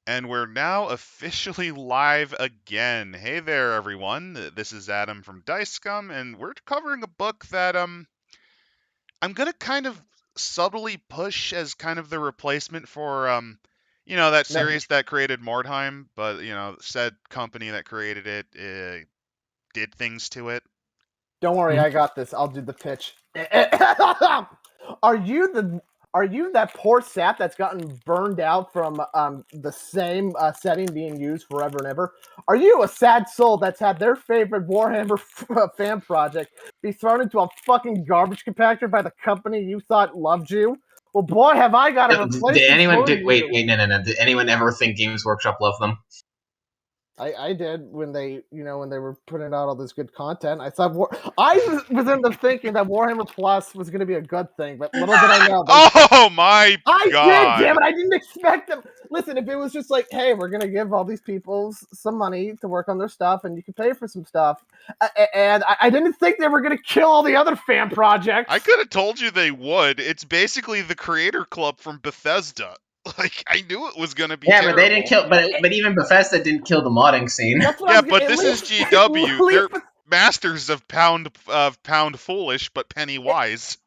And we're now officially live again. Hey there, everyone. This is Adam from Dice Scum, and we're covering a book that I'm gonna kind of subtly push as kind of the replacement for that No, series that created Mordheim, but said company that created it did things to it. don't worry, I got this. I'll do the pitch. Are you that poor sap that's gotten burned out from the same setting being used forever and ever? Are you a sad soul that's had their favorite Warhammer fan project be thrown into a fucking garbage compactor by the company you thought loved you? Well, boy, have I got a replacement Did anyone for you. wait, no. Did anyone ever think Games Workshop loved them? I did when they were putting out all this good content. I thought I was in the thinking that Warhammer Plus was going to be a good thing, but little did I know. Oh my I god! did, damn it! I didn't expect them. Listen, if it was just like, hey, we're going to give all these people some money to work on their stuff, and you can pay for some stuff, and I didn't think they were going to kill all the other fan projects. I could have told you they would. It's basically the Creator Club from Bethesda. Like, I knew it was gonna be. Yeah, terrible. but they didn't kill. But even Bethesda didn't kill the modding scene. Yeah, but this is GW. They're masters of pound foolish, but penny wise.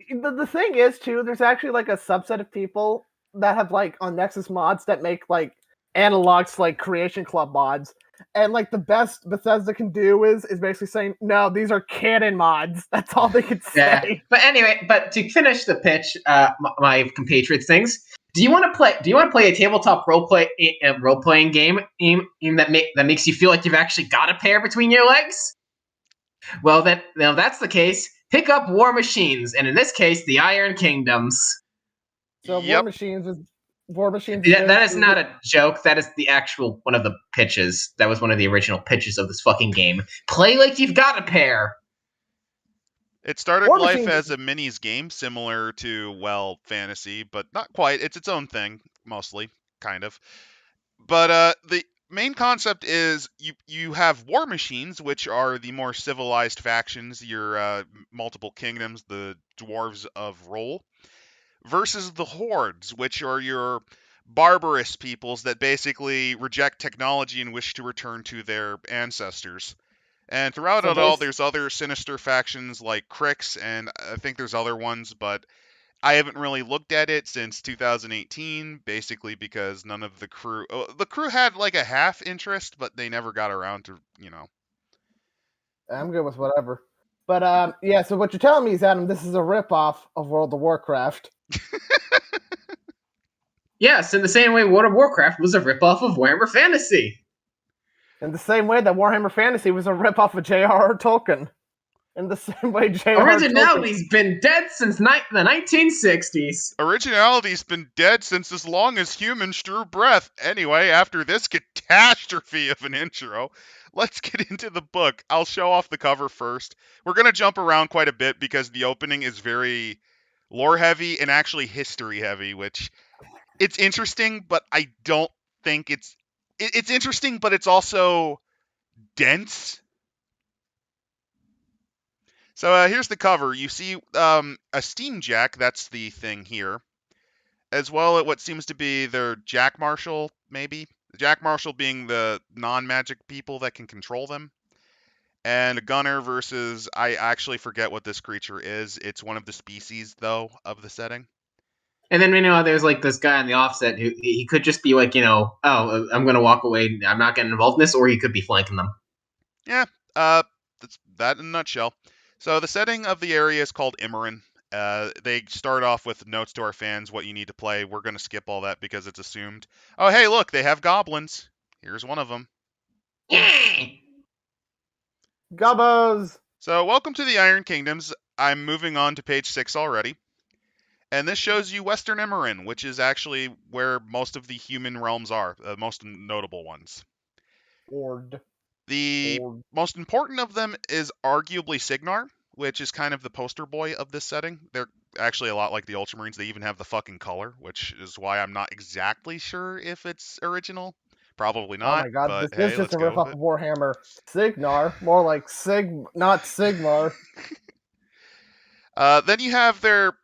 The thing is, too, there's actually like a subset of people that have like on Nexus mods that make like analogs like Creation Club mods, and like the best Bethesda can do is basically saying, no, these are canon mods. That's all they can say. Yeah. But anyway, to finish the pitch, my compatriots things. Do you want to play a tabletop role playing game that makes you feel like you've actually got a pair between your legs? Well, then, if that's the case, pick up Warmachines, and in this case, the Iron Kingdoms. So Yep. War Machines. That is not a joke. That is the actual one of the pitches. That was one of the original pitches of this fucking game. Play like you've got a pair. It started life as a minis game, similar to, fantasy, but not quite. It's its own thing, mostly, kind of. But the main concept is you have war machines, which are the more civilized factions, your multiple kingdoms, the dwarves of Roll, versus the hordes, which are your barbarous peoples that basically reject technology and wish to return to their ancestors. And throughout it all, there's other sinister factions like Crooks, and I think there's other ones, but I haven't really looked at it since 2018, basically because none of the crew had like a half interest, but they never got around to, I'm good with whatever. But yeah, so what you're telling me is, Adam, this is a ripoff of World of Warcraft. Yes, in the same way World of Warcraft was a ripoff of Warhammer Fantasy. In the same way that Warhammer Fantasy was a ripoff of J.R.R. Tolkien. In the same way J.R.R. Originality's been dead since the 1960s. Originality's been dead since as long as humans drew breath. Anyway, after this catastrophe of an intro, let's get into the book. I'll show off the cover first. We're going to jump around quite a bit because the opening is very lore heavy and actually history heavy, which it's interesting, but I don't think it's interesting, but it's also dense. So here's the cover. You see a Steamjack, that's the thing here, as well as what seems to be their Jack Marshal, maybe. Jack Marshal being the non-magic people that can control them. And a gunner versus, I actually forget what this creature is. It's one of the species, though, of the setting. And then there's like this guy on the offset who he could just be like, oh, I'm going to walk away. I'm not getting involved in this, or he could be flanking them. Yeah, that's that in a nutshell. So the setting of the area is called Immoren. They start off with notes to our fans what you need to play. We're going to skip all that because it's assumed. Oh, hey, look, they have goblins. Here's one of them. Gobbos! So welcome to the Iron Kingdoms. I'm moving on to page 6 already. And this shows you Western Immoren, which is actually where most of the human realms are, the most notable ones. The most important of them is arguably Cygnar, which is kind of the poster boy of this setting. They're actually a lot like the Ultramarines. They even have the fucking color, which is why I'm not exactly sure if it's original. Probably not. Oh my god, but this is just a ripoff of Warhammer. Cygnar, more like not Sigmar. Then you have their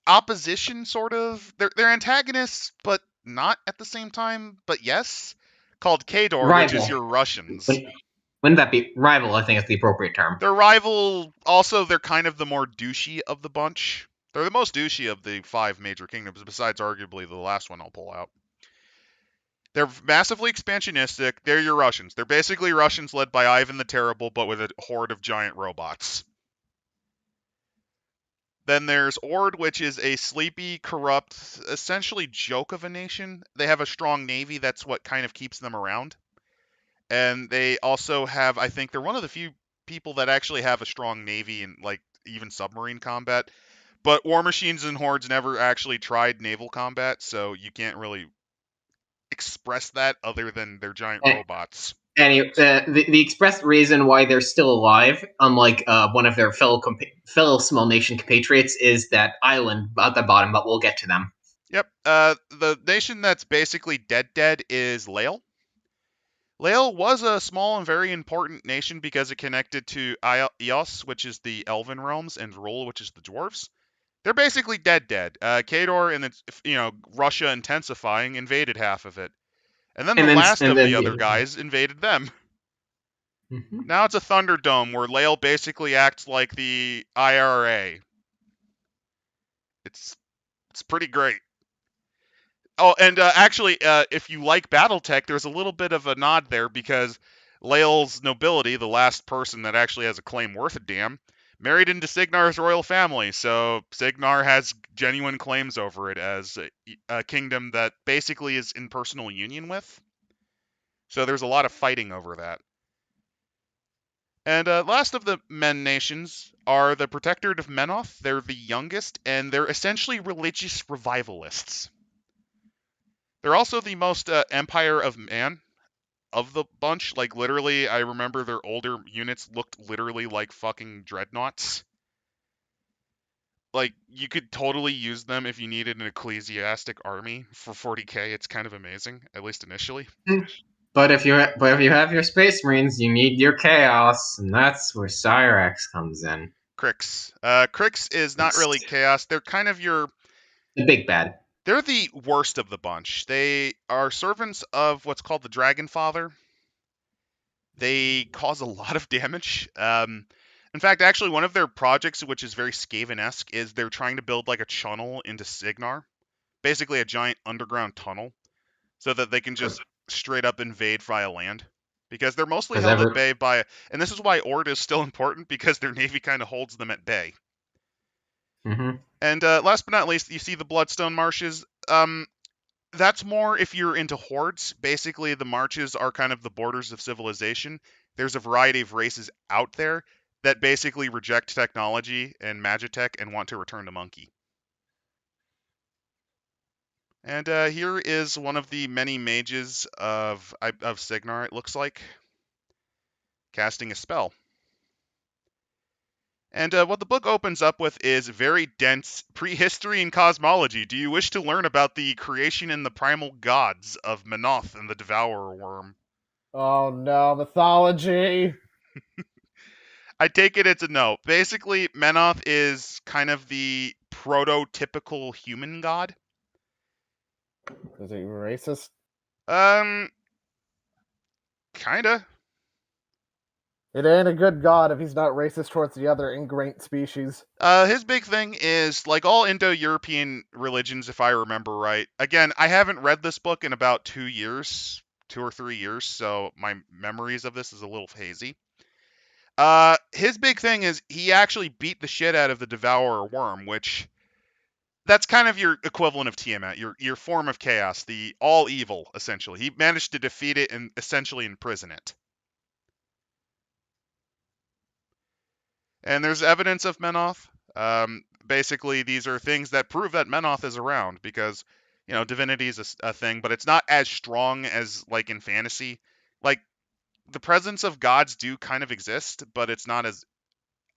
opposition, sort of. They're antagonists, but not at the same time, but yes, called Khador, which is Rival. your Russians. Wouldn't that be rival? I think is the appropriate term. Their rival, also, they're kind of the more douchey of the bunch. They're the most douchey of the 5 major kingdoms, besides arguably the last one I'll pull out. They're massively expansionistic. They're your Russians. They're basically Russians led by Ivan the Terrible, but with a horde of giant robots. Then there's Ord, which is a sleepy, corrupt, essentially joke of a nation. They have a strong navy. That's what kind of keeps them around. And they also have, I think they're one of the few people that actually have a strong navy and like even submarine combat. But Warmachines and Hordes never actually tried naval combat, so you can't really express that other than their giant robots. Anyway, the expressed reason why they're still alive, unlike one of their fellow small nation compatriots, is that island at the bottom, but we'll get to them. Yep. The nation that's basically dead is Lael. Lael was a small and very important nation because it connected to Ios, which is the Elven realms, and Rol, which is the dwarves. They're basically dead. Khador and its, Russia intensifying invaded half of it, and then the last of the other guys invaded them. Mm-hmm. Now it's a Thunderdome where Lael basically acts like the IRA. It's pretty great. Oh, and actually, if you like BattleTech, there's a little bit of a nod there because Lael's nobility, the last person that actually has a claim worth a damn, married into Signar's royal family, so Signar has genuine claims over it as a kingdom that basically is in personal union with. So there's a lot of fighting over that. And last of the Men nations are the Protectorate of Menoth. They're the youngest, and they're essentially religious revivalists. They're also the most Empire of Man of the bunch. Like, literally, I remember their older units looked literally like fucking dreadnoughts. Like, you could totally use them if you needed an ecclesiastic army for 40k. It's kind of amazing, at least initially. But if you have your Space Marines, you need your Chaos, and that's where Cyrax comes in. Crooks. Crooks is not really Chaos. They're kind of the big bad. They're the worst of the bunch. They are servants of what's called the Dragon Father. They cause a lot of damage. In fact, actually, one of their projects, which is very Skaven-esque, is they're trying to build like a channel into Signar. Basically a giant underground tunnel. So that they can just straight up invade via land. Because they're mostly held at bay by... And this is why Ord is still important, because their navy kind of holds them at bay. Mm-hmm. And last but not least, you see the Bloodstone Marshes. That's more if you're into hordes. Basically, the marches are kind of the borders of civilization. There's a variety of races out there that basically reject technology and Magitech and want to return to Monkey. And here is one of the many mages of Signar, it looks like, casting a spell. And what the book opens up with is very dense prehistory and cosmology. Do you wish to learn about the creation and the primal gods of Menoth and the Devourer Worm? Oh no, mythology! I take it's a no. Basically, Menoth is kind of the prototypical human god. Is he racist? Kinda. It ain't a good god if he's not racist towards the other ingrained species. His big thing is, like all Indo-European religions, if I remember right. Again, I haven't read this book in about 2 or 3 years, so my memories of this is a little hazy. His big thing is he actually beat the shit out of the Devourer Worm, which... That's kind of your equivalent of Tiamat, your form of chaos, the all evil, essentially. He managed to defeat it and essentially imprison it. And there's evidence of Menoth. Basically, these are things that prove that Menoth is around because, divinity is a thing, but it's not as strong as, like, in fantasy. Like, the presence of gods do kind of exist, but it's not as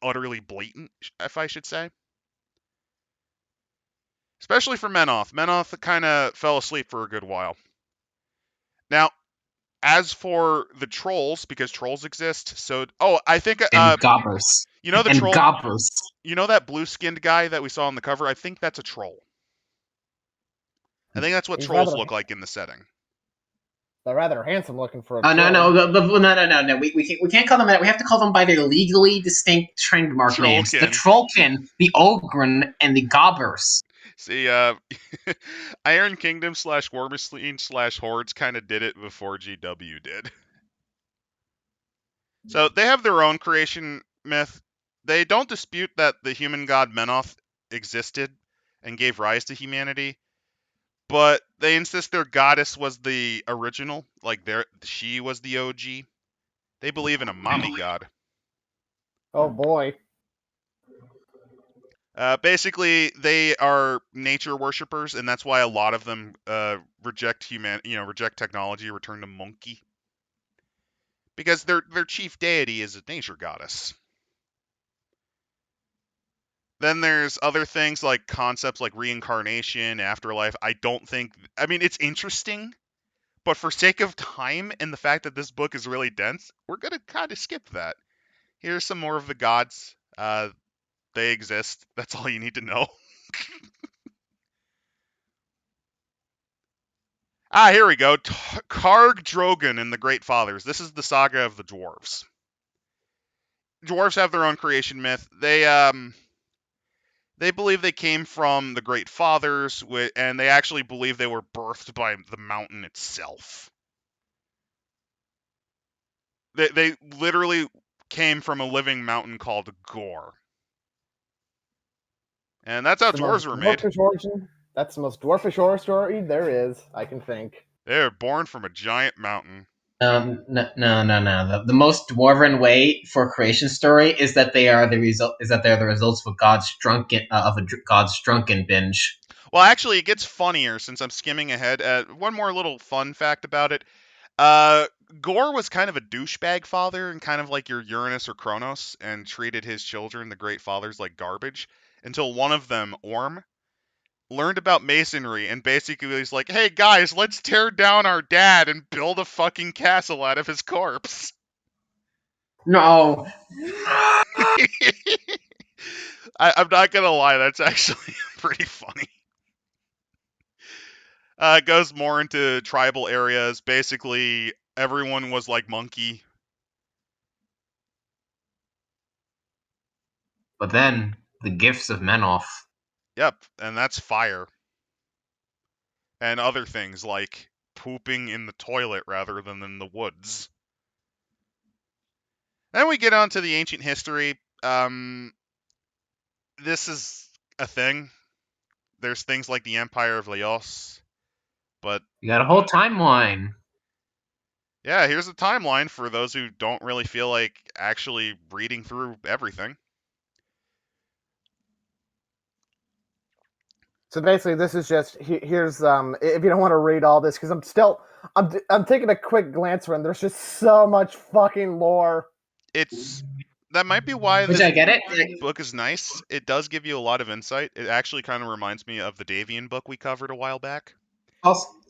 utterly blatant, if I should say. Especially for Menoth. Menoth kind of fell asleep for a good while. Now, as for the trolls, because trolls exist, so... Oh, I think... and gobbers. You know the and troll... gobbers. You know that blue-skinned guy that we saw on the cover? I think that's a troll. I think that's what He's trolls rather- look like in the setting. They're rather handsome looking for a Oh no troll. no! We can't call them that. We have to call them by their legally distinct trademark names: the Trollkin, the Ogren, and the Gobbers. See, Iron Kingdom / Warmachines / Hordes kind of did it before GW did. So they have their own creation myth. They don't dispute that the human god Menoth existed and gave rise to humanity, but they insist their goddess was the original, like she was the OG. They believe in a mommy god. Oh boy. Basically, they are nature worshippers, and that's why a lot of them reject technology, return to monkey, because their chief deity is a nature goddess. Then there's other things like concepts like reincarnation, afterlife. I mean, it's interesting, but for sake of time and the fact that this book is really dense, we're gonna kind of skip that. Here's some more of the gods. They exist. That's all you need to know. Here we go. Karg Drogon and the Great Fathers. This is the saga of the dwarves. Dwarves have their own creation myth. They believe they came from the Great Fathers, and they actually believe they were birthed by the mountain itself. They literally came from a living mountain called Gore. And that's how dwarves were made. That's the most dwarfish horror story there is, I can think. They were born from a giant mountain. No. The most dwarven way for a creation story is that they are the result. Is that they're the results of a god's drunken binge. Well, actually, it gets funnier since I'm skimming ahead. One more little fun fact about it. Gore was kind of a douchebag father and kind of like your Uranus or Kronos, and treated his children, the Great Fathers, like garbage, until one of them, Orm, learned about masonry and basically was like, hey guys, let's tear down our dad and build a fucking castle out of his corpse. No. I'm not gonna lie, that's actually pretty funny. It goes more into tribal areas. Basically, everyone was like monkey. But then, the gifts of Menoth. Yep, and that's fire. And other things like pooping in the toilet rather than in the woods. Then we get on to the ancient history. This is a thing. There's things like the Empire of Laos, but You got a whole timeline. Yeah, here's a timeline for those who don't really feel like actually reading through everything. So basically, this is just here's if you don't want to read all this, because I'm taking a quick glance around. There's just so much fucking lore. That might be why Which this I get it. book is nice. It does give you a lot of insight. It actually kind of reminds me of the Davian book we covered a while back.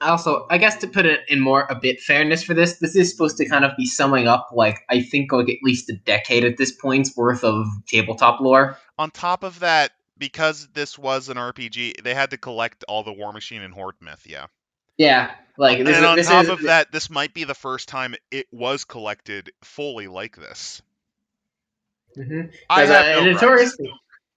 Also, I guess to put it in a bit fairness for this is supposed to kind of be summing up, like, I think like at least a decade at this point's worth of tabletop lore. On top of that, because this was an RPG, they had to collect all the Warmachine and Horde myth, yeah. Yeah, like and on top of that, this might be the first time it was collected fully like this. Mm-hmm. I have no gripes.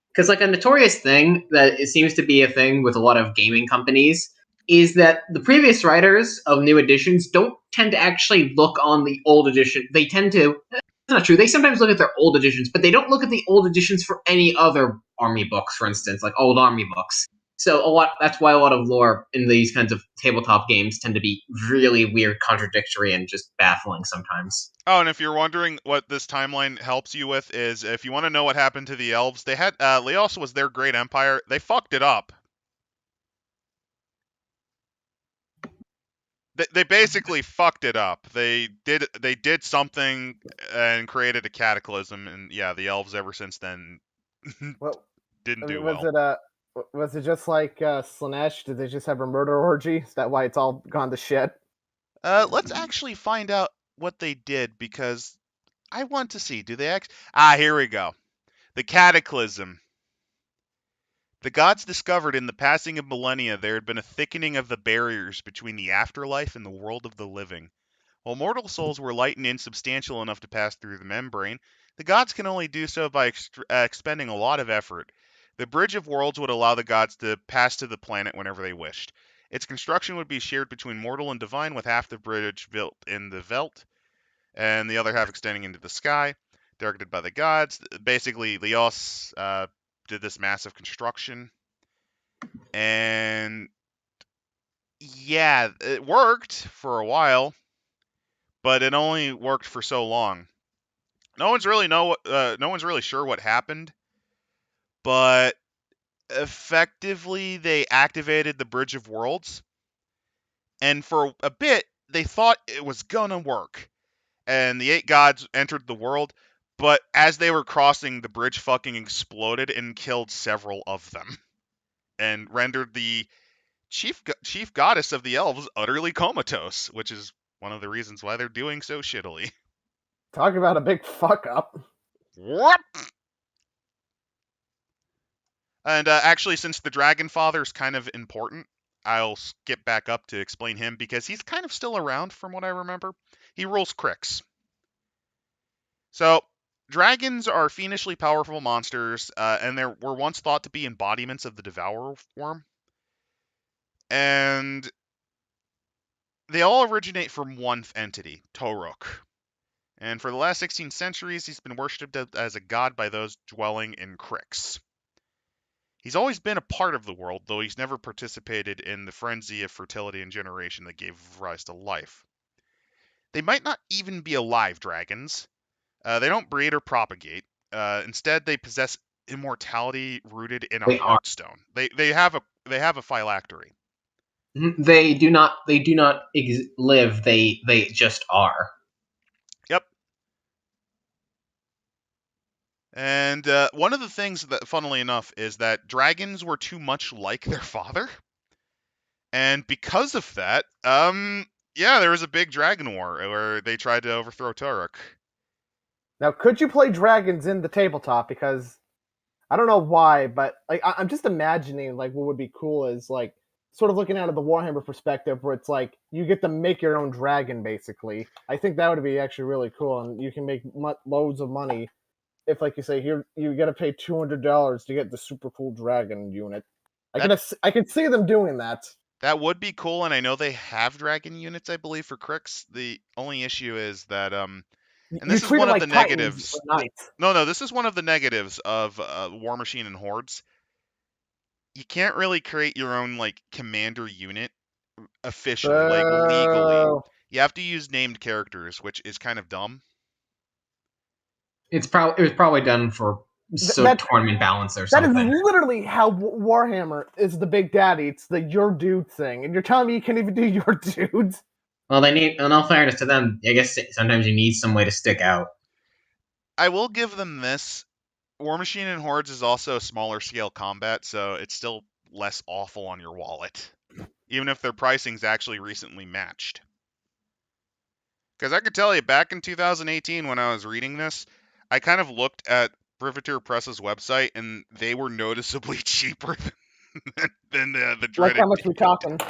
Because like a notorious thing that it seems to be a thing with a lot of gaming companies is that the previous writers of new editions don't tend to actually look on the old edition. They tend to. That's not true. They sometimes look at their old editions, but they don't look at the old editions for any other army books, for instance, like old army books. So that's why a lot of lore in these kinds of tabletop games tend to be really weird, contradictory, and just baffling sometimes. Oh, and if you're wondering what this timeline helps you with is if you want to know what happened to the elves, they had Laos was their great empire. They fucked it up. They basically fucked it up. They did something and created a cataclysm, and yeah, the elves ever since then didn't do well. Was it just like Slaanesh? Did they just have a murder orgy? Is that why it's all gone to shit? Let's actually find out what they did, because I want to see. Do they here we go. The cataclysm. The gods discovered in the passing of millennia there had been a thickening of the barriers between the afterlife and the world of the living. While mortal souls were light and insubstantial enough to pass through the membrane, the gods can only do so by expending a lot of effort. The Bridge of Worlds would allow the gods to pass to the planet whenever they wished. Its construction would be shared between mortal and divine, with half the bridge built in the Veldt, and the other half extending into the sky, directed by the gods. Basically, Leos did this massive construction, and yeah, it worked for a while, but it only worked for so long. No one's really sure what happened, but effectively they activated the Bridge of Worlds, and for a bit they thought it was gonna work, and the 8 gods entered the world, but as they were crossing, the bridge fucking exploded and killed several of them, and rendered the chief goddess of the elves utterly comatose, which is one of the reasons why they're doing so shittily. Talk about a big fuck up. What? And actually, since the Dragon Father is kind of important, I'll skip back up to explain him, because he's kind of still around from what I remember. He rules Crooks. So, dragons are fiendishly powerful monsters, and they were once thought to be embodiments of the Devourer worm. And they all originate from one entity, Toruk. And for the last 16 centuries, he's been worshipped as a god by those dwelling in Crooks. He's always been a part of the world, though he's never participated in the frenzy of fertility and generation that gave rise to life. They might not even be alive dragons. They don't breed or propagate. Instead, they possess immortality rooted in a heartstone. They have a phylactery. They do not live. They just are. Yep. And one of the things that, funnily enough, is that dragons were too much like their father. And because of that, there was a big dragon war where they tried to overthrow Toruk. Now, could you play dragons in the tabletop? Because I don't know why, but like I'm just imagining like what would be cool is like sort of looking out of the Warhammer perspective, where it's like you get to make your own dragon. Basically, I think that would be actually really cool, and you can make loads of money if, like you say, here you got to pay $200 to get the super cool dragon unit. I can see them doing that. That would be cool, and I know they have dragon units, I believe, for Crooks. The only issue is that and this is one of the negatives. No, this is one of the negatives of Warmachine and Hordes. You can't really create your own like commander unit officially, like legally. You have to use named characters, which is kind of dumb. It was probably done for tournament balance or something. That is literally how Warhammer is the big daddy. It's the your dude thing, and you're telling me you can't even do your dudes. Well, they need, in all fairness to them, I guess sometimes you need some way to stick out. I will give them this. Warmachine and Hordes is also a smaller scale combat, so it's still less awful on your wallet, even if their pricing's actually recently matched. Because I could tell you, back in 2018 when I was reading this, I kind of looked at Privateer Press's website, and they were noticeably cheaper than the dreaded. Like how much we talking?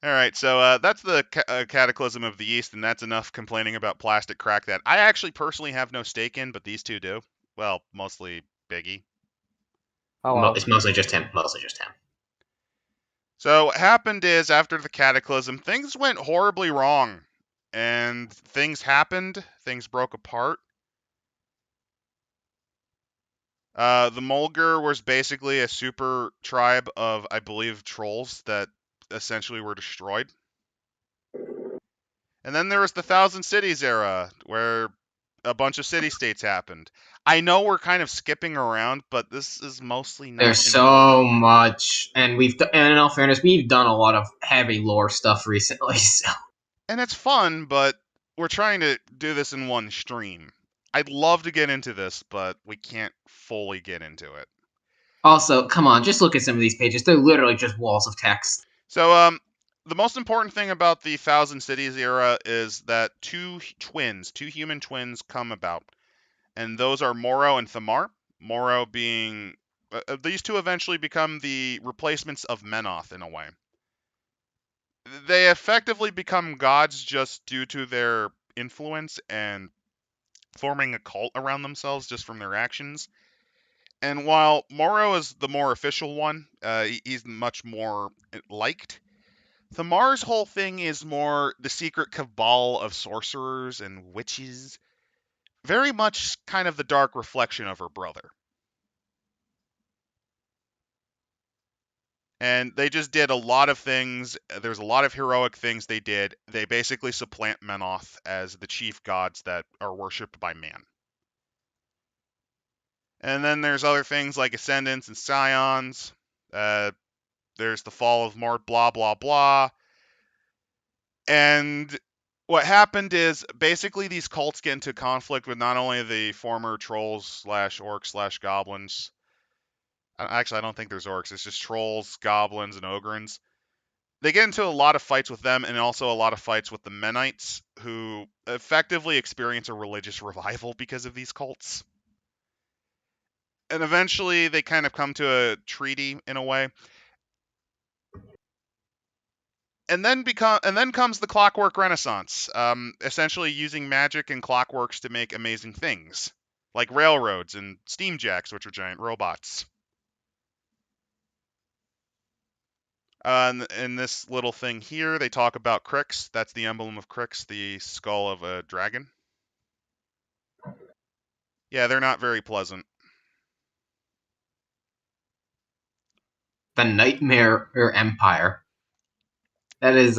All right, so that's the Cataclysm of the East, and that's enough complaining about plastic crack that I actually personally have no stake in, but these two do. Well, mostly Biggie. Oh, well. It's mostly just him. So what happened is, after the Cataclysm, things went horribly wrong, and things happened. Things broke apart. The Mulgur was basically a super tribe of, I believe, trolls that essentially were destroyed. And then there was the Thousand Cities era, where a bunch of city-states happened. I know we're kind of skipping around, but this is mostly not. There's so much, and in all fairness, we've done a lot of heavy lore stuff recently. So. And it's fun, but we're trying to do this in one stream. I'd love to get into this, but we can't fully get into it. Also, come on, just look at some of these pages. They're literally just walls of text. So, the most important thing about the Thousand Cities era is that two human twins come about, and those are Moro and Thamar. Moro being... these two eventually become the replacements of Menoth in a way. They effectively become gods just due to their influence and forming a cult around themselves just from their actions. And while Moro is the more official one, he's much more liked. Thamar's whole thing is more the secret cabal of sorcerers and witches. Very much kind of the dark reflection of her brother. And they just did a lot of things. There's a lot of heroic things they did. They basically supplant Menoth as the chief gods that are worshipped by man. And then there's other things like Ascendants and Scions. There's the fall of Mord, blah, blah, blah. And what happened is basically these cults get into conflict with not only the former trolls / orcs / goblins. Actually, I don't think there's orcs. It's just trolls, goblins, and ogrins. They get into a lot of fights with them and also a lot of fights with the Menites, who effectively experience a religious revival because of these cults. And eventually they kind of come to a treaty in a way. And then comes the Clockwork Renaissance, essentially using magic and clockworks to make amazing things, like railroads and steamjacks, which are giant robots. In this little thing here, they talk about Crooks. That's the emblem of Crooks, the skull of a dragon. Yeah, they're not very pleasant. The Nightmare Empire. That is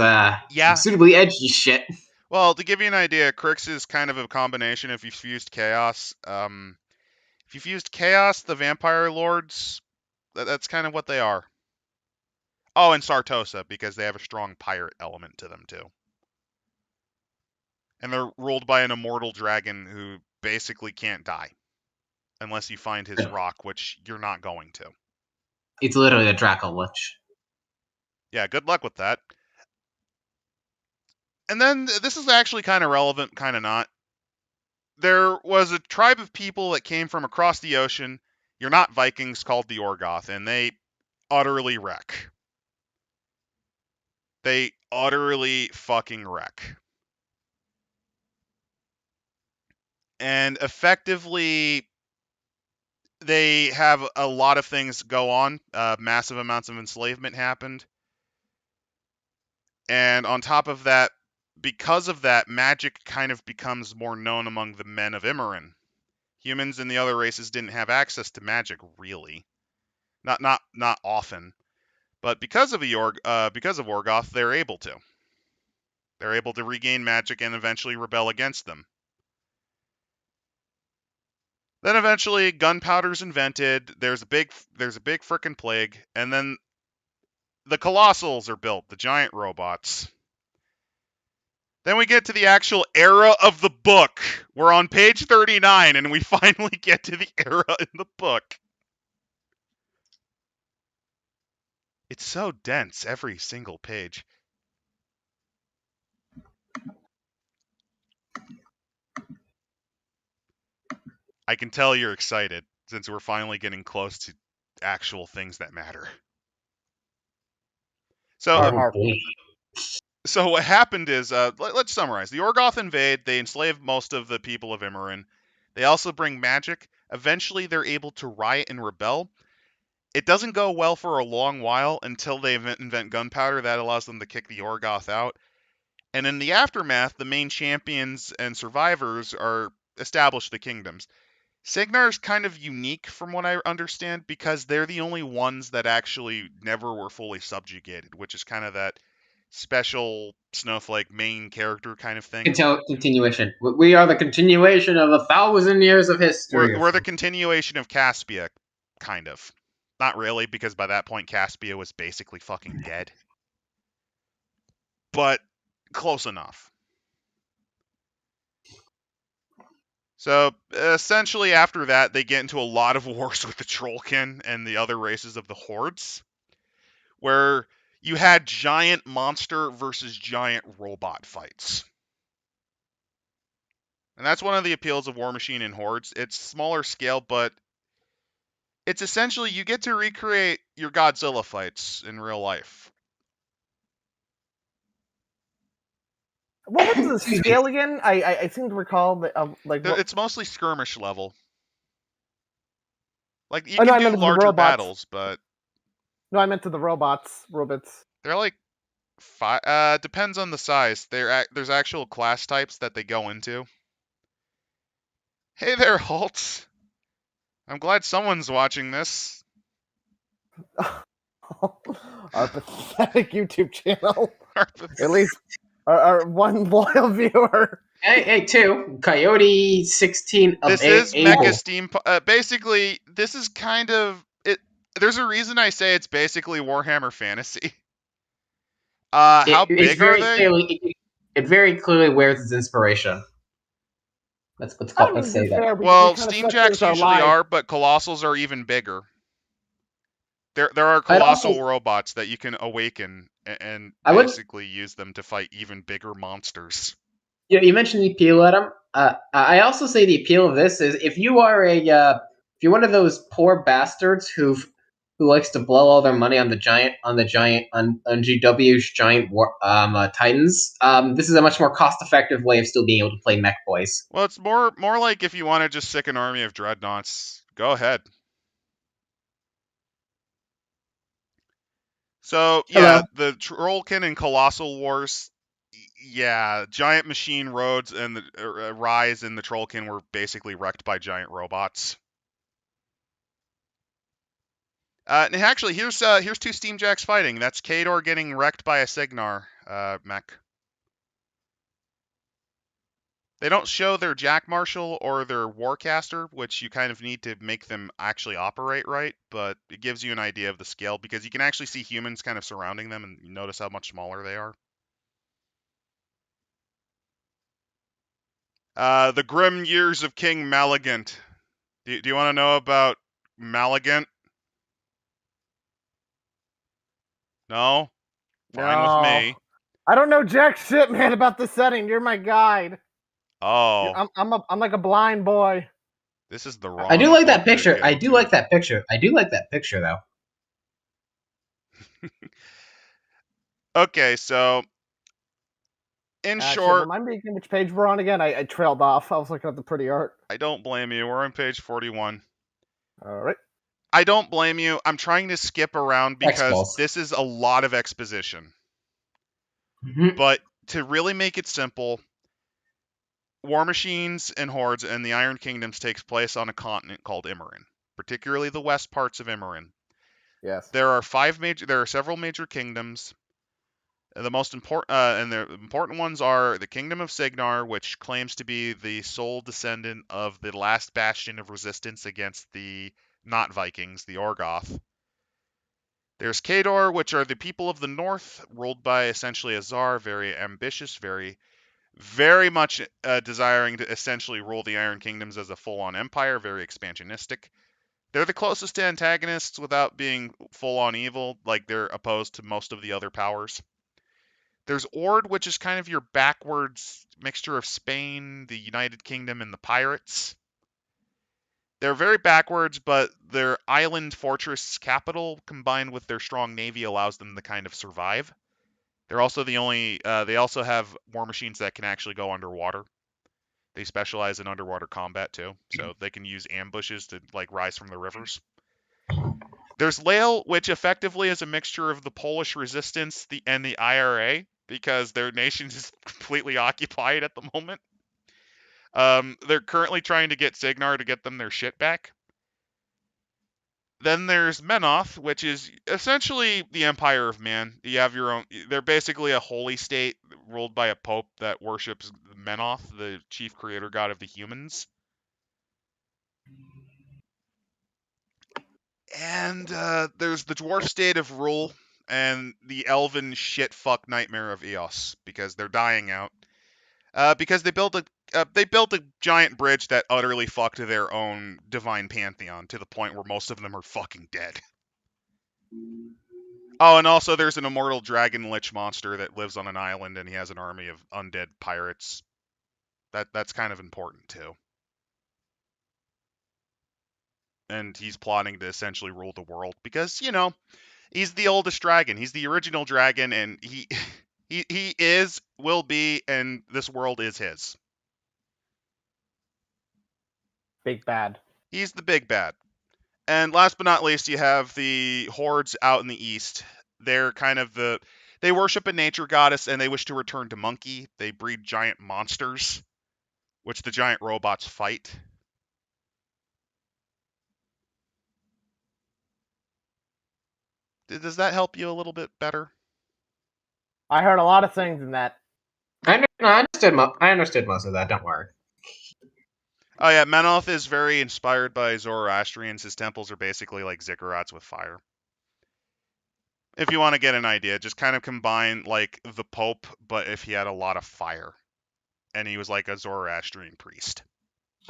suitably edgy shit. Well, to give you an idea, Crooks is kind of a combination if you've fused Chaos. If you've used Chaos, the Vampire Lords, that's kind of what they are. Oh, and Sartosa, because they have a strong pirate element to them, too. And they're ruled by an immortal dragon who basically can't die. Unless you find his rock, which you're not going to. It's literally a Draco Lich. Yeah, good luck with that. And then, this is actually kind of relevant, kind of not. There was a tribe of people that came from across the ocean. You're not Vikings, called the Orgoth, and they utterly wreck. They utterly fucking wreck. And effectively, they have a lot of things go on. Massive amounts of enslavement happened. And on top of that, because of that, magic kind of becomes more known among the men of Immorin. Humans and the other races didn't have access to magic, really. Not often. But because of Orgoth, they're able to. They're able to regain magic and eventually rebel against them. Then eventually gunpowder's invented, there's a big frickin' plague, and then the Colossals are built, the giant robots. Then we get to the actual era of the book. We're on page 39, and we finally get to the era in the book. It's so dense, every single page. I can tell you're excited, since we're finally getting close to actual things that matter. So, So what happened is, let's summarize. The Orgoth invade. They enslave most of the people of Immorin. They also bring magic. Eventually, they're able to riot and rebel. It doesn't go well for a long while until they invent gunpowder. That allows them to kick the Orgoth out. And in the aftermath, the main champions and survivors are establish the kingdoms. Signar's kind of unique from what I understand because they're the only ones that actually never were fully subjugated, which is kind of that special snowflake main character kind of thing. Continuation. We are the continuation of 1,000 years of history. We're the continuation of Caspia, kind of. Not really, because by that point Caspia was basically fucking dead. But close enough. So essentially after that, they get into a lot of wars with the Trollkin and the other races of the Hordes, where you had giant monster versus giant robot fights. And that's one of the appeals of Warmachine and Hordes. It's smaller scale, but It's essentially you get to recreate your Godzilla fights in real life. What was the Excuse me. scale again? I seem to recall that It's mostly skirmish level. Like you Oh, no, can I do meant the larger robots. battles, but No, I meant to the robots. they're like depends on the size. There's actual class types that they go into. Hey there, Holtz. I'm glad someone's watching this. Our pathetic YouTube channel. Our At least our one loyal viewer. Hey, two Coyote 16 of This is Able. Mecha Steam. Basically, this is kind of it. There's a reason I say it's basically Warhammer Fantasy. How big are they? It very clearly wears its inspiration. Let's say that. Fair, Well, we kinda suck Steamjacks things our usually lives. are, but Colossals are even bigger. There are colossal robots that you can awaken and basically use them to fight even bigger monsters. You mentioned the appeal, Adam. I also say the appeal of this is if you are if you're one of those poor bastards who likes to blow all their money on GW's giant Titans, this is a much more cost-effective way of still being able to play Mech Boys. Well, it's more like if you want to just sick an army of dreadnoughts, go ahead. So yeah, the Trollkin and Colossal Wars. Yeah, Giant Machine Roads and the Rise and the Trollkin were basically wrecked by giant robots. And actually, here's two Steamjacks fighting. That's Khador getting wrecked by a Signar mech. They don't show their Jack Marshal or their Warcaster, which you kind of need to make them actually operate right, but it gives you an idea of the scale because you can actually see humans kind of surrounding them and you notice how much smaller they are. The Grim Years of King Malagant. Do you want to know about Malagant? No? Fine with me. I don't know jack shit, man, about the setting. You're my guide. Oh. I'm like a blind boy. This is the wrong. I do like that picture. I do like that picture. I do like that picture, though. Okay, so in short, remind me again which page we're on again. I trailed off. I was looking at the pretty art. I don't blame you. We're on page 41. All right. I don't blame you. I'm trying to skip around because this is a lot of exposition. Mm-hmm. But to really make it simple, Warmachines and Hordes and the Iron Kingdoms takes place on a continent called Immorin, particularly the west parts of Immorin. Yes. There are several major kingdoms. The most important and the important ones are the Kingdom of Signar, which claims to be the sole descendant of the last bastion of resistance against the not Vikings, the Orgoth. There's Khador, which are the people of the north, ruled by essentially a czar, very ambitious, very much desiring to essentially rule the Iron Kingdoms as a full-on empire, very expansionistic. They're the closest to antagonists without being full-on evil, like they're opposed to most of the other powers. There's Ord, which is kind of your backwards mixture of Spain, the United Kingdom, and the pirates. They're very backwards, but their island fortress capital combined with their strong navy allows them to kind of survive. They're also the only, they also have war machines that can actually go underwater. They specialize in underwater combat too, so they can use ambushes to like rise from the rivers. There's Lael, which effectively is a mixture of the Polish resistance and the IRA, because their nation is completely occupied at the moment. They're currently trying to get Signar to get them their shit back. Then there's Menoth, which is essentially the Empire of Man. You have your own. They're basically a holy state ruled by a pope that worships Menoth, the chief creator god of the humans. And there's the dwarf state of Rule and the elven shitfuck nightmare of Eos, because they're dying out. Because they built a giant bridge that utterly fucked their own divine pantheon to the point where most of them are fucking dead. Oh, and also there's an immortal dragon lich monster that lives on an island, and he has an army of undead pirates. That's kind of important too. and he's plotting to essentially rule the world because, he's the oldest dragon. He's the original dragon, and he he will be, and this world is his. Big bad. He's the big bad. And last but not least, you have the hordes out in the east. They're kind of they worship a nature goddess, and they wish to return to monkey. They breed giant monsters, which the giant robots fight. Does that help you a little bit better? I heard a lot of things in that. I understood most of that. Don't worry. Oh yeah, Menoth is very inspired by Zoroastrians. His temples are basically like ziggurats with fire. If you want to get an idea, just kind of combine like the Pope, but if he had a lot of fire, and he was like a Zoroastrian priest.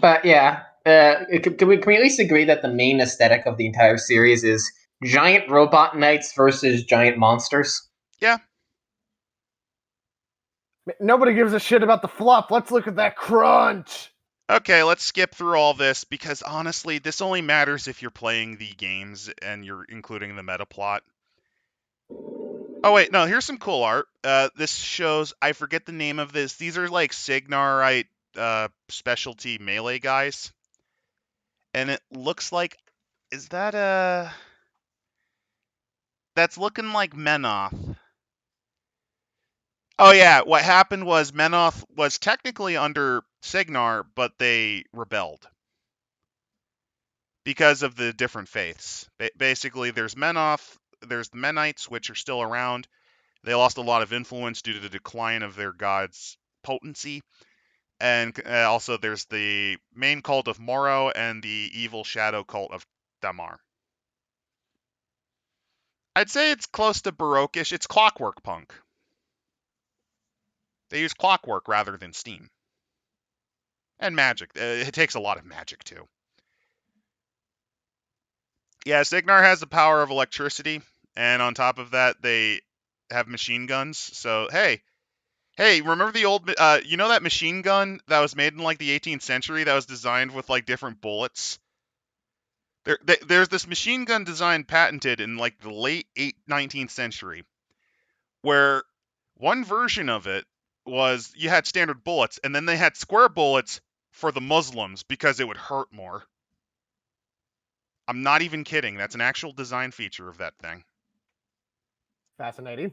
But yeah, can we at least agree that the main aesthetic of the entire series is giant robot knights versus giant monsters? Yeah. Nobody gives a shit about the fluff. Let's look at that crunch. Okay, let's skip through all this because honestly, this only matters if you're playing the games and you're including the meta plot. Oh wait, no, here's some cool art. This shows, I forget the name of this. These are like Signarite specialty melee guys. And it looks like, is that that's looking like Menoth. Oh yeah, what happened was Menoth was technically under Signar, but they rebelled because of the different faiths. Basically, there's Menoth, there's the Menites, which are still around. They lost a lot of influence due to the decline of their god's potency. And also there's the main cult of Moro and the evil shadow cult of Damar. I'd say it's close to Baroque-ish. It's clockwork punk. They use clockwork rather than steam. And magic. It takes a lot of magic, too. Yeah, Signar has the power of electricity. And on top of that, they have machine guns. So, hey, remember the old, that machine gun that was made in, like, the 18th century that was designed with, like, different bullets? There's this machine gun design patented in, like, the late 19th century where one version of it was you had standard bullets, and then they had square bullets for the Muslims because it would hurt more. I'm not even kidding. That's an actual design feature of that thing. Fascinating.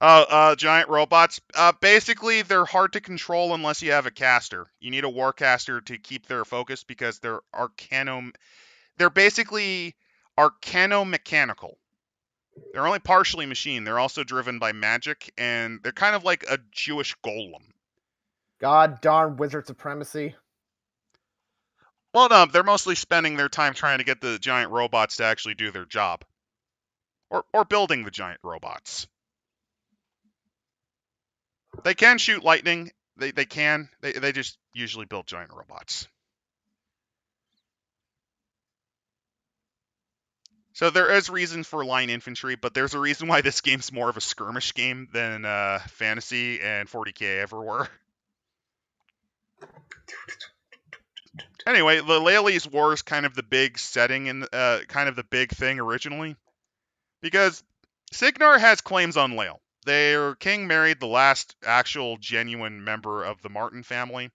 Giant robots. Basically, they're hard to control unless you have a caster. You need a warcaster to keep their focus because they're basically arcano-mechanical. They're only partially machine. They're also driven by magic, and they're kind of like a Jewish golem. God darn wizard supremacy. Well, no, they're mostly spending their time trying to get the giant robots to actually do their job. Or building the giant robots. They can shoot lightning. They can. They just usually build giant robots. So there is reason for line infantry, but there's a reason why this game's more of a skirmish game than Fantasy and 40k ever were. Anyway, the Lely's War is kind of the big setting and kind of the big thing originally, because Signar has claims on Lale. Their king married the last actual genuine member of the Martin family,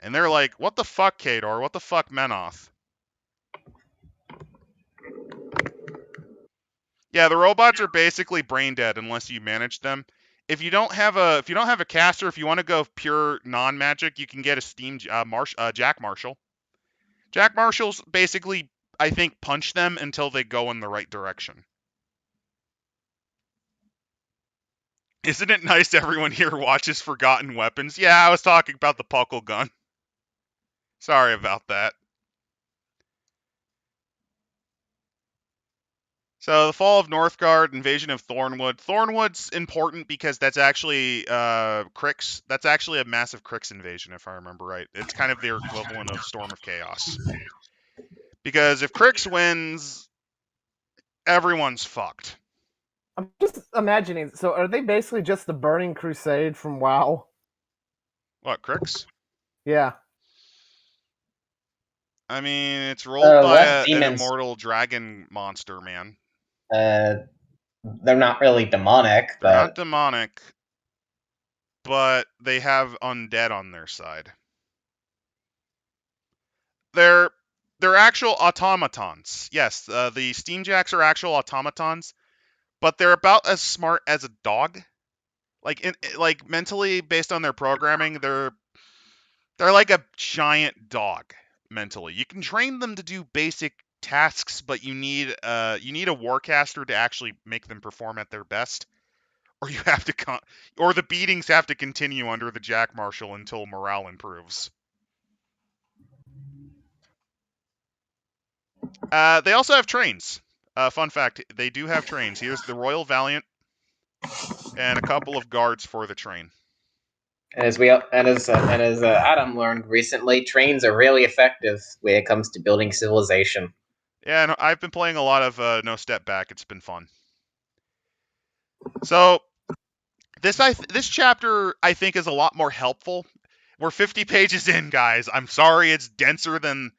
and they're like, "What the fuck, Khador? What the fuck, Menoth?" Yeah, the robots are basically brain dead unless you manage them. If you don't have a caster, if you want to go pure non-magic, you can get a Jack Marshall. Jack Marshalls basically, I think, punch them until they go in the right direction. Isn't it nice everyone here watches Forgotten Weapons? Yeah, I was talking about the Puckle gun. Sorry about that. So the fall of Northgard, invasion of Thornwood. Thornwood's important because that's actually Crooks. That's actually a massive Crooks invasion, if I remember right. It's kind of their equivalent of Storm of Chaos. Because if Crooks wins, everyone's fucked. I'm just imagining. So are they basically just the Burning Crusade from WoW? What, Crooks? Yeah. I mean, it's rolled by less an demons. immortal dragon monster, man. They're not really demonic, They're not but demonic, but they have undead on their side. They're actual automatons. Yes, the Steamjacks are actual automatons, but they're about as smart as a dog. Like mentally, based on their programming, they're like a giant dog mentally. You can train them to do basic tasks, but you need a warcaster to actually make them perform at their best, or you have to or the beatings have to continue under the Jack Marshal until morale improves. They also have trains. Fun fact: they do have trains. Here's the Royal Valiant and a couple of guards for the train. and as Adam learned recently, trains are really effective when it comes to building civilization. Yeah, and I've been playing a lot of No Step Back. It's been fun. So this chapter I think is a lot more helpful. We're 50 pages in, guys. I'm sorry, it's denser than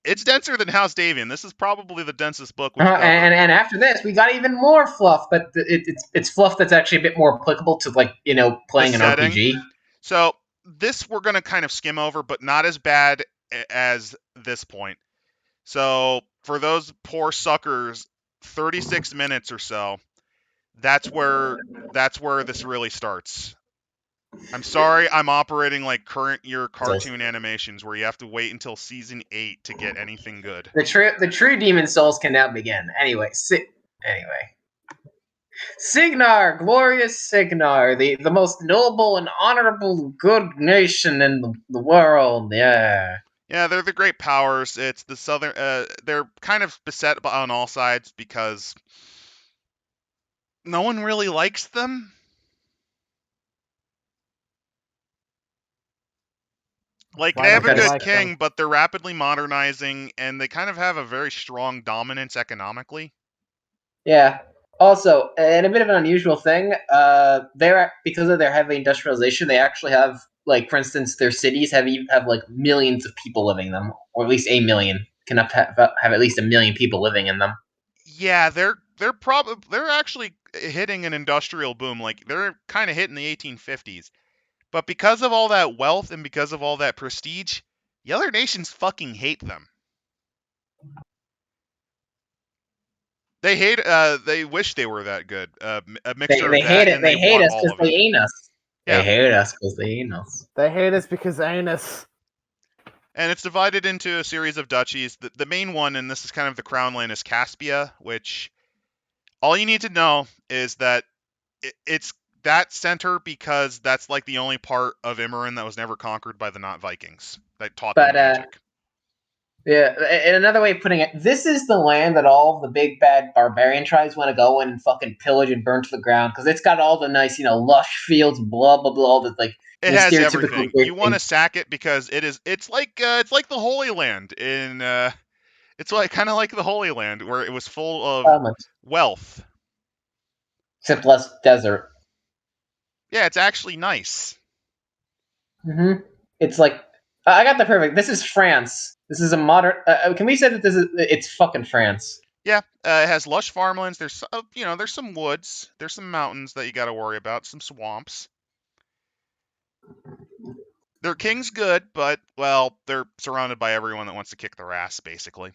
House Davian. This is probably the densest book we've covered. And after this, we got even more fluff, but it's fluff that's actually a bit more applicable to playing an RPG. So this we're gonna kind of skim over, but not as bad as this point. So for those poor suckers, 36 minutes or so. That's where this really starts. I'm sorry, I'm operating like current year cartoon animations where you have to wait until season 8 to get anything good. The true Demon Souls can now begin. Anyway. Signar, glorious Signar, the most noble and honorable good nation in the world. Yeah. Yeah, they're the great powers. It's the southern. They're kind of beset on all sides because no one really likes them. Like, they have a good king, but they're rapidly modernizing, and they kind of have a very strong dominance economically. Yeah. Also, and a bit of an unusual thing, they're because of their heavy industrialization, they actually have, like, for instance, their cities have like millions of people living in them, or at least 1,000,000 can have at least 1,000,000 people living in them. Yeah, they're actually hitting an industrial boom. Like, they're kind of hitting the 1850s. But because of all that wealth and because of all that prestige, the other nations fucking hate them. They hate. They wish they were that good. A mixture They of that hate it. and They hate want us all because of it. they ain't us. Yeah. They hate us because they ain't us. They hate us because they ain't us. And it's divided into a series of duchies. The main one, and this is kind of the crown land, is Caspia, which all you need to know is that it's that center because that's like the only part of Imran that was never conquered by the not Vikings that taught them magic. Yeah, and another way of putting it, this is the land that all the big bad barbarian tribes want to go in and fucking pillage and burn to the ground because it's got all the nice, lush fields, blah blah blah. All the it has everything. You want to sack it because it's like the Holy Land in it's like kind of like the Holy Land where it was full of wealth, except less desert. Yeah, it's actually nice. It's like I got the perfect. This is France. This is a modern. Can we say that it's fucking France? Yeah, it has lush farmlands. There's there's some woods. There's some mountains that you got to worry about. Some swamps. Their king's good, but well, they're surrounded by everyone that wants to kick their ass, basically.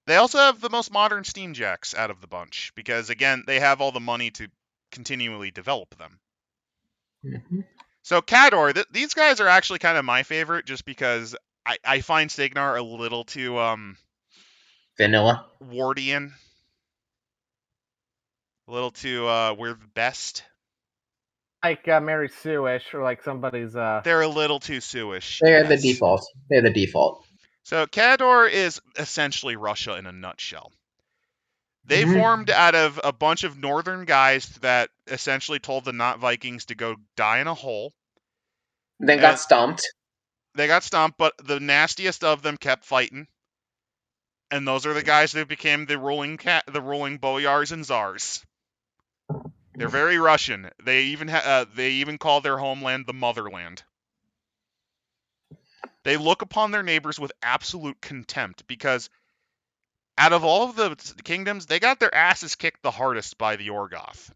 They also have the most modern Steamjacks out of the bunch because, again, they have all the money to continually develop them. So Cador, these guys are actually kind of my favorite just because I find Signar a little too vanilla, Wardian, a little too we're the best. Like Mary Sue-ish, or like somebody's. They're a little too Sue-ish. They're the default. They're the default. So Cador is essentially Russia in a nutshell. They formed out of a bunch of northern guys that essentially told the not Vikings to go die in a hole. Then got stomped. They got stomped, but the nastiest of them kept fighting. And those are the guys that became the ruling boyars and czars. They're very Russian. They even call their homeland the motherland. They look upon their neighbors with absolute contempt because out of all of the kingdoms, they got their asses kicked the hardest by the Orgoth.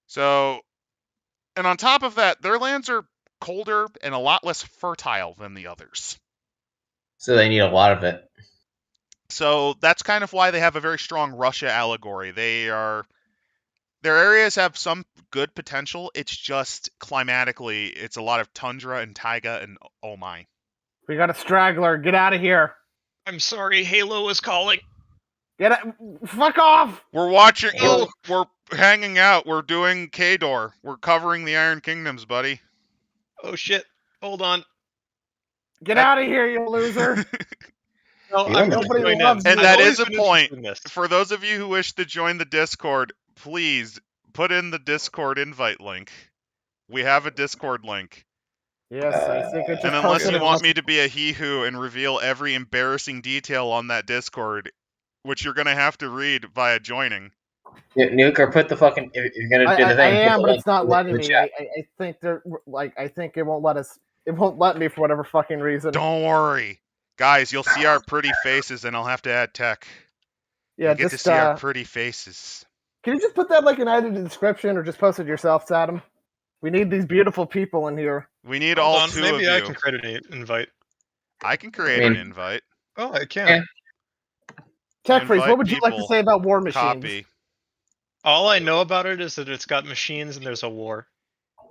So, and on top of that, their lands are colder and a lot less fertile than the others. So they need a lot of it. So that's kind of why they have a very strong Russia allegory. Their areas have some good potential. It's just climatically, it's a lot of tundra and taiga and oh my. We got a straggler. Get out of here. I'm sorry, Halo is calling. Get out. Fuck off. We're watching. Oh. We're hanging out. We're doing Kador. We're covering the Iron Kingdoms, buddy. Oh shit! Hold on. Get out of here, you loser. No, Yeah, I'm nobody doing loves that. And you. that I've is a always been point. interested in this. For those of you who wish to join the Discord, please put in the Discord invite link. We have a Discord link. Yes, I think it just And unless posted you it. want me to be a he-who and reveal every embarrassing detail on that Discord, which you're going to have to read via joining. Nuke, or put the fucking. If you're gonna do I the thing, am, put the but link it's not in letting the me. chat. I think they're like. I think it won't let us. It won't let me for whatever fucking reason. Don't worry. Guys, you'll see our pretty faces and I'll have to add tech. Yeah, You get to just see our pretty faces. can you just put that like in either the description or just post it yourself, Saddam? We need these beautiful people in here. We need Hold all on, two maybe of I you. can create an invite. I can create I an mean- invite. Oh, I can. Yeah. Tech Freeze, Invite what would you like to people. say about War Machines? Copy. All I know about it is that it's got machines and there's a war.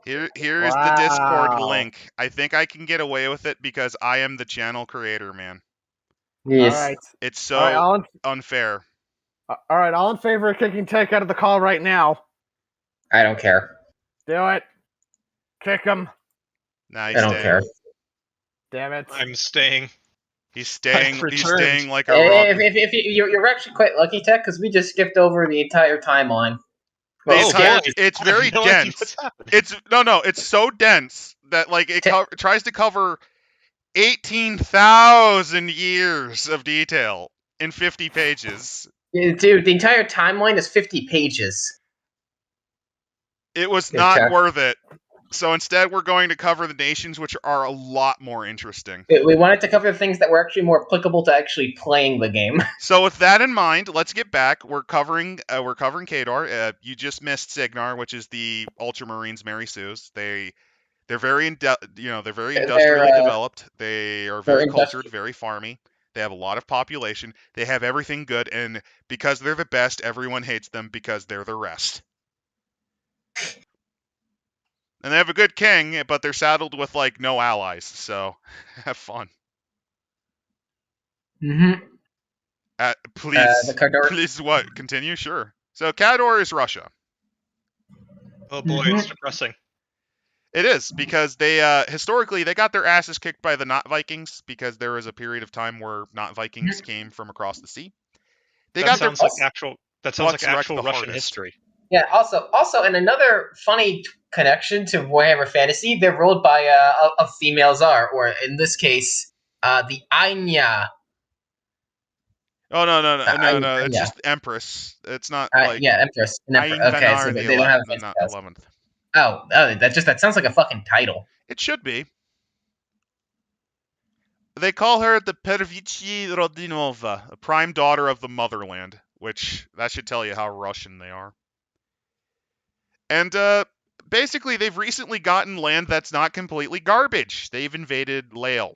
Here's the Discord Wow. link. I think I can get away with it because I am the channel creator, man. Yes. All right. It's so All right, unfair. all right, all in favor of kicking Tech out of the call right now. I don't care. Do it. Kick him. Nah, I he's don't staying. care. Damn it. I'm staying. He's staying. I've He's returned. staying like a If you're actually quite lucky, Tech, because we just skipped over the entire timeline. The Oh, entire, boy. it's I have very no idea dense. what's happening. It's no, it's so dense that like it tries to cover 18,000 years of detail in 50 pages. Dude, the entire timeline is 50 pages. It was Yeah, not Tech. worth it. So instead, we're going to cover the nations, which are a lot more interesting. We wanted to cover things that were actually more applicable to actually playing the game. So with that in mind, let's get back. We're covering Kador. You just missed Signar, which is the Ultramarines Mary Sue's. They're very they're very industrially developed. They are very cultured, very farmy. They have a lot of population. They have everything good, and because they're the best, everyone hates them because they're the rest. And they have a good king, but they're saddled with like no allies. So have fun. Mm-hmm. Please, The Kador. please, what? Continue, sure. So Kador is Russia. Oh boy, it's depressing. It is because they historically they got their asses kicked by the not Vikings because there was a period of time where not Vikings came from across the sea. That sounds like actual the Russian hardest. history. Yeah. Also, and another funny connection to Warhammer Fantasy, they're ruled by a female czar, or in this case, the Anya. Oh no! Anya. It's just Empress. It's not like Yeah, Empress. Okay, so they don't have a not 11th. Oh, that sounds like a fucking title. It should be. They call her the Pervichi Rodinova, a prime daughter of the motherland, which that should tell you how Russian they are. And basically, they've recently gotten land that's not completely garbage. They've invaded Lael.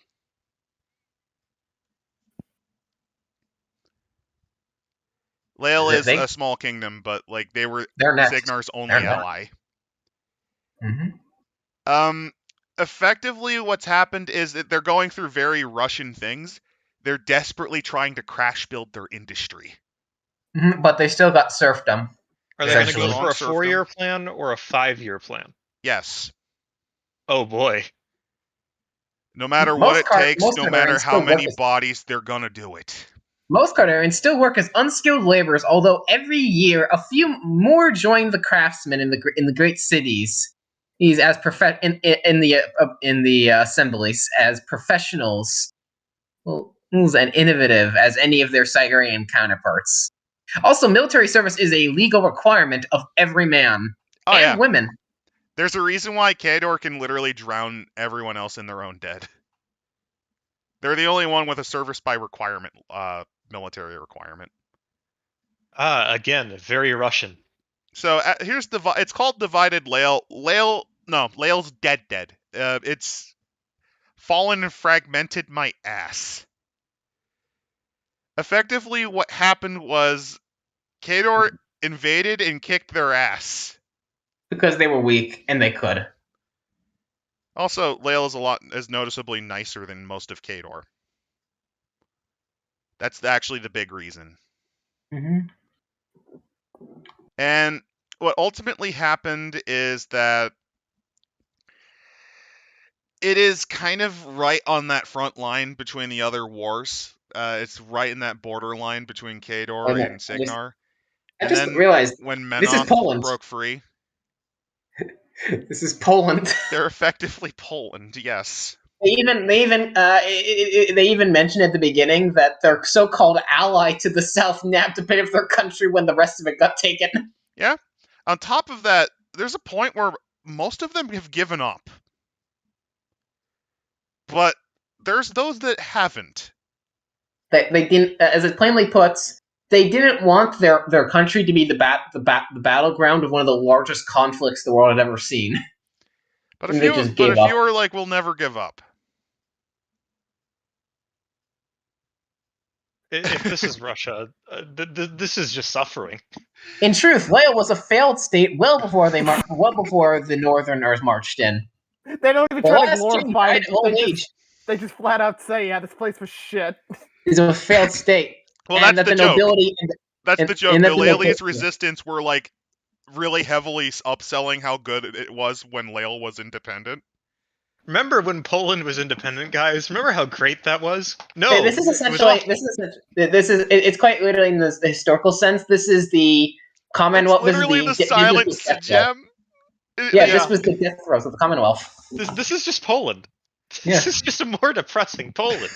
Lael is a small kingdom, but like they're Signar's only ally. Mm-hmm. Effectively, what's happened is that they're going through very Russian things. They're desperately trying to crash build their industry. Mm-hmm. But they still got serfdom. Are they going to Essentially. go for a 4-year plan or a 5-year plan? Yes. Oh boy. No matter what it takes, no matter how many bodies, they're gonna do it. Most Cardarians still work as unskilled laborers, although every year a few more join the craftsmen in the great cities. He's as in the assemblies as professionals, and innovative as any of their Siberian counterparts. Also, military service is a legal requirement of every man and women. There's a reason why Khador can literally drown everyone else in their own dead. They're the only one with a service by requirement, military requirement. Again, very Russian. So here's it's called Divided Lael. Lael's dead. It's fallen and fragmented my ass. Effectively, what happened was Khador invaded and kicked their ass. Because they were weak and they could. Also, Lael is noticeably nicer than most of Khador. That's actually the big reason. Mm-hmm. And what ultimately happened is that it is kind of right on that front line between the other wars. It's right in that borderline between Khador and Signar. I just realized when this is Poland. broke free. This is Poland. They're effectively Poland, yes. They even mentioned at the beginning that their so-called ally to the south nabbed a bit of their country when the rest of it got taken. Yeah. On top of that, there's a point where most of them have given up. But there's those that haven't. They didn't, as it plainly puts, they didn't want their country to be the battleground of one of the largest conflicts the world had ever seen. But if you were like, we'll never give up. If this is Russia, this is just suffering. In truth, Lael was a failed state well before the Northerners marched in. They don't even try to glorify it. They just flat out say, "Yeah, this place was shit." It's a failed state. Well, and that's the joke. That's the joke. The Laeli's resistance were like really heavily upselling how good it was when Lael was independent. Remember when Poland was independent, guys? Remember how great that was? No, this is essentially it's quite literally in the historical sense. This is the Commonwealth. It's literally the silent gem. This was the death throes of the Commonwealth. This is just Poland. This is just a more depressing Poland.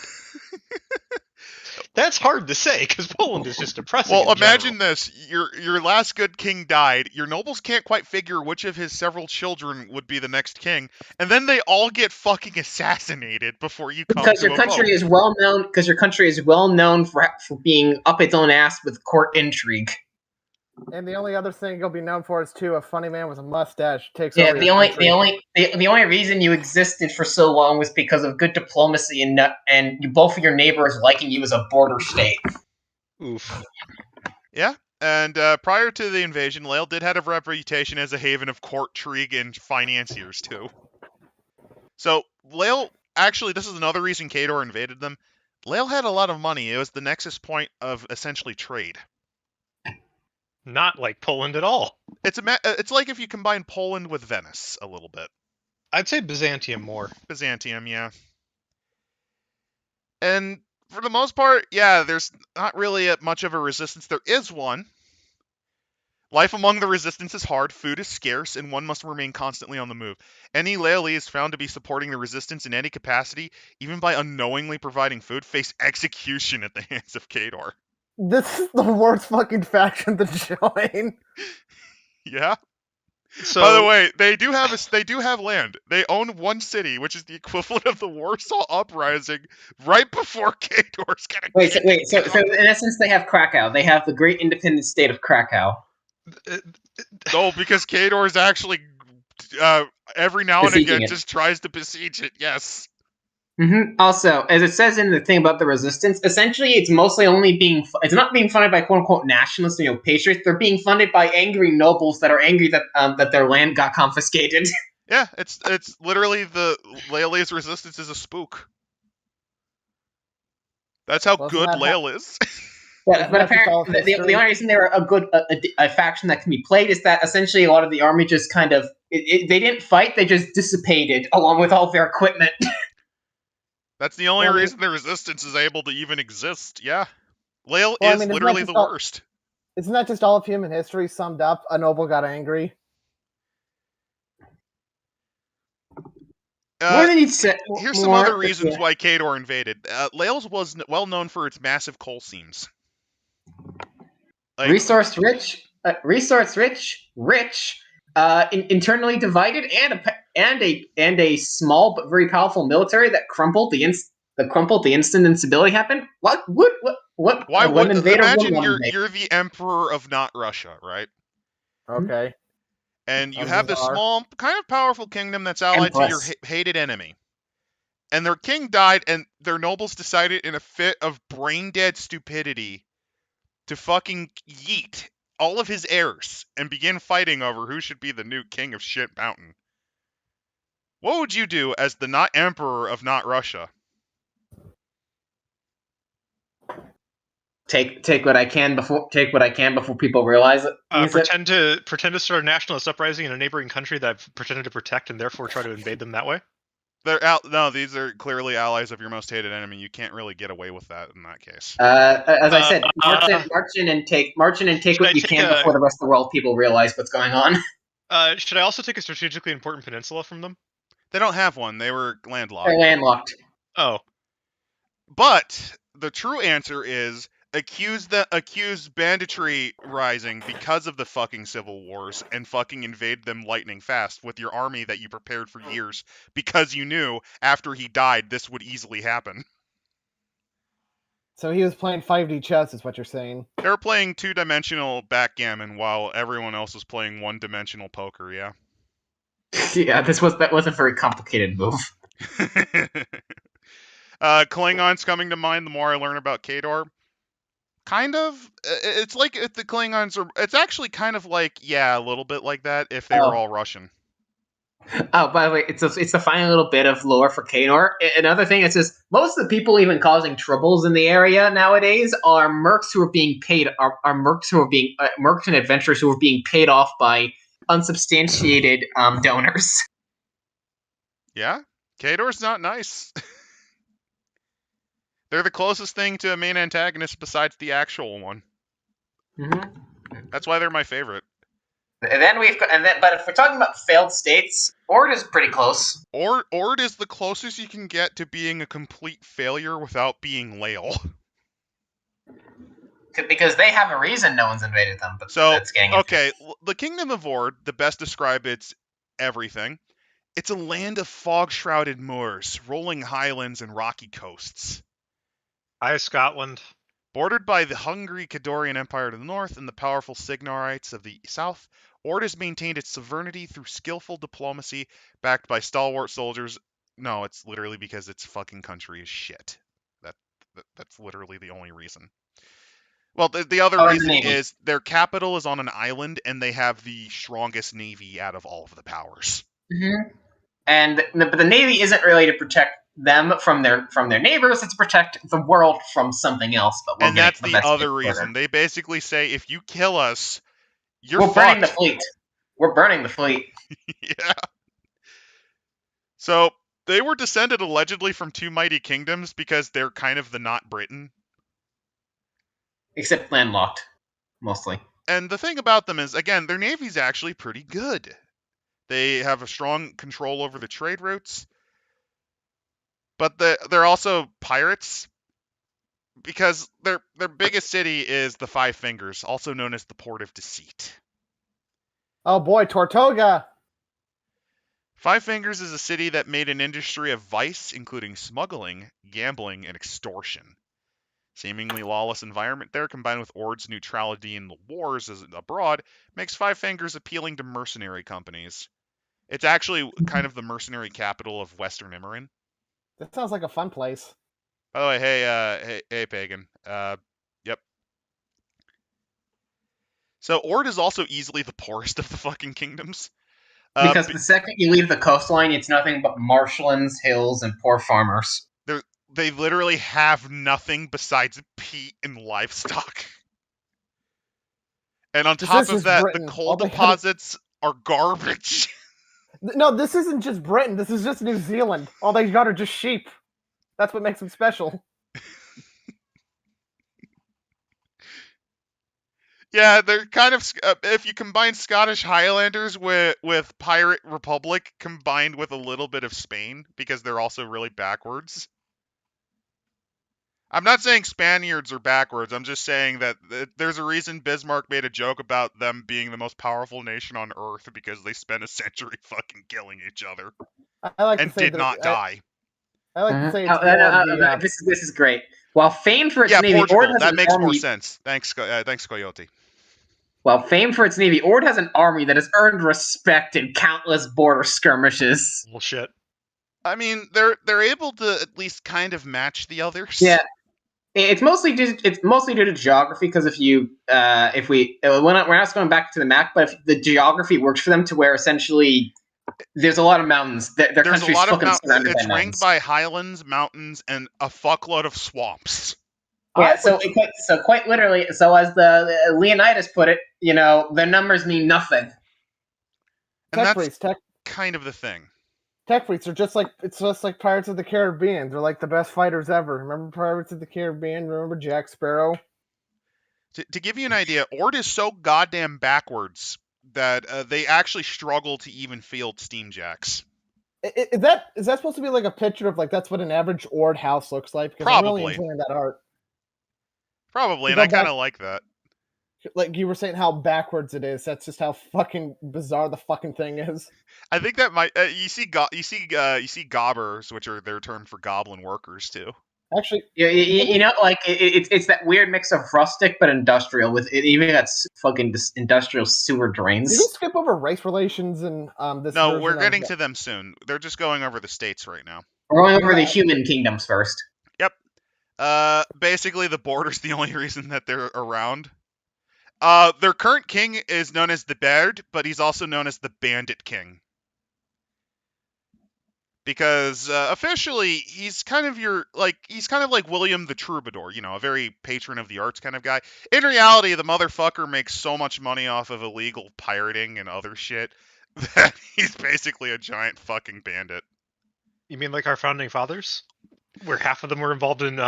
That's hard to say because Poland is just depressing. Well, imagine this: your last good king died. Your nobles can't quite figure which of his several children would be the next king, and then they all get fucking assassinated before you come. Because your country is well known. Because your country is well known for being up its own ass with court intrigue. And the only other thing you'll be known for is too a funny man with a mustache takes over. Yeah, the only reason you existed for so long was because of good diplomacy and both of your neighbors liking you as a border state. Oof. Yeah, and prior to the invasion, Lael did have a reputation as a haven of court intrigue and financiers too. So Lael, actually, this is another reason Khador invaded them. Lael had a lot of money. It was the nexus point of essentially trade. Not like Poland at all. It's like if you combine Poland with Venice a little bit. I'd say Byzantium more. Byzantium, yeah. And for the most part, yeah, there's not really much of a resistance. There is one. Life among the resistance is hard, food is scarce, and one must remain constantly on the move. Any Laeli is found to be supporting the resistance in any capacity, even by unknowingly providing food, face execution at the hands of Khador. This is the worst fucking faction to join. Yeah. So, by the way, they do have land. They own one city, which is the equivalent of the Warsaw Uprising, right before Khador's gonna. Wait. So in essence, they have Krakow. They have the great independent state of Krakow. No, because Khador is actually every now and again just tries to besiege it. Yes. Mm-hmm. Also, as it says in the thing about the resistance, essentially it's mostly it's not being funded by quote unquote nationalists, patriots. They're being funded by angry nobles that are angry that their land got confiscated. Yeah, it's literally the Laeli's resistance is a spook. That's how good Lael is. But apparently, the only reason they're a faction that can be played is that essentially a lot of the army just kind of they didn't fight; they just dissipated along with all their equipment. That's the only reason the resistance is able to even exist. Yeah, Lael is literally the worst. Isn't that just all of human history summed up? A noble got angry. Here's some other reasons why Khador invaded. Lael's was well known for its massive coal seams. Resource rich, internally divided, and a small but very powerful military that crumpled the instant instability happened. What Why one would invader imagine one you're invade. you're the emperor of not Russia, right? Okay. And you Of have the this Tsar. small, kind of powerful kingdom that's allied to your Empress. hated enemy. And their king died, and their nobles decided in a fit of brain-dead stupidity to fucking yeet all of his heirs and begin fighting over who should be the new king of shit mountain. What would you do as the not emperor of not Russia? Take what I can before people realize it. Pretend to start a nationalist uprising in a neighboring country that I've pretended to protect, and therefore try to invade them that way. They're out. No, these are clearly allies of your most hated enemy. You can't really get away with that in that case. As I said, march in and take what you can before the rest of the world people realize what's going on. Should I also take a strategically important peninsula from them? They don't have one. They were landlocked. They're landlocked. Oh. But the true answer is accuse banditry rising because of the fucking civil wars and fucking invade them lightning fast with your army that you prepared for years because you knew after he died this would easily happen. So he was playing 5D chess, is what you're saying. They were playing two-dimensional backgammon while everyone else was playing one-dimensional poker, yeah. Yeah, that was a very complicated move. Klingons coming to mind the more I learn about Khador. Kind of. It's like if the Klingons are... It's actually kind of like, yeah, a little bit like that if they were all Russian. Oh, by the way, it's a funny little bit of lore for Khador. Another thing is just most of the people even causing troubles in the area nowadays are mercs who are being paid mercs and adventurers who are being paid off by unsubstantiated donors. Yeah, Khador's not nice. They're the closest thing to a main antagonist besides the actual one. Mm-hmm. That's why they're my favorite. But if we're talking about failed states, Ord is pretty close. Ord is the closest you can get to being a complete failure without being Lael. Because they have a reason no one's invaded them. But so, that's getting okay, the Kingdom of Ord, the best describe it's everything. It's a land of fog-shrouded moors, rolling highlands, and rocky coasts. Hi, Scotland. Bordered by the hungry Khadorian Empire to the north and the powerful Signorites of the south, Ord has maintained its sovereignty through skillful diplomacy, backed by stalwart soldiers. No, it's literally because its fucking country is shit. That's literally the only reason. Well, the other reason is their capital is on an island, and they have the strongest navy out of all of the powers. Mm-hmm. But the navy isn't really to protect them from their neighbors. It's to protect the world from something else. And that's the other reason. They basically say, if you kill us, we're burning the fleet. We're burning the fleet. Yeah. So they were descended allegedly from two mighty kingdoms because they're kind of the not Britain. Except landlocked, mostly. And the thing about them is, again, their navy's actually pretty good. They have a strong control over the trade routes. But they're also pirates because their biggest city is the Five Fingers, also known as the Port of Deceit. Oh boy, Tortuga! Five Fingers is a city that made an industry of vice, including smuggling, gambling, and extortion. Seemingly lawless environment there, combined with Ord's neutrality in the wars abroad, makes Five Fingers appealing to mercenary companies. It's actually kind of the mercenary capital of Western Immorin. That sounds like a fun place. By the way, hey, Pagan. Yep. So Ord is also easily the poorest of the fucking kingdoms. Because the second you leave the coastline, it's nothing but marshlands, hills, and poor farmers. They literally have nothing besides peat and livestock. And on top of that, the coal deposits are garbage. No, this isn't just Britain. This is just New Zealand. All they got are just sheep. That's what makes them special. Yeah, they're kind of... if you combine Scottish Highlanders with Pirate Republic combined with a little bit of Spain, because they're also really backwards. I'm not saying Spaniards are backwards. I'm just saying that there's a reason Bismarck made a joke about them being the most powerful nation on Earth because they spent a century fucking killing each other I like to and say did that not die. I like to say Oh, it's more of the. this is great. While famed for its Yeah, navy, Portugal. Ord has That an makes more army. sense. Thanks, Coyote. While famed for its navy, Ord has an army that has earned respect in countless border skirmishes. Bullshit. I mean, they're able to at least kind of match the others. Yeah, it's mostly due to geography. Because we're not going back to the map, but if the geography works for them to where essentially there's a lot of mountains. Their There's a country's lot of fucking mountains. surrounded by It's ringed mountains. by highlands, mountains, and a fuckload of swamps. Yeah, so quite literally, so as the Leonidas put it, their numbers mean nothing. And Tech that's Freaks, kind of the thing. Tech Freaks are just like Pirates of the Caribbean. They're like the best fighters ever. Remember Pirates of the Caribbean? Remember Jack Sparrow? To give you an idea, Ord is so goddamn backwards that they actually struggle to even field Steamjacks. Is that supposed to be like a picture of like that's what an average Ord house looks like? Because I'm really Probably. enjoying that art. Probably, and I kind of like that. Like you were saying, how backwards it is. That's just how fucking bizarre the fucking thing is. I think that might you see gobbers, which are their term for goblin workers too. Actually, it's that weird mix of rustic but industrial with it even got fucking industrial sewer drains. Did we skip over race relations and this? No, we're getting to them soon. They're just going over the states right now. We're going over the human kingdoms first. Yep. Basically, the border's the only reason that they're around. Their current king is known as the Baird, but he's also known as the Bandit King. Because officially, he's kind of like William the Troubadour, a very patron of the arts kind of guy. In reality, the motherfucker makes so much money off of illegal pirating and other shit that he's basically a giant fucking bandit. You mean like our founding fathers? Where half of them were involved in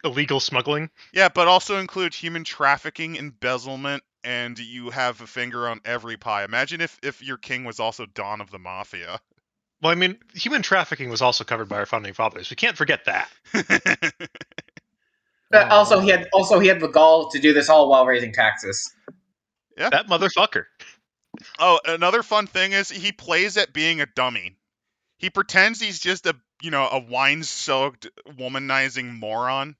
illegal smuggling? Yeah, but also includes human trafficking, embezzlement, and you have a finger on every pie. Imagine if your king was also Don of the Mafia. Well, I mean, human trafficking was also covered by our founding fathers. We can't forget that. Also, he had the gall to do this all while raising taxes. Yeah, that motherfucker. Oh, another fun thing is he plays at being a dummy. He pretends he's just a wine-soaked, womanizing moron.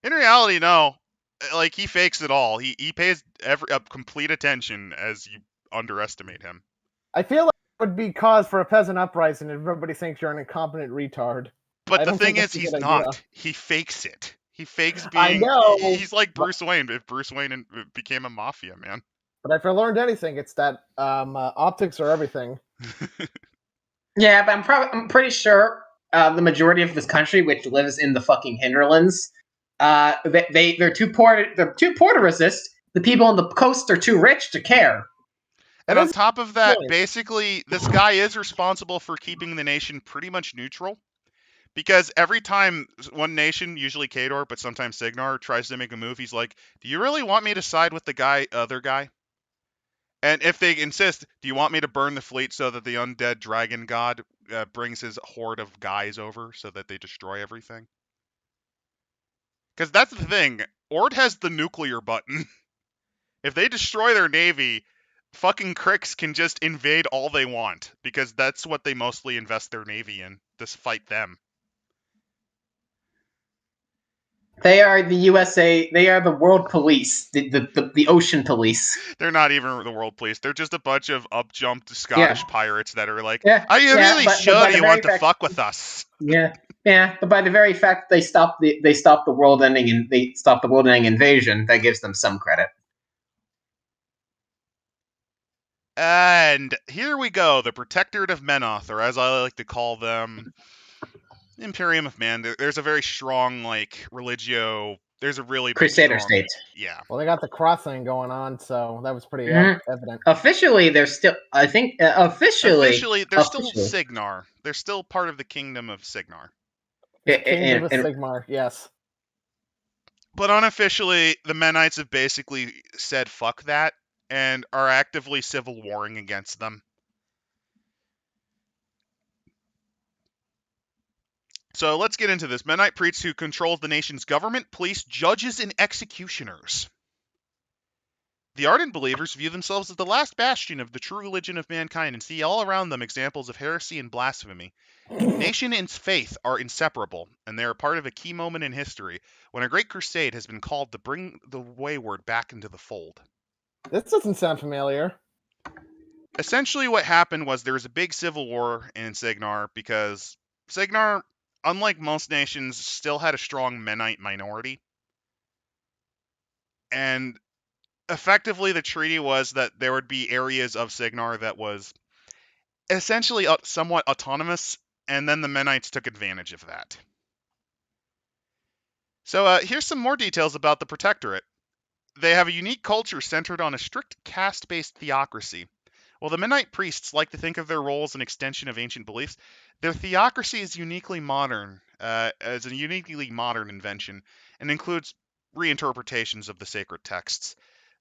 In reality, no. Like, he fakes it all. He pays complete attention as you underestimate him. I feel like it would be cause for a peasant uprising if everybody thinks you're an incompetent retard. But the thing is, he's not. He fakes it. He fakes being... I know. He's like Bruce Wayne, if Bruce Wayne became a mafia man. But if I learned anything, it's that optics are everything. Yeah, but I'm pretty sure the majority of this country, which lives in the fucking hinterlands, they're too poor to resist. The people on the coast are too rich to care. And on top of that, basically, this guy is responsible for keeping the nation pretty much neutral. Because every time one nation, usually Khador, but sometimes Signar, tries to make a move, he's like, do you really want me to side with the other guy? And if they insist, do you want me to burn the fleet so that the undead dragon god brings his horde of guys over so that they destroy everything? Because that's the thing. Ord has the nuclear button. If they destroy their navy, fucking Crooks can just invade all they want. Because that's what they mostly invest their navy in, to fight them. They are the USA. They are the world police, the ocean police. They're not even the world police. They're just a bunch of up-jumped Scottish pirates that are like, "Are you really sure you want to fuck with us?" Yeah. But by the very fact they stopped the world-ending invasion, that gives them some credit. And here we go, the Protectorate of Menoth, or as I like to call them, Imperium of Man. There's a very strong, religio. There's a really big Crusader strong, state. Yeah. Well, they got the crossing going on, so that was pretty evident. Officially, they're still. I think officially they're still Signar. They're still part of the Kingdom of Signar. Kingdom of Sigmar, yes. But unofficially, the Menites have basically said fuck that and are actively civil warring against them. So let's get into this. Mennonite priests who control the nation's government, police, judges, and executioners. The ardent believers view themselves as the last bastion of the true religion of mankind and see all around them examples of heresy and blasphemy. Nation and faith are inseparable, and they are part of a key moment in history when a great crusade has been called to bring the wayward back into the fold. This doesn't sound familiar. Essentially what happened was there was a big civil war in Signar because Signar, unlike most nations, still had a strong Mennonite minority. And effectively the treaty was that there would be areas of Signar that was essentially somewhat autonomous, and then the Mennonites took advantage of that. So here's some more details about the Protectorate. They have a unique culture centered on a strict caste-based theocracy. While the Mennonite priests like to think of their role as an extension of ancient beliefs, their theocracy is uniquely modern, as a uniquely modern invention, and includes reinterpretations of the sacred texts.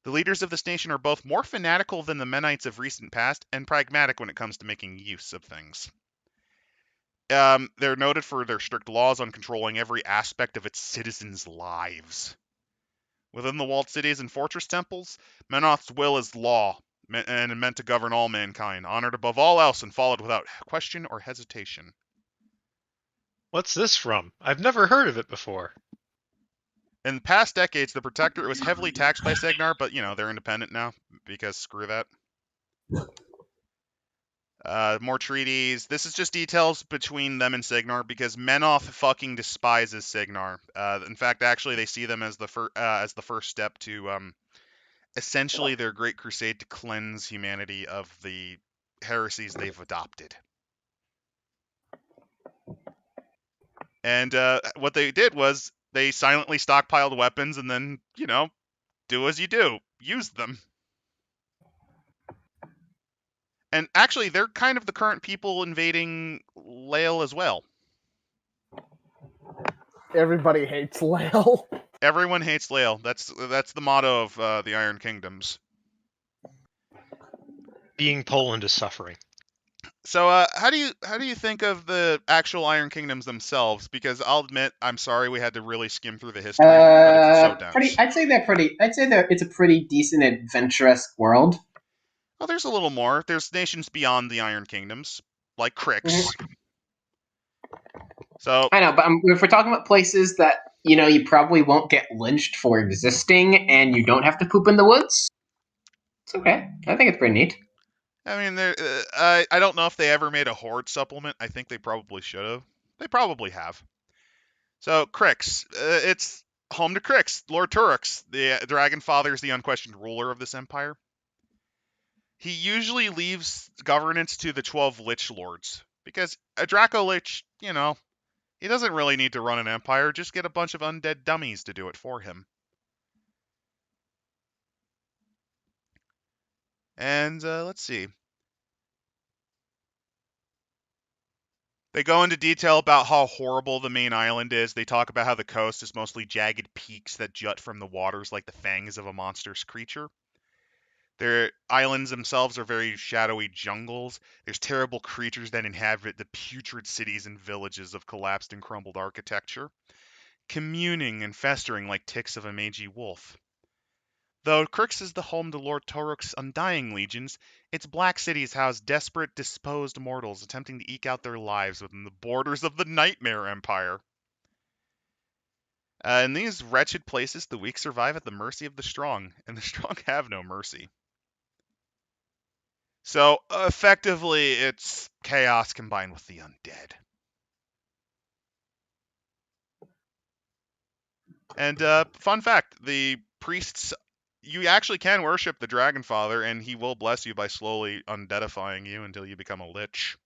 The leaders of this nation are both more fanatical than the Mennonites of recent past and pragmatic when it comes to making use of things. They're noted for their strict laws on controlling every aspect of its citizens' lives. Within the walled cities and fortress temples, Menoth's will is law, and meant to govern all mankind, honored above all else and followed without question or hesitation. What's this from? I've never heard of it before. In past decades, the Protectorate was heavily taxed by Signar, but, they're independent now, because screw that. More treaties. This is just details between them and Signar, because Menoth fucking despises Signar. In fact, actually, they see them as the first step to essentially their great crusade to cleanse humanity of the heresies they've adopted. And what they did was they silently stockpiled weapons and then, do as you do. Use them. And actually, they're kind of the current people invading Lael as well. Everybody hates Lael. Everyone hates Lael. That's the motto of the Iron Kingdoms. Being Poland is suffering. So, how do you think of the actual Iron Kingdoms themselves? Because I'll admit, I'm sorry we had to really skim through the history, but it's so dense. I'd say it's a pretty decent adventurous world. Well, there's a little more. There's nations beyond the Iron Kingdoms, like Crooks. Mm-hmm. So I know, but if we're talking about places that you probably won't get lynched for existing, and you don't have to poop in the woods, it's okay. I think it's pretty neat. I mean, I don't know if they ever made a Horde supplement. I think they probably should have. They probably have. So, Crooks. It's home to Crooks. Lord Turux, the Dragon Father, is the unquestioned ruler of this empire. He usually leaves governance to the 12 Lich Lords, because a Draco Lich, he doesn't really need to run an empire. Just get a bunch of undead dummies to do it for him. And let's see. They go into detail about how horrible the main island is. They talk about how the coast is mostly jagged peaks that jut from the waters like the fangs of a monstrous creature. Their islands themselves are very shadowy jungles. There's terrible creatures that inhabit the putrid cities and villages of collapsed and crumbled architecture, communing and festering like ticks of a mangy wolf. Though Crooks is the home to Lord Toruk's undying legions, its black cities house desperate, disposed mortals attempting to eke out their lives within the borders of the Nightmare Empire. In these wretched places, the weak survive at the mercy of the strong, and the strong have no mercy. So, effectively, it's chaos combined with the undead. And fun fact, the priests, you actually can worship the Dragon Father, and he will bless you by slowly undeadifying you until you become a lich.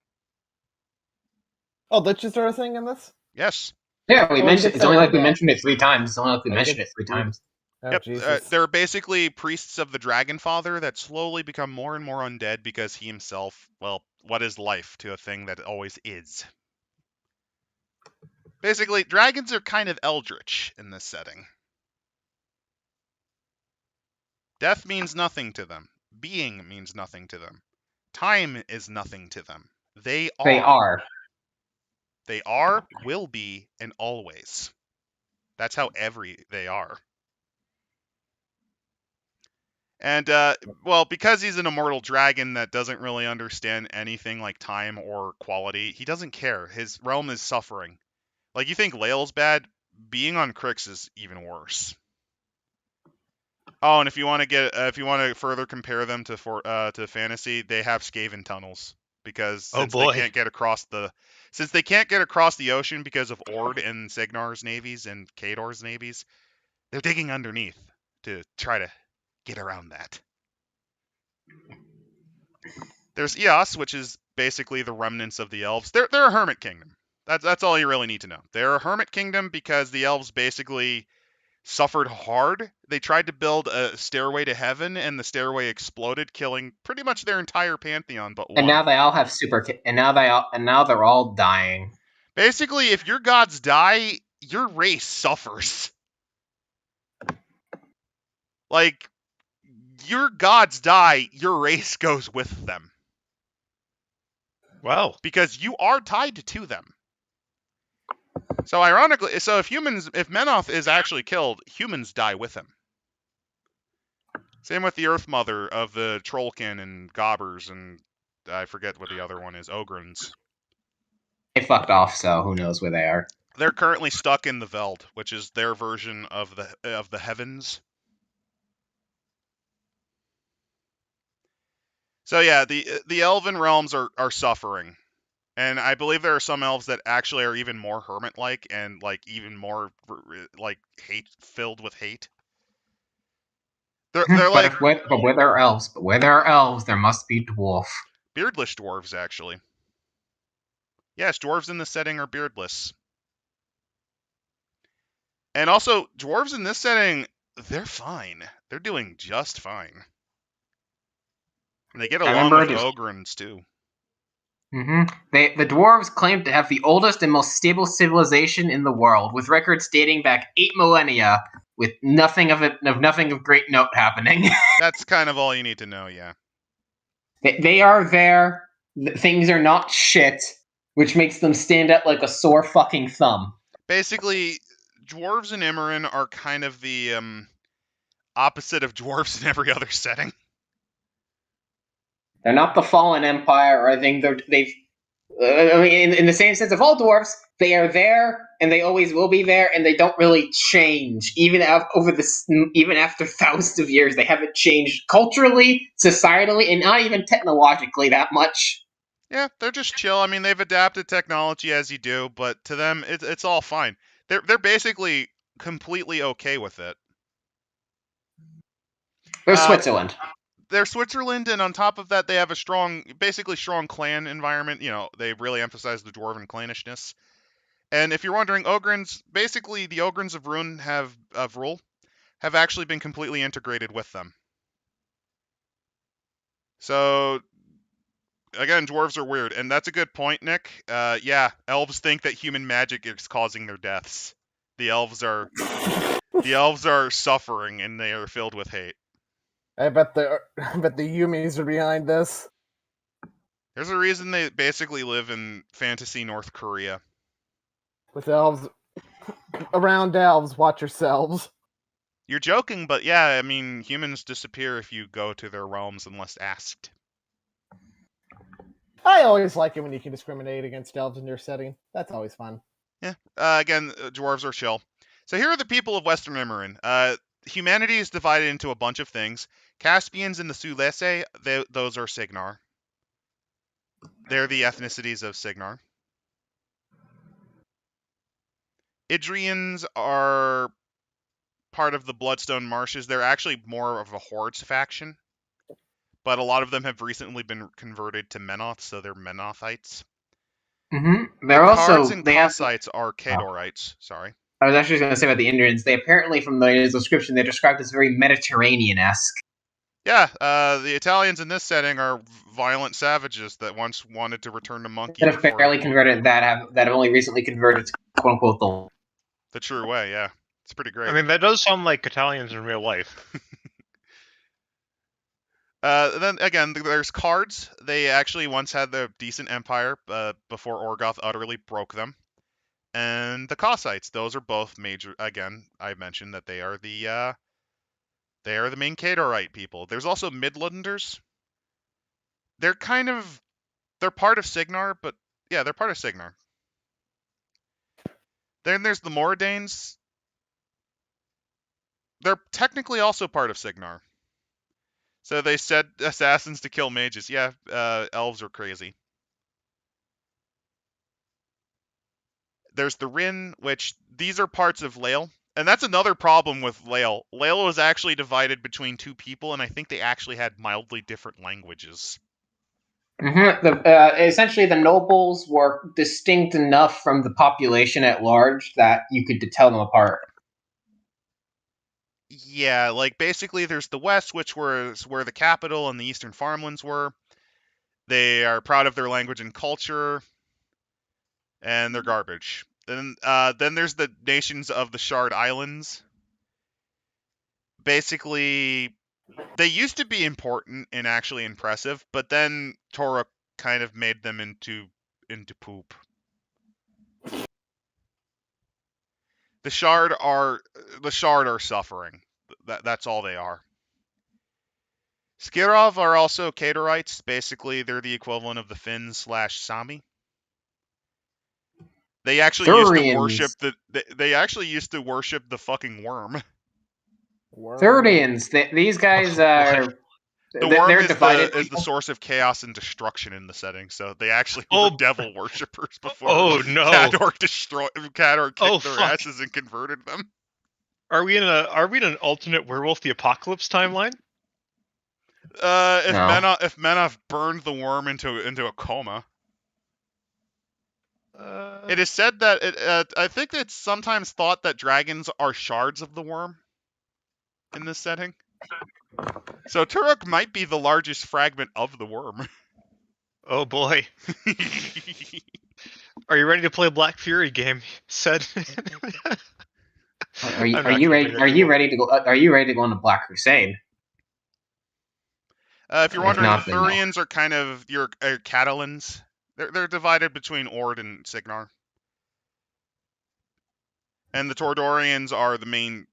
Oh, liches are a thing in this? Yes. Yeah, we mentioned it's only like we mentioned it 3 times. Oh, Yep. Jesus. They're basically priests of the Dragon Father that slowly become more and more undead because he himself, well, what is life to a thing that always is? Basically, dragons are kind of eldritch in this setting. Death means nothing to them. Being means nothing to them. Time is nothing to them. They are. They are, will be, and always. That's how they are. And, well, because he's an immortal dragon that doesn't really understand anything like time or quality, he doesn't care. His realm is suffering. Like, you think Lael's bad? Being on Crooks is even worse. Oh, and if you want to further compare them to fantasy, they have Skaven tunnels because since they can't get across the ocean because of Ord and Signar's navies and Kador's navies, they're digging underneath to try to get around that. There's Eos, which is basically the remnants of the elves. They're a hermit kingdom. That's all you really need to know. They're a hermit kingdom because the elves basically suffered hard. They tried to build a stairway to heaven, and the stairway exploded, killing pretty much their entire pantheon but one. And now they all have and now they're all dying. Basically, if your gods die, your race suffers. Like, your gods die, your race goes with them. Wow. Because you are tied to them. So ironically, if Menoth is actually killed, humans die with him. Same with the Earth Mother of the Trollkin and Gobbers, and I forget what the other one is, Ogrins. They fucked off, so who knows where they are. They're currently stuck in the Veld, which is their version of the heavens. So yeah, the elven realms are suffering. And I believe there are some elves that actually are even more hermit-like and like even more like filled with hate. They're like, but where there are elves, there must be dwarf. Beardless dwarves, actually. Yes, dwarves in this setting are beardless. And also, dwarves in this setting, they're fine. They're doing just fine. And they get along with Ogrins too. Mm-hmm. The dwarves claim to have the oldest and most stable civilization in the world, with records dating back 8 millennia, with nothing of great note happening. That's kind of all you need to know, yeah. They are there. Things are not shit, which makes them stand out like a sore fucking thumb. Basically, dwarves in Imran are kind of the opposite of dwarves in every other setting. They're not the fallen empire, or I think they've. I mean, in the same sense of all dwarves, they are there and they always will be there, and they don't really change even after thousands of years. They haven't changed culturally, societally, and not even technologically that much. Yeah, they're just chill. I mean, they've adapted technology as you do, but to them, it's all fine. They're basically completely okay with it. They're Switzerland. They're Switzerland, and on top of that, they have a basically strong clan environment. You know, they really emphasize the dwarven clannishness. And if you're wondering, Ogrins, basically the Ogrins of Rune have actually been completely integrated with them. So, again, dwarves are weird, and that's a good point, Nick. Yeah, elves think that human magic is causing their deaths. The elves are suffering, and they are filled with hate. I bet the Yumis are behind this. There's a reason they basically live in fantasy North Korea. With elves. Around elves, watch yourselves. You're joking, but yeah, I mean, humans disappear if you go to their realms unless asked. I always like it when you can discriminate against elves in your setting. That's always fun. Yeah, again, dwarves are chill. So here are the people of Western Imran. Humanity is divided into a bunch of things. Caspians and the Sulese, those are Signar. They're the ethnicities of Signar. Idrians are part of the Bloodstone Marshes. They're actually more of a Hordes faction, but a lot of them have recently been converted to Menoth, so they're Menothites. Mm-hmm. Cards and Cossites are Kadorites. Sorry. I was actually going to say about the Indians. They apparently, from the description, they're described as very Mediterranean-esque. Yeah, the Italians in this setting are violent savages that once wanted to return to monkey. That have barely converted, that have only recently converted to quote unquote the true way. Yeah, it's pretty great. I mean, that does sound like Italians in real life. Then again, there's cards. They actually once had the decent empire before Orgoth utterly broke them. and the Cossacks. Those are both major. Again, I mentioned that they are the main Kadorite people. There's also Midlanders. They're part of Signar, but yeah, they're part of Signar. Then there's the Mordanes. They're technically also part of Signar. So they said assassins to kill mages. Yeah, elves are crazy. There's the Rin, which these are parts of Lael. And that's another problem with Lael. Lael was actually divided between two people, and I think they actually had mildly different languages. Essentially, the nobles were distinct enough from the population at large that you could tell them apart. Yeah, like basically there's the West, which was where the capital and the Eastern farmlands were. They are proud of their language and culture, and they're garbage. Then there's the nations of the Shard Islands. Basically, they used to be important and actually impressive, but then Toruk kind of made them into poop. The Shard are suffering. That's all they are. Skirov are also Kadorites. Basically, they're the equivalent of the Finns/Sami. They actually used to worship they actually used to worship the fucking worm. Thurians. These guys are. The worm is the source of chaos and destruction in the setting, so they actually were devil worshippers before. Oh no! Khador kicked their asses and converted them. Are we in an alternate Werewolf the Apocalypse timeline? If Menov burned the worm into a coma. It is said that I think it's sometimes thought that dragons are shards of the worm in this setting. So Turok might be the largest fragment of the worm. Oh boy. Are you ready to play a Black Fury game? Said. Are you ready to go on the Black Crusade? If you're wondering, the Thurians are kind of your Catalans. They're divided between Ord and Signar. And the Tordorians are the main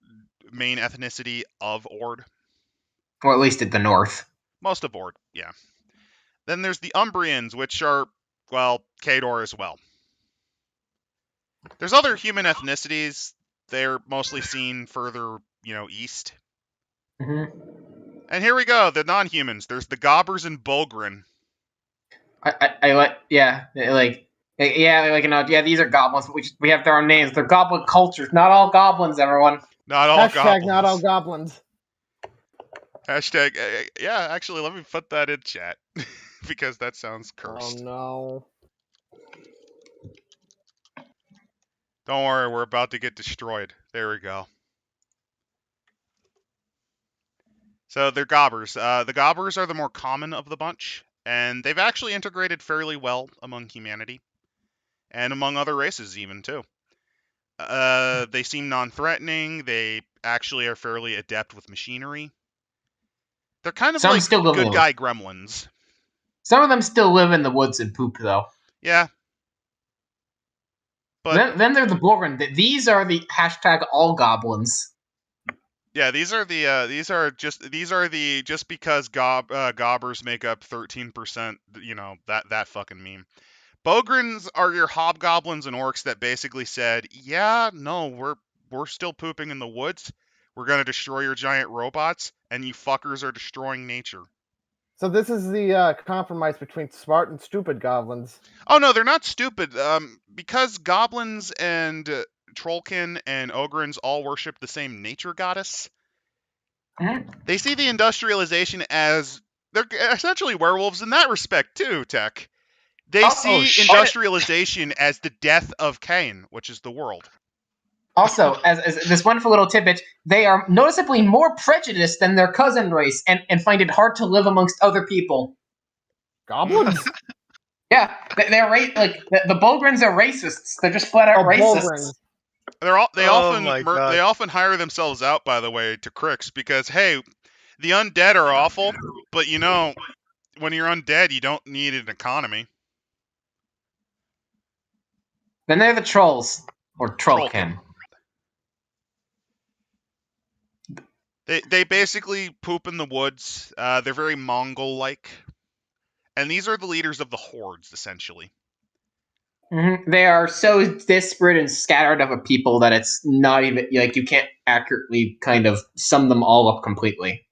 ethnicity of Ord. Or at least at the north. Most of Ord, yeah. Then there's the Umbrians, which are, well, Khador as well. There's other human ethnicities. They're mostly seen further, east. Mm-hmm. And here we go, the non-humans. There's the Gobbers and Bolgrin. These are goblins. We have their own names. They're goblin cultures. Not all goblins, everyone. Not all goblins. Not all goblins. Hashtag, yeah, actually, let me put that in chat. Because that sounds cursed. Oh, no. Don't worry, we're about to get destroyed. There we go. So they're Gobbers. The Gobbers are the more common of the bunch, and they've actually integrated fairly well among humanity. And among other races even, too. They seem non-threatening. They actually are fairly adept with machinery. They're kind of like good guy gremlins. Some of them still live in the woods and poop, though. Yeah. But then they're the Bolgrin. These are the hashtag all goblins. Yeah, these are just because gobbers make up 13%, that fucking meme. Bogrins are your hobgoblins and orcs that basically said, yeah, no, we're still pooping in the woods. We're going to destroy your giant robots, and you fuckers are destroying nature. So this is the compromise between smart and stupid goblins. Oh, no, they're not stupid. Because goblins and trollkin and ogrins all worship the same nature goddess, they see the industrialization as... They're essentially werewolves in that respect, too, Tech. They see industrialization as the death of Cain, which is the world. Also, as this wonderful little tidbit, they are noticeably more prejudiced than their cousin race and find it hard to live amongst other people. Goblins? Yeah, they're the Bolgrins are racists. They're just flat out racists. They often hire themselves out, by the way, to Crooks because, hey, the undead are awful, but when you're undead, you don't need an economy. Then they're the trolls, or trollkin. They basically poop in the woods. They're very Mongol-like. And these are the leaders of the hordes, essentially. Mm-hmm. They are so disparate and scattered of a people that it's not even, like, you can't accurately kind of sum them all up completely.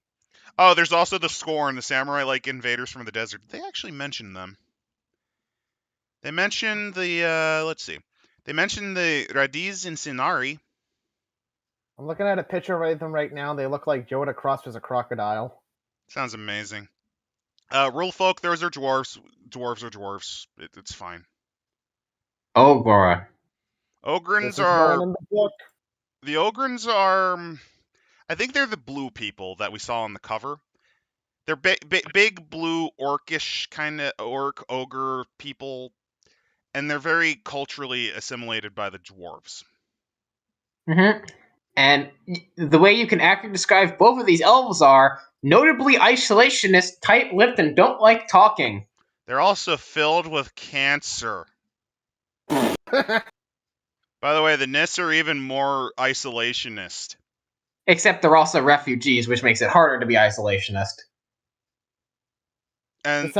Oh, there's also the Scorn, the samurai-like invaders from the desert. Did they actually mention them? They mentioned the, let's see. They mentioned the Radiz and Sinari. I'm looking at a picture of them right now. They look like Yoda crossed as a crocodile. Sounds amazing. Rural folk, those are dwarves. Dwarves are dwarves. It's fine. Oh, Gora. Ogrins are... The Ogrins are... I think they're the blue people that we saw on the cover. They're big blue orcish kind of ogre people, and they're very culturally assimilated by the dwarves. Mm-hmm. And the way you can accurately describe both of these elves are notably isolationist, tight-lipped, and don't like talking. They're also filled with cancer. By the way, the Nis are even more isolationist. Except they're also refugees, which makes it harder to be isolationist. And that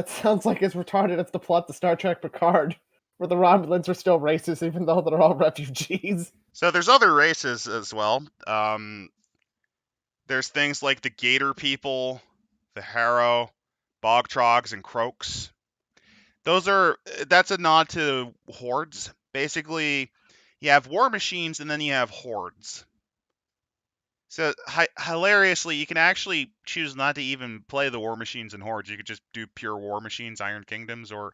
sounds like it's retarded as the plot to Star Trek Picard, where the Romulans are still racist even though they're all refugees. So there's other races as well. There's things like the Gator people, the Harrow, Bogtrogs, and Crooks. That's a nod to hordes. Basically, you have war machines and then you have hordes. So hilariously, you can actually choose not to even play the War Machines and Hordes. You could just do pure War Machines, Iron Kingdoms, or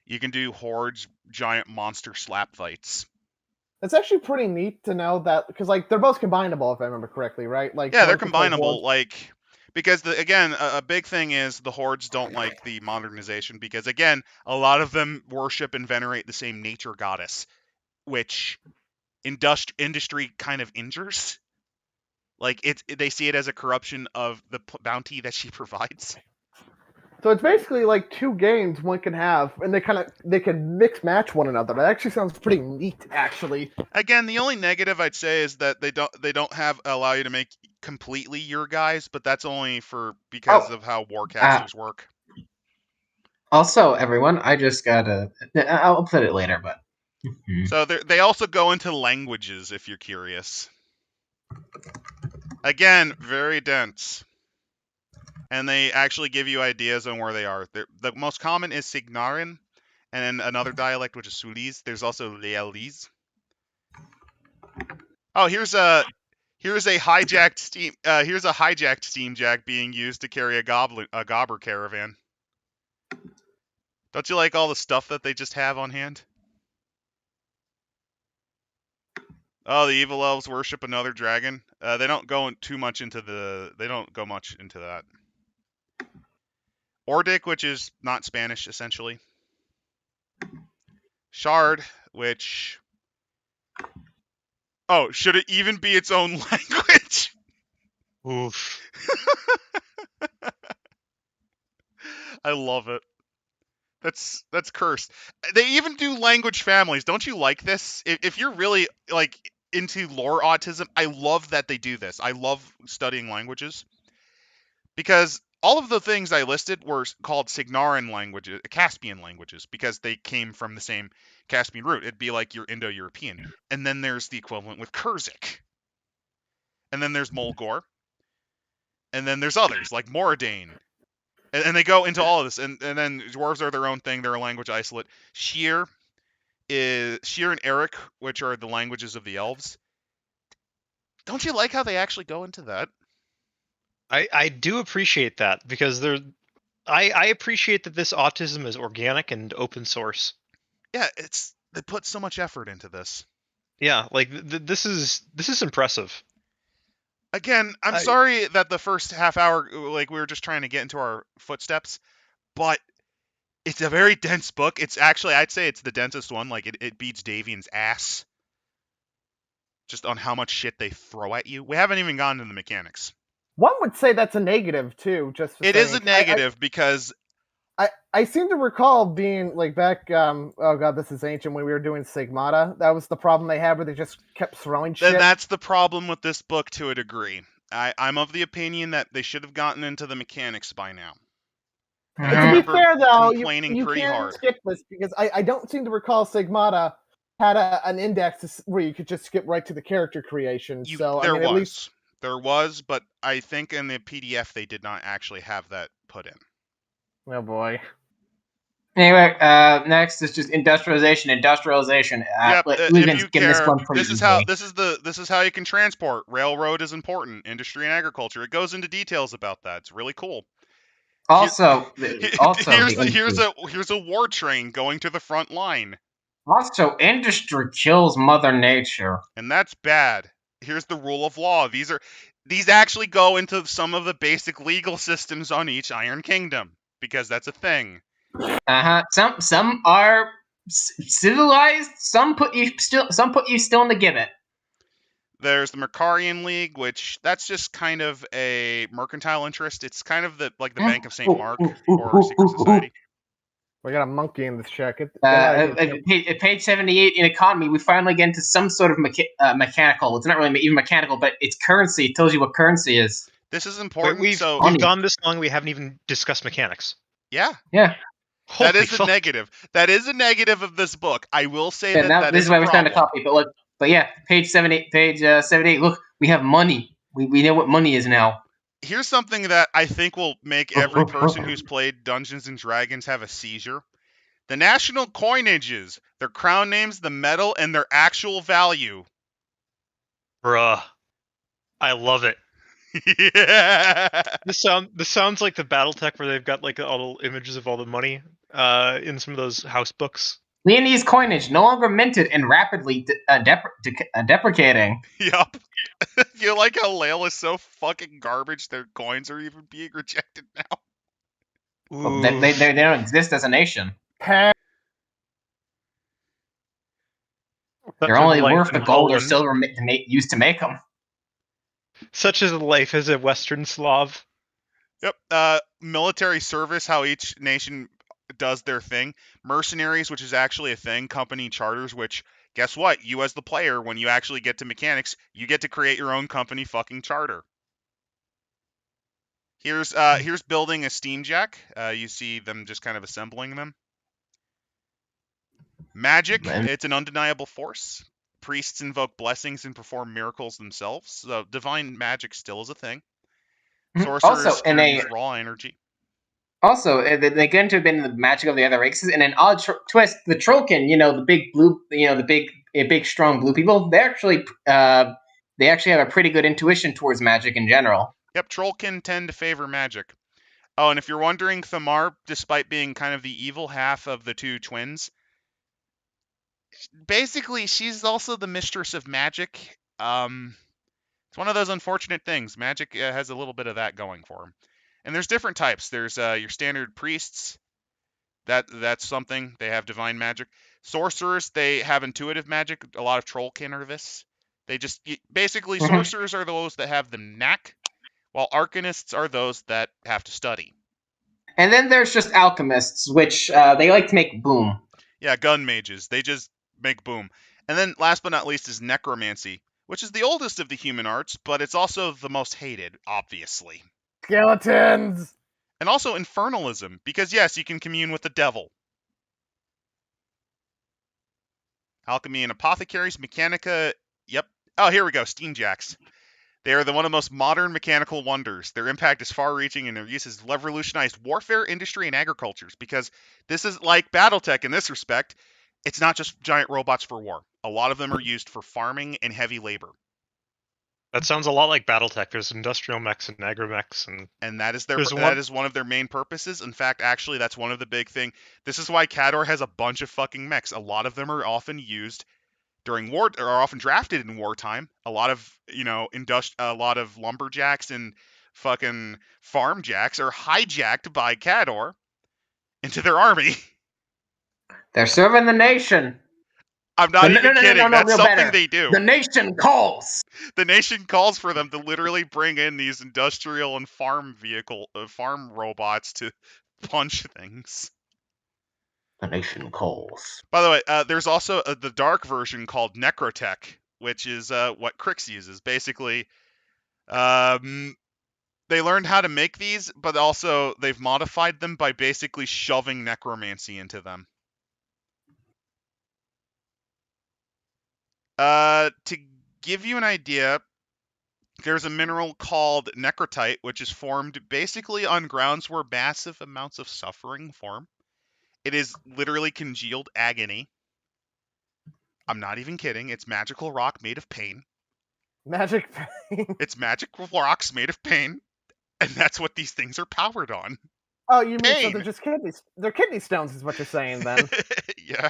you can do Hordes, giant monster slap fights. It's actually pretty neat to know that, because like they're both combinable, if I remember correctly, right? Like yeah, they're combinable. Like because again, a big thing is the Hordes don't like the modernization because again, a lot of them worship and venerate the same nature goddess, which industry kind of injures. Like they see it as a corruption of the bounty that she provides. So it's basically like two games one can have, and they can mix match one another. That actually sounds pretty neat, actually. Again, the only negative I'd say is that they don't allow you to make completely your guys, but that's only because of how warcasters work. Also, everyone, I just gotta. I'll put it later, but. So they also go into languages if you're curious. Again, very dense. And they actually give you ideas on where they are. The most common is Signarin, and then another dialect which is Sulis. There's also Lealese. Oh, here's a hijacked Steamjack being used to carry a gobber caravan. Don't you like all the stuff that they just have on hand? Oh, the evil elves worship another dragon. They don't go much into that. Ordic, which is not Spanish, essentially. Shard, which... Oh, should it even be its own language? Oof. I love it. That's cursed. They even do language families. Don't you like this? If you're really like into lore autism, I love that they do this. I love studying languages. Because all of the things I listed were called Signarin languages, Caspian languages, because they came from the same Caspian root. It'd be like your Indo-European. And then there's the equivalent with Kurzic. And then there's Mulgor. And then there's others, like Moradane. And they go into all of this. And then dwarves are their own thing. They're a language isolate. Sheer and Eric, which are the languages of the elves. Don't you like how they actually go into that? I do appreciate that because I appreciate that this autism is organic and open source. Yeah, they put so much effort into this. Yeah, like this is impressive. Again, I'm sorry that the first half hour, like we were just trying to get into our footsteps, but it's a very dense book. It's actually, I'd say it's the densest one. Like it beats Davian's ass, just on how much shit they throw at you. We haven't even gotten to the mechanics. One would say that's a negative too. It is a negative because I seem to recall being like back. Oh god, this is ancient. When we were doing Sigmata, that was the problem they had, where they just kept throwing shit. Then that's the problem with this book to a degree. I'm of the opinion that they should have gotten into the mechanics by now. And I To be remember fair, though, complaining you pretty can hard. skip this because I don't seem to recall Sigmata had an index where you could just skip right to the character creation. So I mean, at least there was, but I think in the PDF they did not actually have that put in. oh boy. Anyway, next is just industrialization. Yep, we've if been you skipping this care, one pretty easily. This is how you can transport. Railroad is important. Industry and agriculture. It goes into details about that. It's really cool. Here's a war train going to the front line. Also, industry kills Mother Nature, and that's bad. Here's the rule of law. These actually go into some of the basic legal systems on each Iron Kingdom because that's a thing. Some are civilized. Some put you still in the gibbet. There's the Mercarian League, which that's just kind of a mercantile interest. It's kind of the Bank of St. Mark or secret society. We got a monkey in this check. Page 78 in economy, we finally get into some sort of mechanical. It's not really even mechanical, but it's currency. It tells you what currency is. This is important. We've gone this long. We haven't even discussed mechanics. Yeah. That is a negative. That is a negative of this book. I will say that this is why we found a copy. But yeah, page 78. Look, we have money. We know what money is now. Here's something that I think will make every person who's played Dungeons and Dragons have a seizure. The national coinages, their crown names, the metal, and their actual value. Bruh. I love it. Yeah. This sounds like the BattleTech where they've got like all the images of all the money in some of those house books. Leonese coinage, no longer minted and rapidly deprecating. Yup. You like how Lale is so fucking garbage their coins are even being rejected now? Well, they don't exist as a nation. They're only worth the gold or silver used to make them. Such is life as a Western Slav. Yep. Military service, how each nation does their thing. Mercenaries, which is actually a thing. Company charters, which, guess what? You as the player, when you actually get to mechanics, you get to create your own company fucking charter. Here's building a Steamjack. You see them just kind of assembling them. Magic, it's an undeniable force. Priests invoke blessings and perform miracles themselves. So divine magic still is a thing. Sorcerers use raw energy. Also, they get into the magic of the other races, and an odd twist: the Trollkin, the big blue, the big strong blue people, they actually have a pretty good intuition towards magic in general. Yep, Trollkin tend to favor magic. Oh, and if you're wondering, Thamar, despite being kind of the evil half of the two twins, basically she's also the mistress of magic. It's one of those unfortunate things. Magic has a little bit of that going for him. And there's different types. There's your standard priests. That's something. They have divine magic. Sorcerers, they have intuitive magic. A lot of Trollkin are this. They just basically sorcerers are those that have the knack, while arcanists are those that have to study. And then there's just alchemists, which they like to make boom. Yeah, gun mages. They just make boom. And then last but not least is necromancy, which is the oldest of the human arts, but it's also the most hated, obviously. Skeletons! And also infernalism, because yes, you can commune with the devil. Alchemy and apothecaries, mechanica, yep. Oh, here we go, Steamjacks. They are one of the most modern mechanical wonders. Their impact is far-reaching, and their use has revolutionized warfare, industry, and agricultures, because this is like BattleTech in this respect. It's not just giant robots for war. A lot of them are used for farming and heavy labor. That sounds a lot like BattleTech. There's industrial mechs and agromechs, and that is one of their main purposes. In fact, actually, that's one of the big thing. This is why Khador has a bunch of fucking mechs. A lot of them are often used during war, or are often drafted in wartime. A lot of a lot of lumberjacks and fucking farm jacks are hijacked by Khador into their army. They're serving the nation. I'm not even kidding. That's something they do. The nation calls. The nation calls for them to literally bring in these industrial and farm robots to punch things. The nation calls. By the way, there's also the dark version called Necrotech, which is what Crooks uses. Basically, they learned how to make these, but also they've modified them by basically shoving necromancy into them. To give you an idea, there's a mineral called necrotite, which is formed basically on grounds where massive amounts of suffering form. It is literally congealed agony. I'm not even kidding. It's magical rock made of pain. Magic pain. It's magical rocks made of pain, and that's what these things are powered on. Oh, you mean so Pain. they're just kidneys? They're kidney stones, is what you're saying then? Yeah.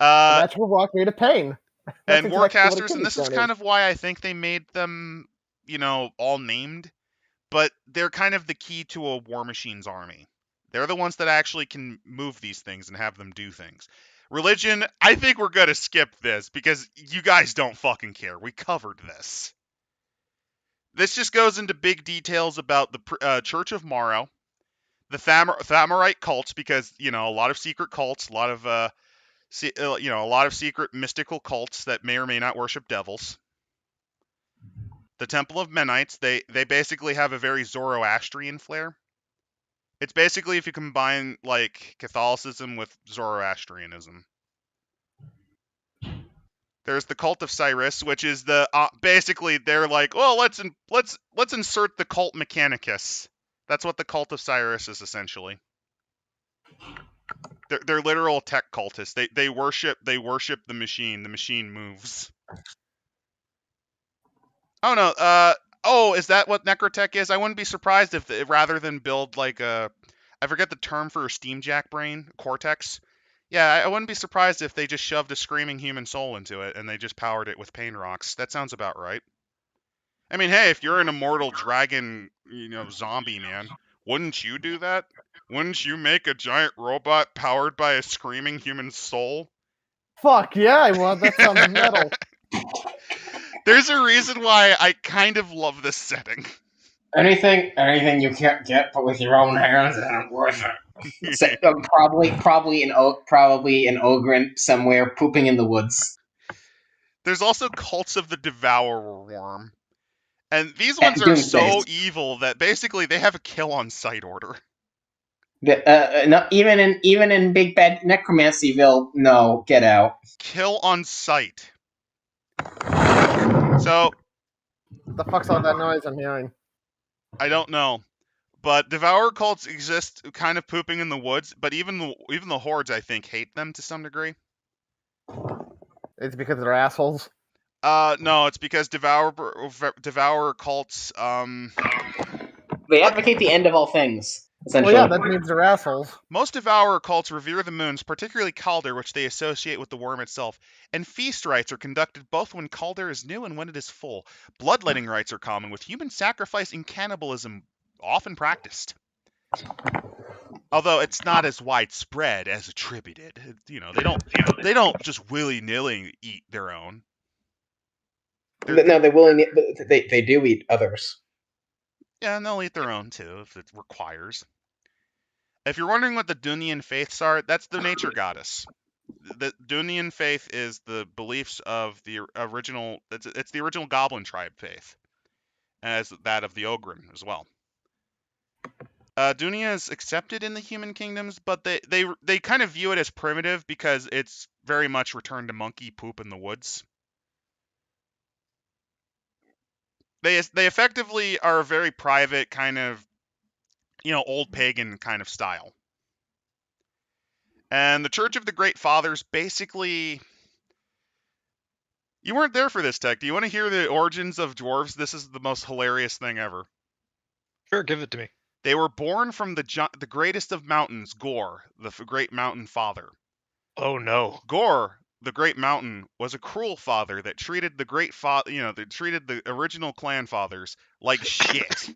Magical rock made of pain. And exactly what a Warcasters, kidney and this is stone kind of why I think they made them, all named, but they're kind of the key to a War Machine's army. They're the ones that actually can move these things and have them do things. Religion, I think we're going to skip this because you guys don't fucking care. We covered this. This just goes into big details about the Church of Morrow, the Thamorite cults, because, a lot of secret cults, a lot of secret mystical cults that may or may not worship devils. The Temple of Menites, they basically have a very Zoroastrian flair. It's basically if you combine, like, Catholicism with Zoroastrianism. There's the Cult of Cyrus, which is the basically they're like, well, let's insert the Cult Mechanicus. That's what the Cult of Cyrus is essentially. They're literal tech cultists. They worship the machine. The machine moves. Oh no. Is that what Necrotech is? I wouldn't be surprised if rather than build like I forget the term for a Steamjack brain, Cortex. Yeah, I wouldn't be surprised if they just shoved a screaming human soul into it and they just powered it with pain rocks. That sounds about right. I mean, hey, if you're an immortal dragon, zombie, man, wouldn't you do that? Wouldn't you make a giant robot powered by a screaming human soul? Fuck yeah, I would. That sounds metal. There's a reason why I kind of love this setting. Anything you can't get but with your own hands isn't worth it. So, probably an Ogryn somewhere pooping in the woods. There's also cults of the Devourer Worm. And these ones are so evil that basically they have a kill on sight order. No, even in Big Bad Necromancyville, no, get out. Kill on sight. So, what the fuck's all that noise I'm hearing? I don't know. But Devourer cults exist kind of pooping in the woods, but even the Hordes, I think, hate them to some degree. It's because they're assholes? No, it's because Devourer cults, They advocate the end of all things, essentially. Well, yeah, that means they're assholes. Most Devourer cults revere the moons, particularly Calder, which they associate with the worm itself, and feast rites are conducted both when Calder is new and when it is full. Bloodletting rites are common, with human sacrifice and cannibalism often practiced. Although it's not as widespread as attributed. They don't just willy-nilly eat their own. No, they do eat others. Yeah, and they'll eat their own too if it requires. If you're wondering what the Dunian faiths are, that's the nature goddess. The Dunian faith is the beliefs of the original. It's the original Goblin tribe faith, as that of the Ogryn as well. Dunia is accepted in the human kingdoms, but they kind of view it as primitive because it's very much return to monkey poop in the woods. They effectively are a very private kind of, old pagan kind of style. And the Church of the Great Fathers basically... You weren't there for this, Tech. Do you want to hear the origins of dwarves? This is the most hilarious thing ever. Sure, give it to me. They were born from the greatest of mountains, Gore, the great mountain father. Oh no. Gore, the great mountain, was a cruel father that treated the treated the original clan fathers like shit.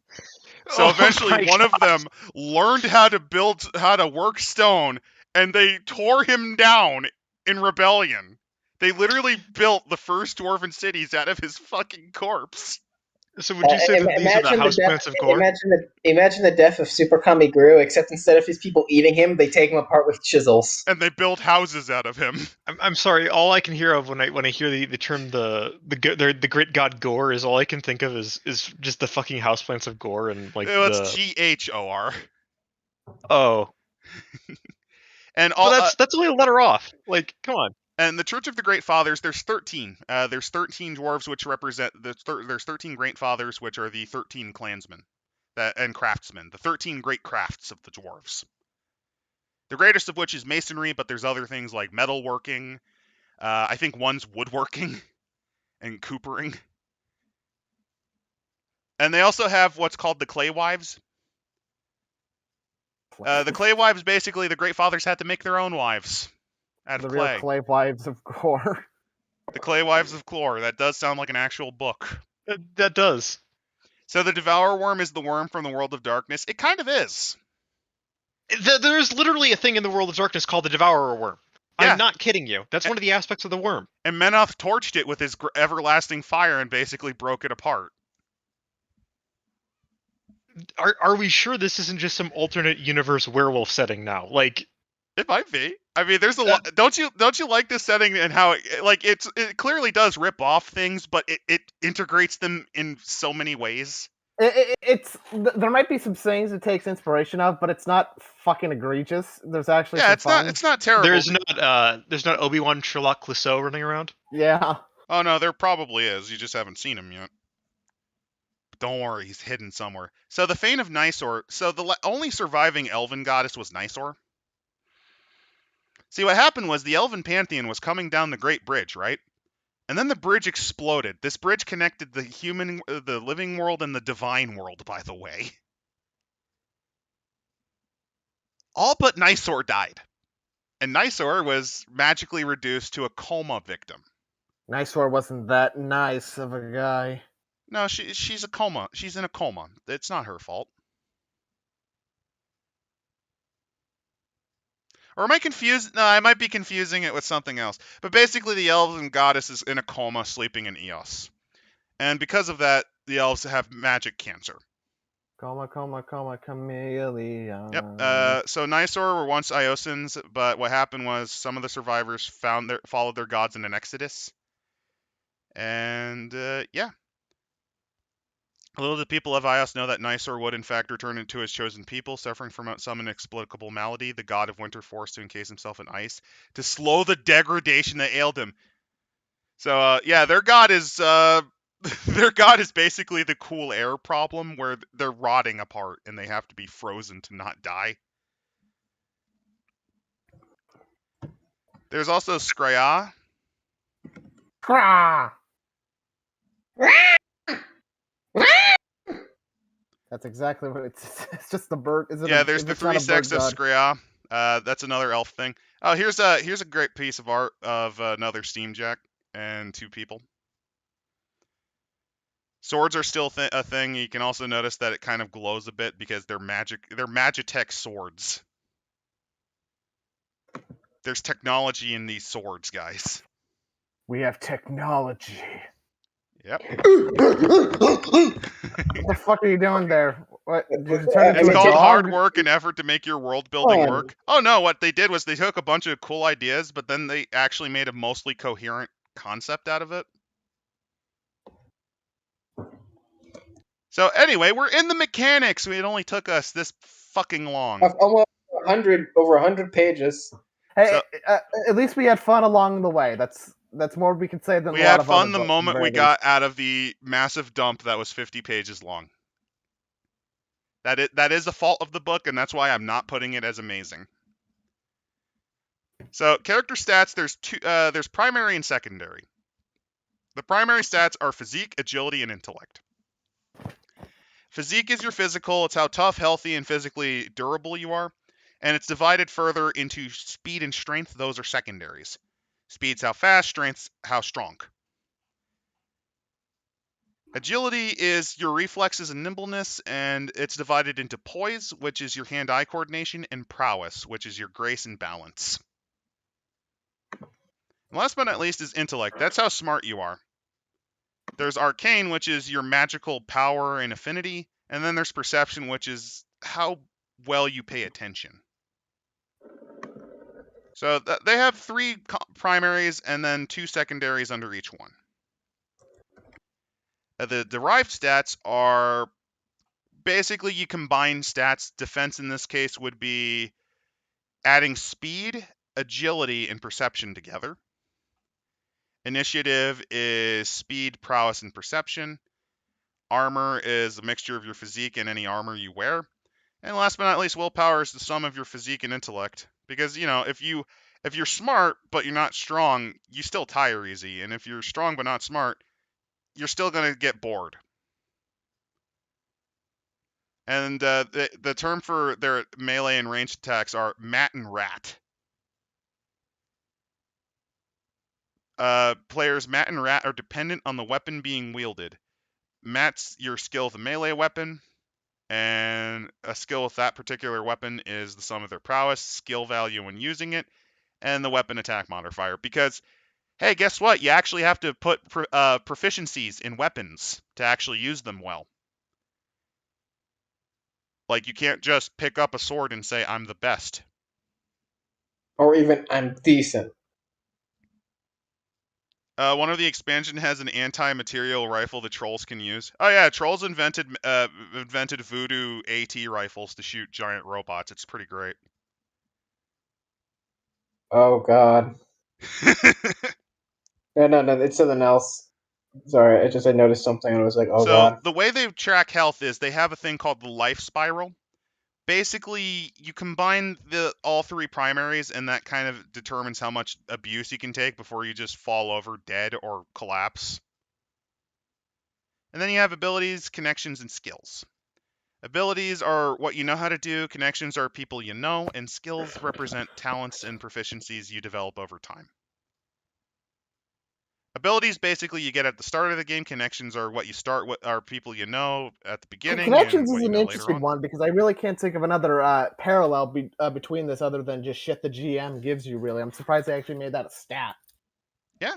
So eventually one of them learned how to work stone, and they tore him down in rebellion. They literally built the first dwarven cities out of his fucking corpse. So would you say that these are the houseplants of gore? Imagine the death of Super Kami Gru, except instead of his people eating him, they take him apart with chisels. And they build houses out of him. I'm sorry. All I can hear of when I hear the term the great god gore is all I can think of is just the fucking houseplants of gore and like It's GHOR. Oh. And all that's only a letter off. Like, come on. And the Church of the Great Fathers, there's 13. There's 13 dwarves, which represent there's 13 Great Fathers, which are the 13 clansmen and craftsmen, the 13 great crafts of the dwarves. The greatest of which is masonry, but there's other things like metalworking. I think one's woodworking and coopering. And they also have what's called the Clay Wives. The Clay Wives, basically, the Great Fathers had to make their own wives. The real Clay Wives of Gore. The Clay Wives of Clore. That does sound like an actual book. That does. So the Devourer Worm is the worm from the World of Darkness. It kind of is. There's literally a thing in the World of Darkness called the Devourer Worm. Yeah. I'm not kidding you. That's one of the aspects of the worm. And Menoth torched it with his everlasting fire and basically broke it apart. Are we sure this isn't just some alternate universe werewolf setting now? Like, it might be. I mean, there's a lot. Don't you like this setting and how it clearly does rip off things, but it integrates them in so many ways. There might be some things it takes inspiration of, but it's not fucking egregious. There's actually it's not terrible. There's not Obi-Wan Sherlock Clouseau running around. Yeah. Oh no, there probably is. You just haven't seen him yet. Don't worry, he's hidden somewhere. So the Fane of Nicator. So the only surviving elven goddess was Nicator. See, what happened was the elven pantheon was coming down the Great Bridge, right? And then the bridge exploded. This bridge connected the living world and the divine world, by the way. All but Nicator died. And Nicator was magically reduced to a coma victim. Nicator wasn't that nice of a guy. No, she's a coma. She's in a coma. It's not her fault. Or am I confused? No, I might be confusing it with something else. But basically, the elven goddess is in a coma, sleeping in Eos. And because of that, the elves have magic cancer. Coma, chameleon. Yep. So Nicator were once Iosans, but what happened was some of the survivors followed their gods in an exodus. And, yeah. Little did people of Ios know that Nicator would in fact return into his chosen people, suffering from some inexplicable malady. The god of winter forced to encase himself in ice to slow the degradation that ailed him. So yeah, their god is basically the cool air problem, where they're rotting apart and they have to be frozen to not die. There's also Skry'a. That's exactly what it's. It's just the bird. There's the three sects of Skry'a. That's another elf thing. Oh, here's a great piece of art of another Steamjack and two people. Swords are still a thing. You can also notice that it kind of glows a bit because they're Magitech swords. There's technology in these swords, guys. We have technology. Yep. What the fuck are you doing there? What? It's called hard work and effort to make your world building work. Oh no, what they did was they took a bunch of cool ideas, but then they actually made a mostly coherent concept out of it. So anyway, we're in the mechanics. It only took us this fucking long. Almost over 100 pages. Hey, so, at least we had fun along the way. That's more we can say than we had fun the moment we got out of the massive dump that was 50 pages long. That is a fault of the book, and that's why I'm not putting it as amazing. So character stats, there's primary and secondary. The primary stats are physique, agility, and intellect. Physique is your physical. It's how tough, healthy, and physically durable you are. And it's divided further into speed and strength. Those are secondaries. Speed's how fast, strength's how strong. Agility is your reflexes and nimbleness, and it's divided into poise, which is your hand-eye coordination, and prowess, which is your grace and balance. And last but not least is intellect. That's how smart you are. There's Arcane, which is your magical power and affinity, and then there's Perception, which is how well you pay attention. So they have 3 primaries and then 2 secondaries under each one. The derived stats are basically you combine stats. Defense in this case would be adding speed, agility, and perception together. Initiative is speed, prowess, and perception. Armor is a mixture of your physique and any armor you wear. And last but not least, willpower is the sum of your physique and intellect. Because, if you're smart but you're not strong, you still tire easy. And if you're strong but not smart, you're still going to get bored. And the term for their melee and ranged attacks are mat and rat. Players mat and rat are dependent on the weapon being wielded. Mat's your skill with a melee weapon, and a skill with that particular weapon is the sum of their prowess, skill value when using it, and the weapon attack modifier. Because, hey, guess what? You actually have to put proficiencies in weapons to actually use them well. Like, you can't just pick up a sword and say, I'm the best. Or even, I'm decent. One of the expansion has an anti-material rifle the trolls can use. Oh yeah, trolls invented voodoo AT rifles to shoot giant robots. It's pretty great. Oh god. No, it's something else. Sorry, I noticed something and I was like, oh god. The way they track health is they have a thing called the life spiral. Basically, you combine all 3 primaries, and that kind of determines how much abuse you can take before you just fall over dead or collapse. And then you have abilities, connections, and skills. Abilities are what you know how to do, connections are people you know, and skills represent talents and proficiencies you develop over time. Abilities basically you get at the start of the game. Connections are what you start with, are people you know at the beginning. Connections and is an interesting one because I really can't think of another parallel between this other than just shit the GM gives you, really. I'm surprised they actually made that a stat. Yeah.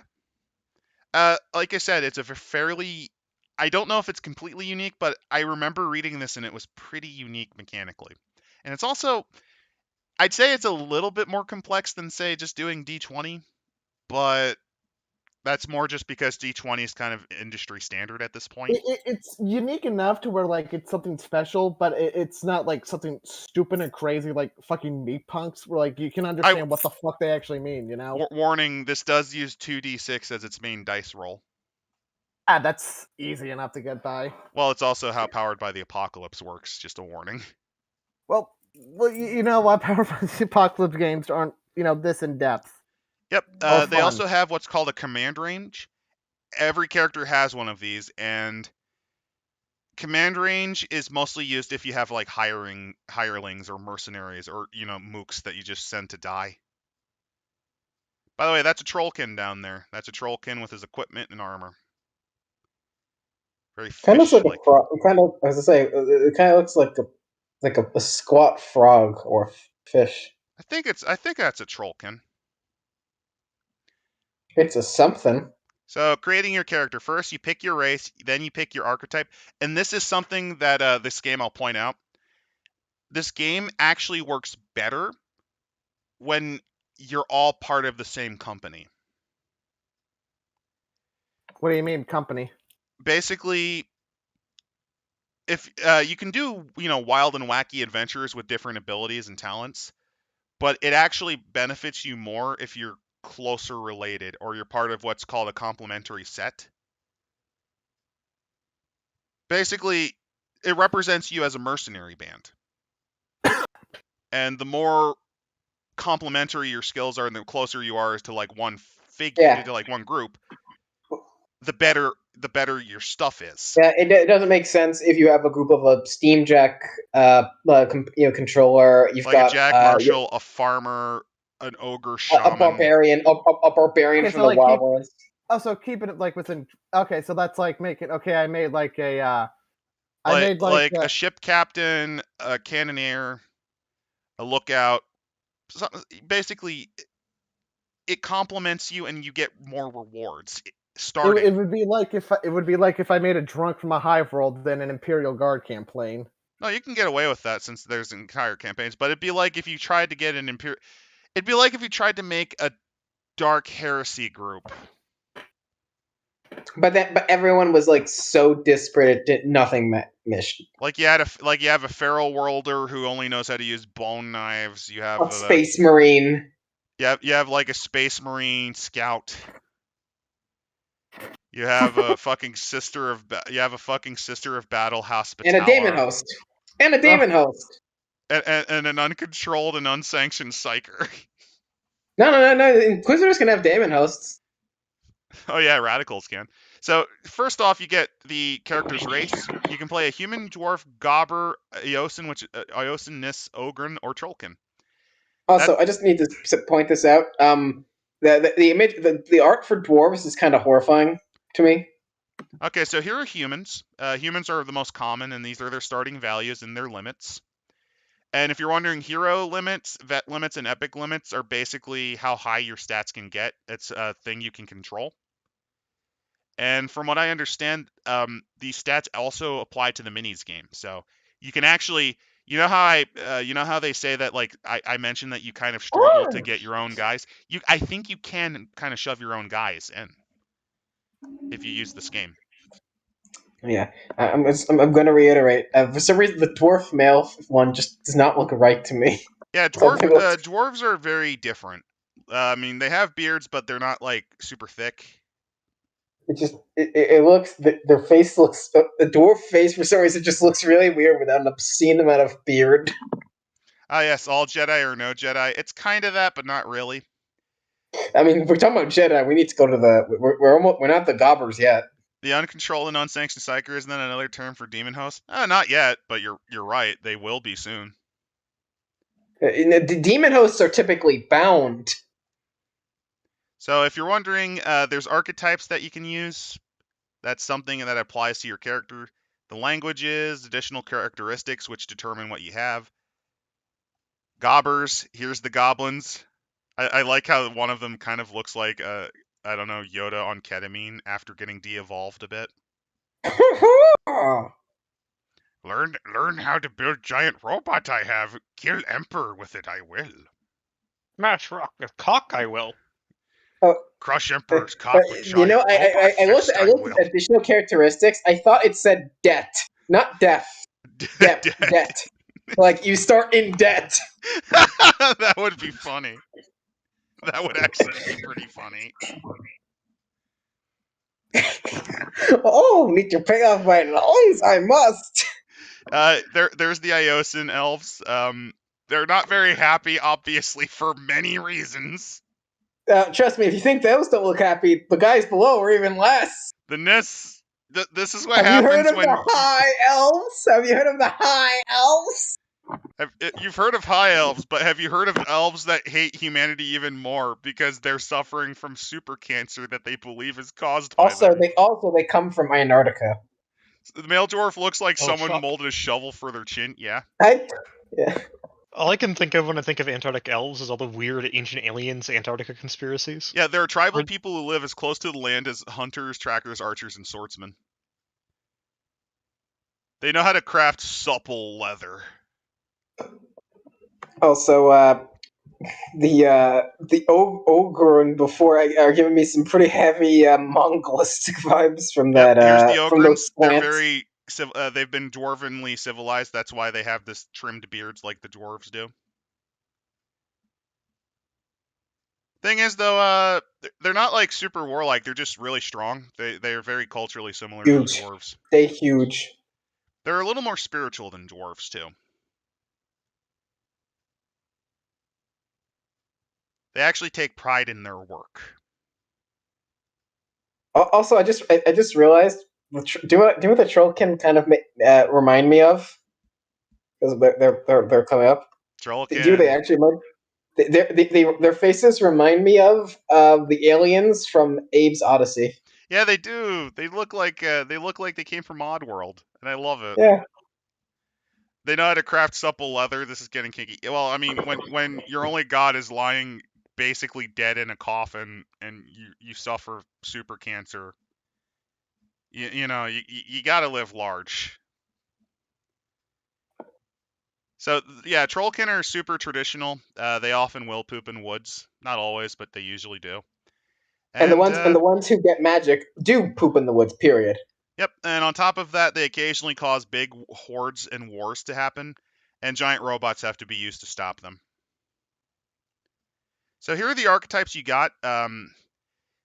Like I said, it's a fairly... I don't know if it's completely unique, but I remember reading this and it was pretty unique mechanically. And it's also... I'd say it's a little bit more complex than, say, just doing D20, but that's more just because D20 is kind of industry standard at this point. It's unique enough to where, like, it's something special, but it's not, like, something stupid and crazy like fucking meat punks, where, like, you can understand what the fuck they actually mean, you know? Warning, this does use 2d6 as its main dice roll. Ah, that's easy enough to get by. Well, it's also how Powered by the Apocalypse works, just a warning. Well, you know what? Powered by the Apocalypse games aren't, this in depth. Yep. They also have what's called a command range. Every character has one of these, and command range is mostly used if you have like hirelings or mercenaries or mooks that you just send to die. By the way, that's a trollkin down there. That's a trollkin with his equipment and armor. Very kind of looks like fish-like. a frog. As I say, it kind of looks like a squat frog or fish. I think that's a trollkin. It's a something. So creating your character, first you pick your race, then you pick your archetype, and this is something that this game I'll point out. This game actually works better when you're all part of the same company. What do you mean, company? Basically, if you can do wild and wacky adventures with different abilities and talents, but it actually benefits you more if you're closer related or you're part of what's called a complementary set. Basically, it represents you as a mercenary band. And the more complementary your skills are and the closer you are to like one figure, to like one group, the better your stuff is. Yeah, it doesn't make sense if you have a group of a Steamjack controller. You've like got a Jack Marshall, a farmer, an ogre shaman, a barbarian Okay, from the Wildlands. So keeping it like within. Okay, so that's like making. Okay, I made like a. a ship captain, a cannoneer, a lookout. So basically, it complements you, and you get more rewards. starting. It would be like if I made a drunk from a hive world than an Imperial Guard campaign. No, you can get away with that since there's entire campaigns. But it'd be like if you tried to get an Imperial. It'd be like if you tried to make a Dark Heresy group. But everyone was like so disparate, it did nothing meshed. Like you have a feral worlder who only knows how to use bone knives. You have a space marine. You have like a space marine scout. You have a fucking sister of battle hospitaller. And a daemon host. And a daemon host. And an uncontrolled and unsanctioned psyker. No. Inquisitors can have daemon hosts. Oh yeah, radicals can. So first off, you get the character's race. You can play a human, dwarf, gobber, Eosin, Nis, Ogren, or Trollkin. Also, I just need to point this out. The image, the art for dwarves is kind of horrifying to me. Okay, so here are humans. Humans are the most common, and these are their starting values and their limits. And if you're wondering, hero limits, vet limits, and epic limits are basically how high your stats can get. It's a thing you can control. And from what I understand, these stats also apply to the minis game. So you can actually, you know how they say that, like I mentioned that you kind of struggle to get your own guys. I think you can kind of shove your own guys in if you use this game. Yeah, I'm going to reiterate. For some reason, the dwarf male one just does not look right to me. Yeah, dwarves are very different. I mean, they have beards, but they're not like super thick. It looks, their face looks, the dwarf face for some reason just looks really weird without an obscene amount of beard. Ah, yes, all Jedi or no Jedi. It's kind of that, but not really. I mean, if we're talking about Jedi, we need to go to we're not the gobbers yet. The uncontrolled and unsanctioned psyker, isn't that another term for demon host? Not yet, but you're right. They will be soon. The demon hosts are typically bound. So if you're wondering, there's archetypes that you can use. That's something that applies to your character. The languages, additional characteristics, which determine what you have. Gobbers, here's the goblins. I like how one of them kind of looks like, I don't know, Yoda on ketamine after getting de-evolved a bit. Learn how to build giant robot I have. Kill Emperor with it, I will. Smash rock with cock, I will. Crush Emperor's cock with giant robot I looked at additional characteristics. I thought it said debt, not death. Debt. Like, you start in debt. That would be funny. That would actually be pretty funny. Oh, need to pay off my loans, I must. There's the Eosin elves. They're not very happy, obviously, for many reasons. Trust me, if you think those don't look happy, the guys below are even less. The Nis. This is what happens when... Have you heard of the High Elves? Have you heard of the High Elves? You've heard of High Elves, but have you heard of elves that hate humanity even more because they're suffering from super cancer that they believe is caused by them? They come from Antarctica. The male dwarf looks like someone molded a shovel for their chin. Yeah. Yeah. All I can think of when I think of Antarctic elves is all the weird ancient aliens Antarctica conspiracies. Yeah, there are tribal people who live as close to the land as hunters, trackers, archers, and swordsmen. They know how to craft supple leather. Also, the Ogren before are giving me some pretty heavy Mongolistic vibes from that. Here's the Ogrens. They're very they've been dwarvenly civilized. That's why they have this trimmed beards like the dwarves do. Thing is, though, they're not like super warlike. They're just really strong. They are very culturally similar to the dwarves. They're huge. They're a little more spiritual than dwarves too. They actually take pride in their work. Also, I just realized, do what the troll can kind of remind me of, because they're coming up. Trollkin. Do they actually? Their faces remind me of the aliens from Abe's Odyssey. Yeah, they do. They look like they came from Oddworld, and I love it. Yeah. They know how to craft supple leather. This is getting kinky. Well, I mean, when your only god is lying basically dead in a coffin and you suffer super cancer. You know, you got to live large. So yeah, Trollkin are super traditional. They often will poop in woods. Not always, but they usually do. And the ones who get magic do poop in the woods. Period. Yep, and on top of that, they occasionally cause big hordes and wars to happen, and giant robots have to be used to stop them. So here are the archetypes you got.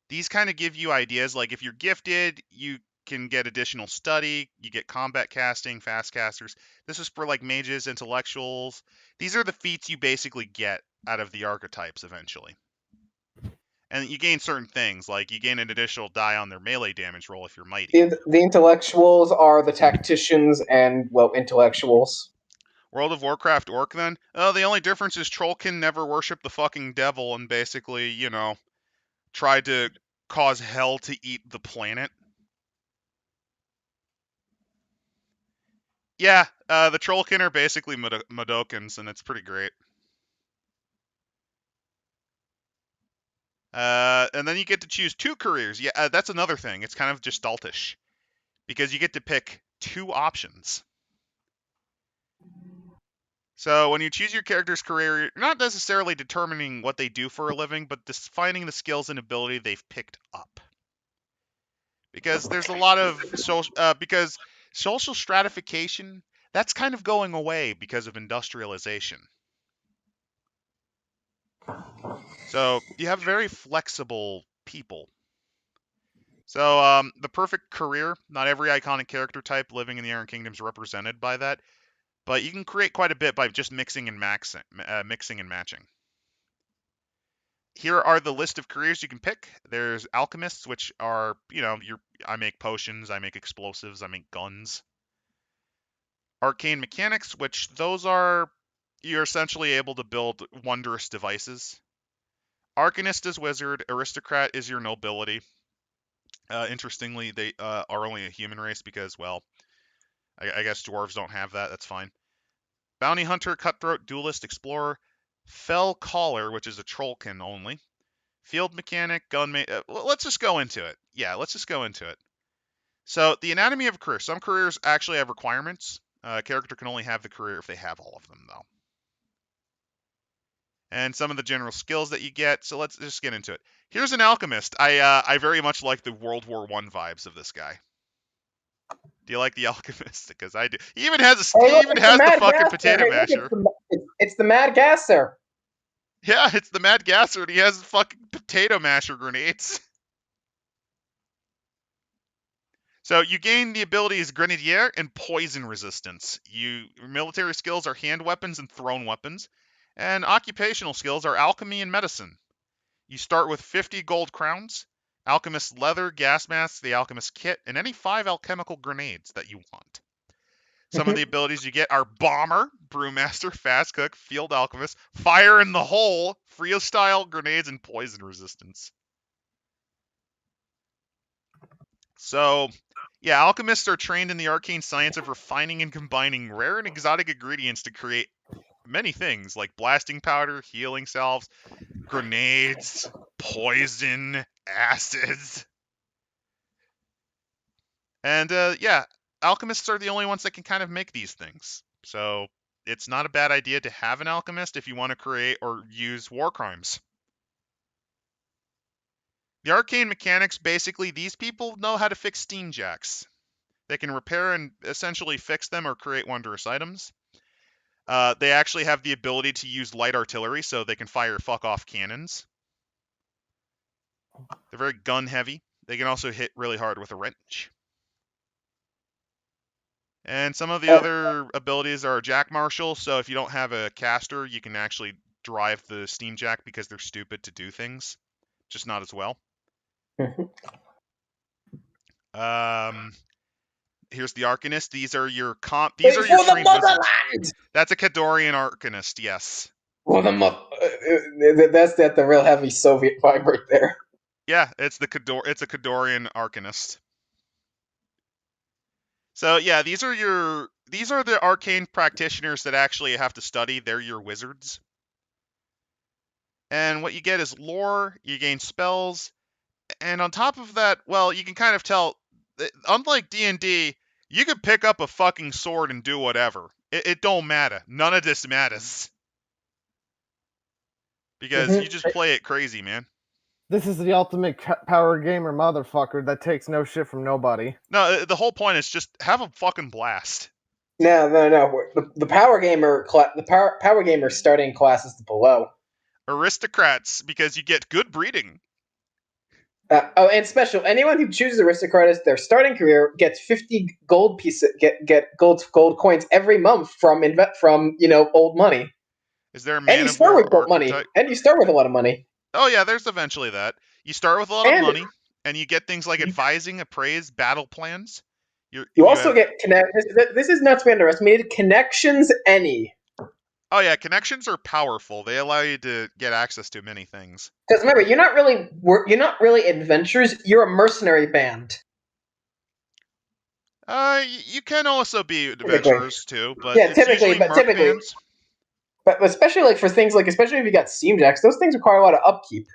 These kind of give you ideas. Like if you're gifted, you can get additional study. You get combat casting, fast casters. This is for like mages, intellectuals. These are the feats you basically get out of the archetypes eventually. And you gain certain things, like you gain an additional die on their melee damage roll if you're mighty. The intellectuals are the tacticians and, well, intellectuals. World of Warcraft Orc, then? Oh, the only difference is Trollkin never worship the fucking devil and basically, you know, tried to cause hell to eat the planet. Yeah, the Trollkin are basically Modokans, and it's pretty great. And then you get to choose 2 careers. Yeah, that's another thing. It's kind of gestaltish. Because you get to pick 2 options. So when you choose your character's career, you're not necessarily determining what they do for a living, but defining the skills and ability they've picked up. Because there's a lot of because social stratification, that's kind of going away because of industrialization. So you have very flexible people. So the perfect career, not every iconic character type living in the Iron Kingdom is represented by that, but you can create quite a bit by just mixing and matching. Here are the list of careers you can pick. There's alchemists, which are, you know, I make potions, I make explosives, I make guns. Arcane mechanics, which those are, you're essentially able to build wondrous devices. Arcanist is wizard. Aristocrat is your nobility. Interestingly, they are only a human race because, well, I guess dwarves don't have that. That's fine. Bounty hunter, cutthroat, duelist, explorer, fell caller, which is a trollkin only. Field mechanic, let's just go into it. Yeah, let's just go into it. So the anatomy of a career. Some careers actually have requirements. A character can only have the career if they have all of them, though. And some of the general skills that you get. So let's just get into it. Here's an alchemist. I very much like the World War I vibes of this guy. Do you like the alchemist? Because I do. He even has the fucking potato masher. It's the Mad Gasser. Yeah, it's the Mad Gasser, and he has fucking potato masher grenades. So you gain the abilities Grenadier and Poison Resistance. Your military skills are hand weapons and thrown weapons, and occupational skills are Alchemy and Medicine. You start with 50 gold crowns, Alchemist Leather, Gas Mask, the Alchemist Kit, and any 5 alchemical grenades that you want. Some of the abilities you get are Bomber, Brewmaster, Fast Cook, Field Alchemist, Fire in the Hole, Freestyle, Grenades, and Poison Resistance. So, yeah, alchemists are trained in the arcane science of refining and combining rare and exotic ingredients to create many things, like blasting powder, healing salves, grenades, poison, acids. And, yeah, alchemists are the only ones that can kind of make these things. So it's not a bad idea to have an alchemist if you want to create or use war crimes. The arcane mechanics, basically, these people know how to fix Steamjacks. They can repair and essentially fix them or create wondrous items. They actually have the ability to use light artillery, so they can fire fuck-off cannons. They're very gun-heavy. They can also hit really hard with a wrench. And some of the other abilities are Jack Marshal, so if you don't have a caster, you can actually drive the Steamjack because they're stupid to do things, just not as well. Here's the Arcanist. These are your These are your trained wizards. That's a Khadorian Arcanist, yes. Well, that's the real heavy Soviet vibe right there. Yeah, it's a Khadorian Arcanist. So yeah, these are the arcane practitioners that actually have to study. They're your wizards. And what you get is lore, you gain spells, and on top of that, well, you can kind of tell, unlike D&D, you could pick up a fucking sword and do whatever. It don't matter. None of this matters. Because you just play it crazy, man. This is the ultimate power gamer motherfucker that takes no shit from nobody. No, the whole point is just have a fucking blast. No. The power gamer power gamer starting class is below. Aristocrats, because you get good breeding. And special, anyone who chooses aristocrat as their starting career gets 50 gold pieces, get gold coins every month from old money. Is there a and you start with gold money, and you start with a lot of money. Oh yeah, there's eventually that. You start with a lot of money, and you get things like advising, appraise, battle plans. You also get this is not to be underestimated. Connections, any. Oh yeah, connections are powerful. They allow you to get access to many things. Because remember, you're not really adventurers. You're a mercenary band. You can also be adventurers too, but yeah, typically. Bands. But especially especially if you got Steamjacks, those things require a lot of upkeep.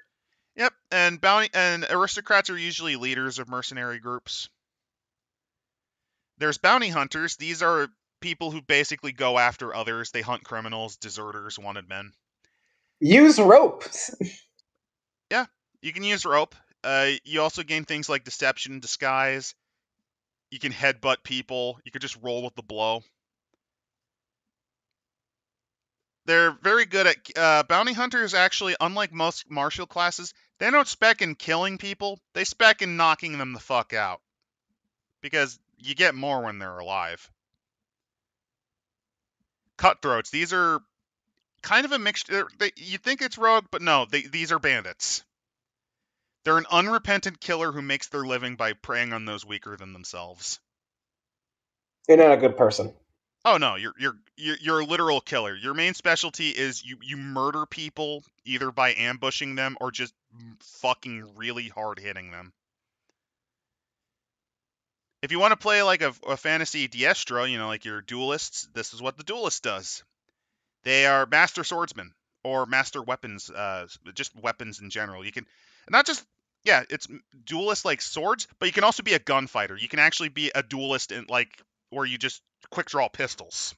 Yep, and bounty and aristocrats are usually leaders of mercenary groups. There's bounty hunters. These are people who basically go after others. They hunt criminals, deserters, wanted men. Use ropes. Yeah, you can use rope. You also gain things like deception, disguise. You can headbutt people. You could just roll with the blow. They're very good at bounty hunters. Actually, unlike most martial classes, they don't spec in killing people. They spec in knocking them the fuck out, because you get more when they're alive. Cutthroats. These are kind of a mixture. You think it's rogue, but no, these are bandits. They're an unrepentant killer who makes their living by preying on those weaker than themselves. You're not a good person. Oh no, you're a literal killer. Your main specialty is you murder people either by ambushing them or just fucking really hard hitting them. If you want to play like a fantasy diestro, like your duelists, this is what the duelist does. They are master swordsmen or master weapons, just weapons in general. You can not just it's duelist like swords, but you can also be a gunfighter. You can actually be a duelist in where you just quick draw pistols.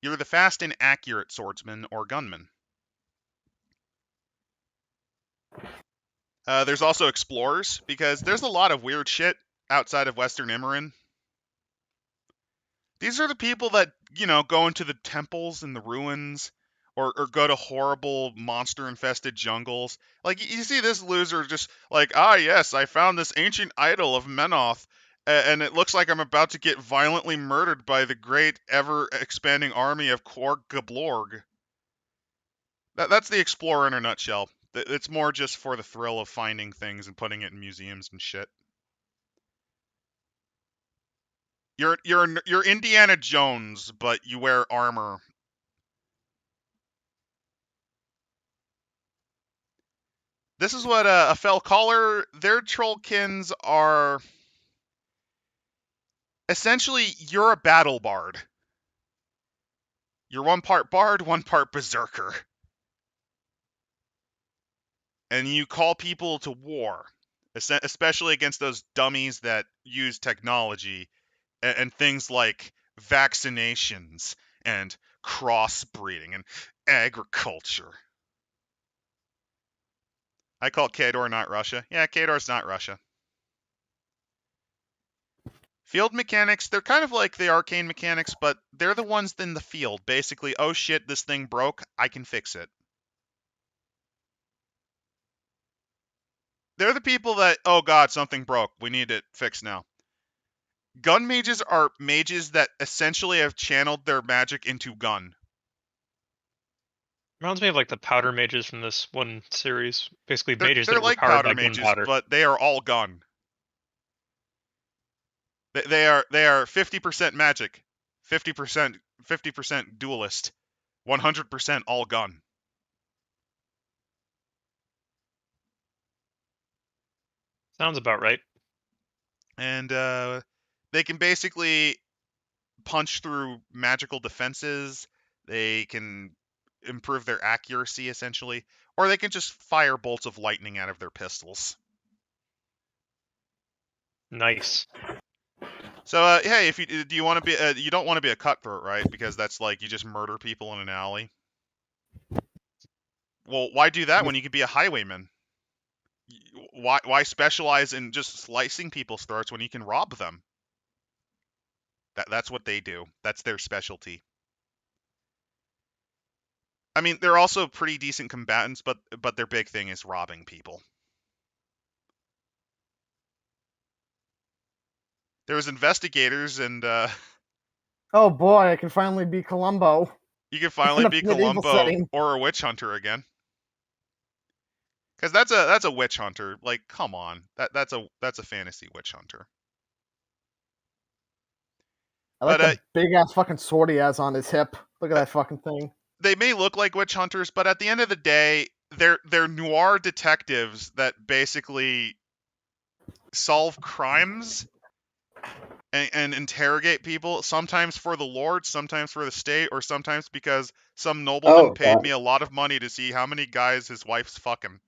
You're the fast and accurate swordsman or gunman. There's also explorers, because there's a lot of weird shit outside of Western Immorin. These are the people that, go into the temples and the ruins, or go to horrible monster-infested jungles. Like, you see this loser just like, yes, I found this ancient idol of Menoth, and it looks like I'm about to get violently murdered by the great, ever-expanding army of Korgablorg. That's the explorer in a nutshell. It's more just for the thrill of finding things and putting it in museums and shit. You're Indiana Jones, but you wear armor. This is what a fell caller. Their trollkins are essentially, you're a battle bard. You're one part bard, one part berserker. And you call people to war, especially against those dummies that use technology and things like vaccinations and crossbreeding and agriculture. I call Khador not Russia. Yeah, Khador's not Russia. Field mechanics, they're kind of like the arcane mechanics, but they're the ones in the field. Basically, oh shit, this thing broke, I can fix it. They're the people that, oh god, something broke, we need it fixed now. Gun mages are mages that essentially have channeled their magic into gun. Reminds me of like the powder mages from this one series. Basically, mages they're that like were powered powder by mages, gunpowder. but they are all gun. They are 50% magic, 50% duelist, 100% all gun. Sounds about right. And they can basically punch through magical defenses. They can improve their accuracy essentially, or they can just fire bolts of lightning out of their pistols. Nice. So hey, if you do you want to be you don't want to be a cutthroat, right? Because that's like you just murder people in an alley. Well, why do that when you could be a highwayman? Why specialize in just slicing people's throats when you can rob them? That's what they do. That's their specialty. I mean, they're also pretty decent combatants, but their big thing is robbing people. There was investigators, and Oh boy, I can finally be Columbo. you can finally In a be medieval Columbo setting. or a witch hunter again. Because that's a witch hunter. Like, come on, that's a fantasy witch hunter. I like But the big ass fucking sword he has on his hip. Look at that fucking thing. they may look like witch hunters, but at the end of the day, they're noir detectives that basically solve crimes and interrogate people, sometimes for the Lord, sometimes for the state, or sometimes because some nobleman paid me a lot of money to see how many guys his wife's fucking.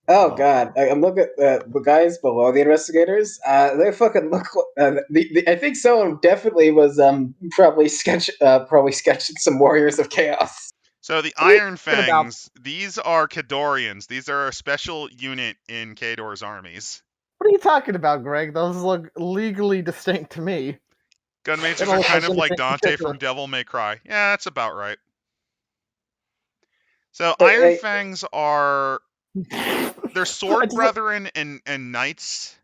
Oh god, I'm looking at the guys below the investigators. They fucking look. I think someone definitely was probably sketching some warriors of chaos. So the What are you Iron talking about? Fangs, these are Khadorians. These are a special unit in Khador's armies. What are you talking about, Greg? Those look legally distinct to me. Gun They mages don't are look kind like of like anything Dante particular. from Devil May Cry. Yeah, that's about right. So Hey, Iron hey. Fangs are they're sword brethren and knights.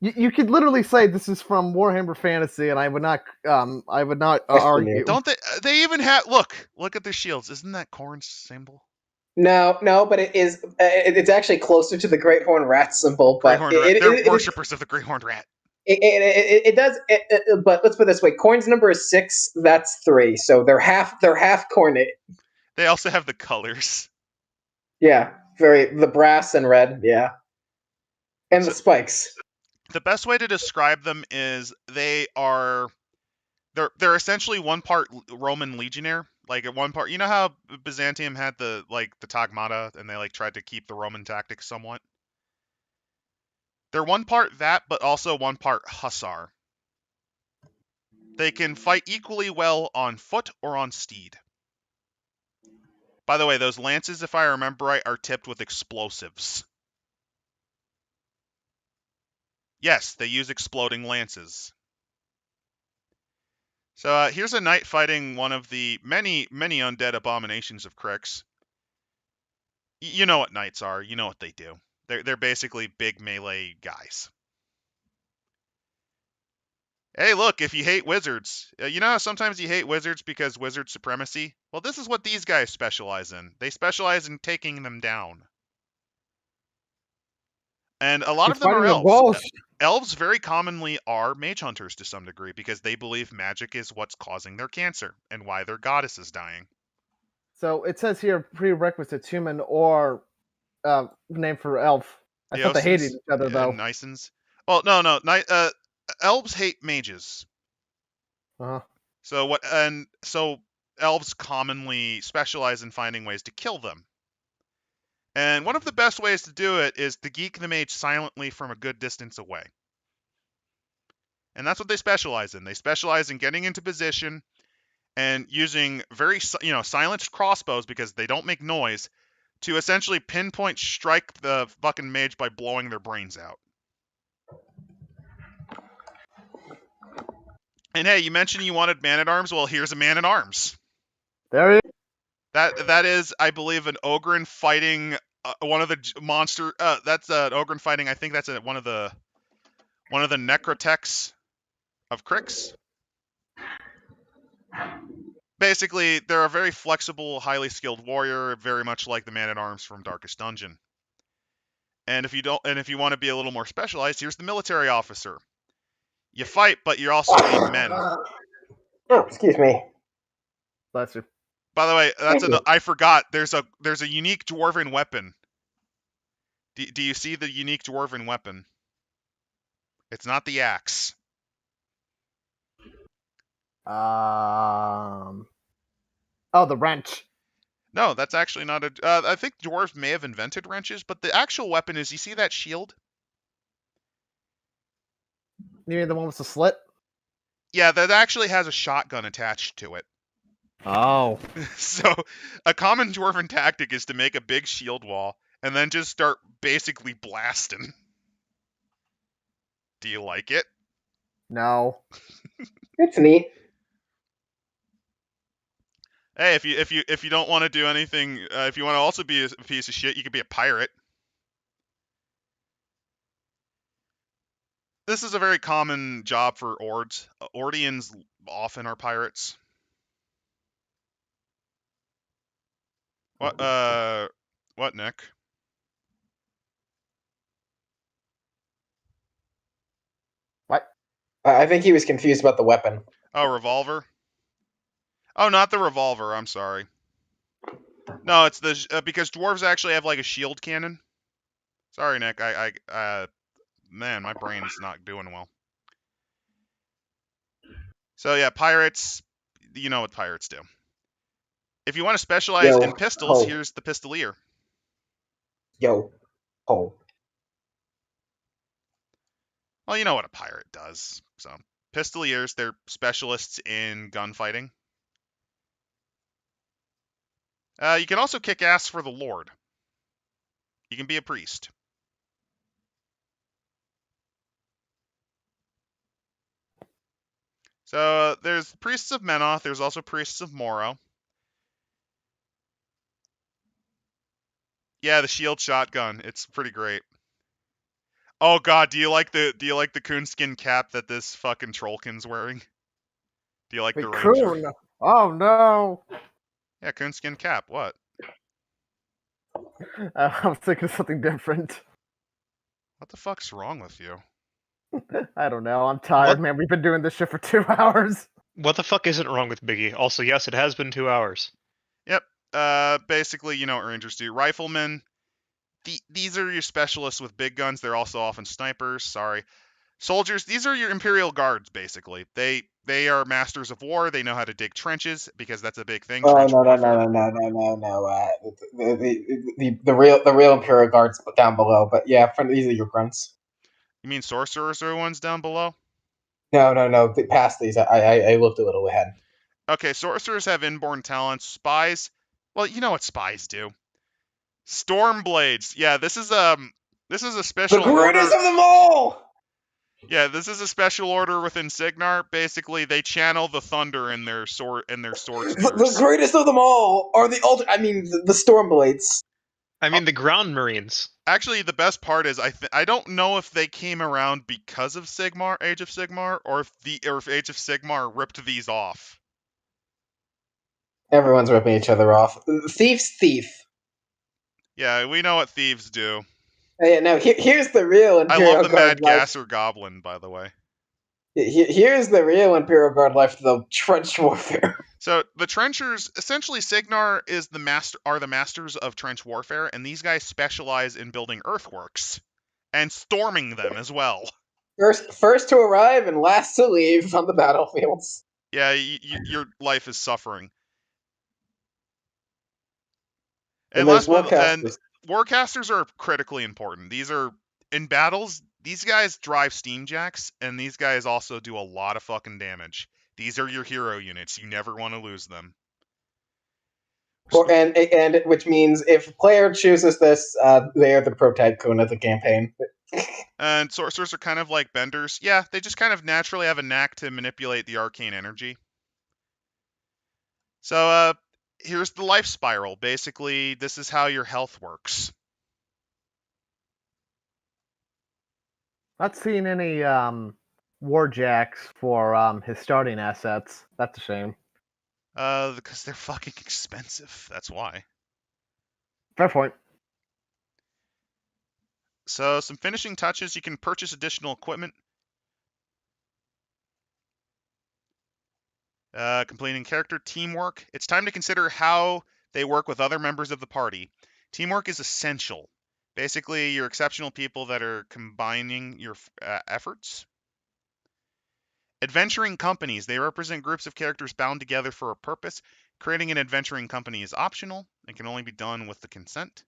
You could literally say this is from Warhammer Fantasy, and I would not argue. Don't they even have look at their shields. Isn't that Khorne's symbol? No, but it is. It's actually closer to the Great Horn Rat symbol, Great but Horned Rat. They're worshippers of the Great Horned Rat. it does. But let's put it this way: Corn's number is 6. That's 3. So they're half cornet. They also have the colors. Yeah, the brass and red. Yeah, and the spikes. The best way to describe them is they're essentially one part Roman legionnaire. Like at one part, you know how Byzantium had the tagmata, and they like tried to keep the Roman tactics somewhat. They're one part that, but also one part hussar. They can fight equally well on foot or on steed. By the way, those lances, if I remember right, are tipped with explosives. Yes, they use exploding lances. So here's a knight fighting one of the many, many undead abominations of Crooks. You know what knights are. You know what they do. They're basically big melee guys. Hey, look, if you hate wizards, you know how sometimes you hate wizards because wizard supremacy? Well, this is what these guys specialize in. They specialize in taking them down. And a lot of them are elves. Elves very commonly are mage hunters to some degree because they believe magic is what's causing their cancer and why their goddess is dying. So it says here prerequisites human or name for elf. I thought they hated each other though. Nicens. Well, no. Elves hate mages. Uh-huh. So elves commonly specialize in finding ways to kill them. And one of the best ways to do it is to geek the mage silently from a good distance away. And that's what they specialize in. They specialize in getting into position and using very silenced crossbows because they don't make noise to essentially pinpoint strike the fucking mage by blowing their brains out. And hey, you mentioned you wanted man-at-arms. Well, here's a man-at-arms. There he is. That is, I believe, an Ogren fighting one of the monster. That's an Ogren fighting. I think that's one of the necrotechs of Crooks. Basically, they're a very flexible, highly skilled warrior, very much like the man-at-arms from Darkest Dungeon. And if you want to be a little more specialized, here's the military officer. You fight, but you also aid men. Oh, excuse me. Bless you. By the way, I forgot. There's a unique dwarven weapon. Do you see the unique dwarven weapon? It's not the axe. Oh, the wrench. No, that's actually not a. I think dwarves may have invented wrenches, but the actual weapon is, you see that shield? You mean the one with the slit? Yeah, that actually has a shotgun attached to it. Oh. So, a common dwarven tactic is to make a big shield wall and then just start basically blasting. Do you like it? No. It's neat. Hey, if you don't want to do anything, if you want to also be a piece of shit, you could be a pirate. This is a very common job for Ords. Ordians often are pirates. What, Nick? What? I think he was confused about the weapon. Oh, revolver? Oh, not the revolver. I'm sorry. No, it's the because dwarves actually have like a shield cannon. Sorry, Nick. Man, my brain's not doing well. So yeah, pirates. You know what pirates do. If you want to specialize in pistols, here's the pistolier. Ho. Well, you know what a pirate does. So pistoliers, they're specialists in gunfighting. You can also kick ass for the Lord. You can be a priest. So there's priests of Menoth. There's also priests of Moro. Yeah, the shield shotgun. It's pretty great. Oh god, do you like the coonskin cap that this fucking trollkin's wearing? Do you like the ranger? Coon. Oh no. Yeah, coonskin cap. What? I was thinking of something different. What the fuck's wrong with you? I don't know. I'm tired, man. We've been doing this shit for 2 hours. What the fuck isn't wrong with Biggie? Also, yes, it has been 2 hours. Yep. Basically, you know what rangers do. Riflemen. These are your specialists with big guns. They're also often snipers. Sorry. Soldiers. These are your Imperial Guards, basically. They are masters of war. They know how to dig trenches because that's a big thing. Oh no. The real Imperial Guards down below. But yeah, these are your grunts. You mean sorcerers are the ones down below? No. Past these, I looked a little ahead. Okay, sorcerers have inborn talents. Spies. Well, you know what spies do. Stormblades. Yeah, this is a special The greatest order. of them all. Yeah, this is a special order within Signar. Basically, they channel the thunder in their sword spears. The greatest of them all are the the Stormblades. I mean, the ground marines. Actually, the best part is I don't know if they came around because of Age of Sigmar, or if Age of Sigmar ripped these off. Everyone's ripping each other off. Thief's thief. Yeah, we know what thieves do. Yeah, now here's the real Imperial I love the Guard Mad Gasser Goblin, by the way. Here's the real Imperial Guard life, the trench warfare. So the trenchers, essentially, Signar are the masters of trench warfare, and these guys specialize in building earthworks and storming them as well. First to arrive and last to leave on the battlefields. Yeah, your life is suffering. And warcasters are critically important. These are in battles. These guys drive Steamjacks, and these guys also do a lot of fucking damage. These are your hero units. You never want to lose them. And which means if a player chooses this, they are the pro tycoon of the campaign. And sorcerers are kind of like benders. Yeah, they just kind of naturally have a knack to manipulate the arcane energy. So, here's the life spiral. Basically, this is how your health works. Not seeing any warjacks for his starting assets. That's a shame. Because they're fucking expensive. That's why. Fair point. So, some finishing touches. You can purchase additional equipment. Completing character teamwork. It's time to consider how they work with other members of the party. Teamwork is essential. Basically, you're exceptional people that are combining your efforts. Adventuring companies. They represent groups of characters bound together for a purpose. Creating an adventuring company is optional and can only be done with the consent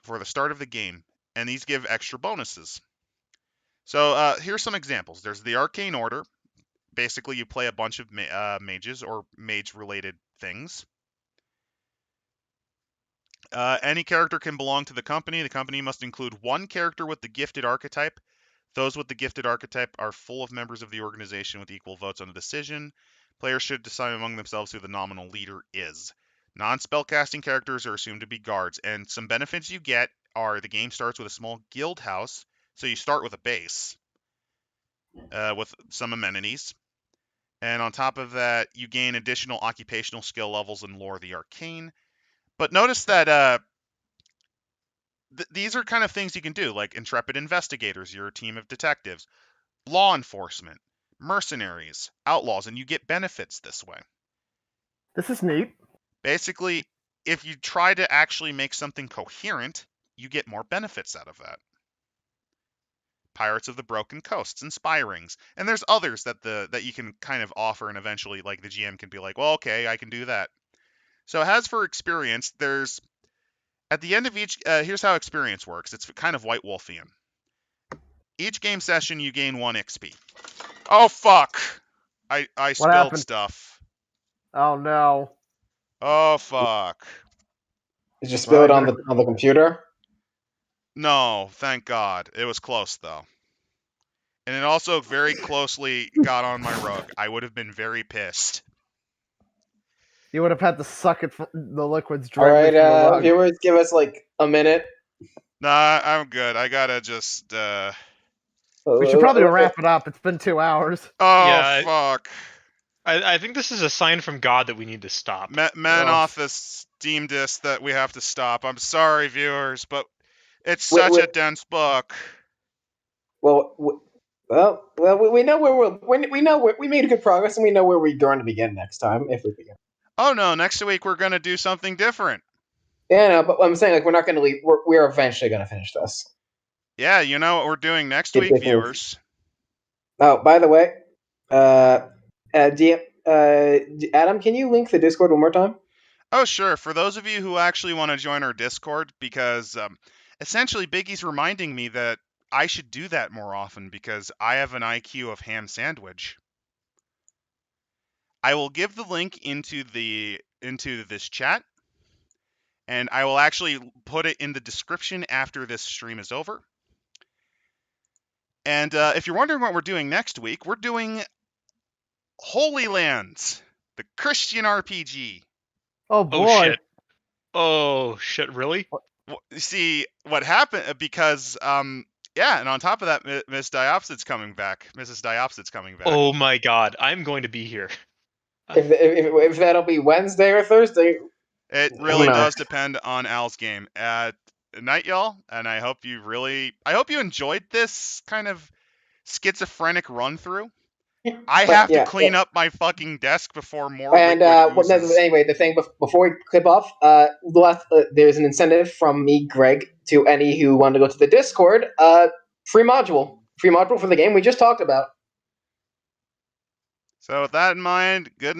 before the start of the game, and these give extra bonuses. So here's some examples. There's the Arcane Order. Basically, you play a bunch of mages or mage-related things. Any character can belong to the company. The company must include one character with the gifted archetype. Those with the gifted archetype are full of members of the organization with equal votes on the decision. Players should decide among themselves who the nominal leader is. Non-spellcasting characters are assumed to be guards, and some benefits you get are the game starts with a small guild house, so you start with a base with some amenities. And on top of that, you gain additional occupational skill levels in Lore of the Arcane. But notice that these are kind of things you can do, like Intrepid Investigators, you're a team of detectives, law enforcement, mercenaries, outlaws, and you get benefits this way. This is neat. Basically, if you try to actually make something coherent, you get more benefits out of that. Pirates of the Broken Coasts and Spy Rings, and there's others that you can kind of offer, and eventually, like, the GM can be like, well, okay, I can do that. So as for experience, there's at the end of each, here's how experience works. It's kind of White Wolfian. Each game session, you gain 1 XP. Oh, fuck! I spilled happened? stuff. Oh no. Oh, fuck. Did you spill it on the computer? No, thank God. It was close, though. And it also very closely got on my rug. I would have been very pissed. You would have had to suck it from the liquids All directly right, from the rug. viewers, give us like a minute. Nah, I'm good. I gotta just, We should probably wrap it up. It's been 2 hours. Oh, Yeah, fuck. I think this is a sign from God that we need to stop. Man Office deemed us that we have to stop. I'm sorry, viewers, but it's such a dense book. Well, we know where we know we made good progress, and we know where we're going to begin next time if we begin. Oh no, next week we're gonna do something different. Yeah, no, but I'm saying like we're not going to leave. We're eventually going to finish this. Yeah, you know what we're doing next week, viewers. Oh, by the way, Adam, can you link the Discord one more time? Oh, sure. For those of you who actually want to join our Discord, because essentially Biggie's reminding me that I should do that more often because I have an IQ of ham sandwich. I will give the link into this chat, and I will actually put it in the description after this stream is over. And if you're wondering what we're doing next week, we're doing Holy Lands, the Christian RPG. Oh boy. Oh shit. Oh shit, really? See, what happened, because, yeah, and on top of that, Mrs. Diopsid's coming back. Oh my god, I'm going to be here. If that'll be Wednesday or Thursday. It really does depend on Al's game. Night, y'all, and I hope you enjoyed this kind of schizophrenic run through. I have to clean up my fucking desk before more. And anyway, the thing before we clip off, there's an incentive from me, Greg, to any who want to go to the Discord. Free module for the game we just talked about. So with that in mind, good night.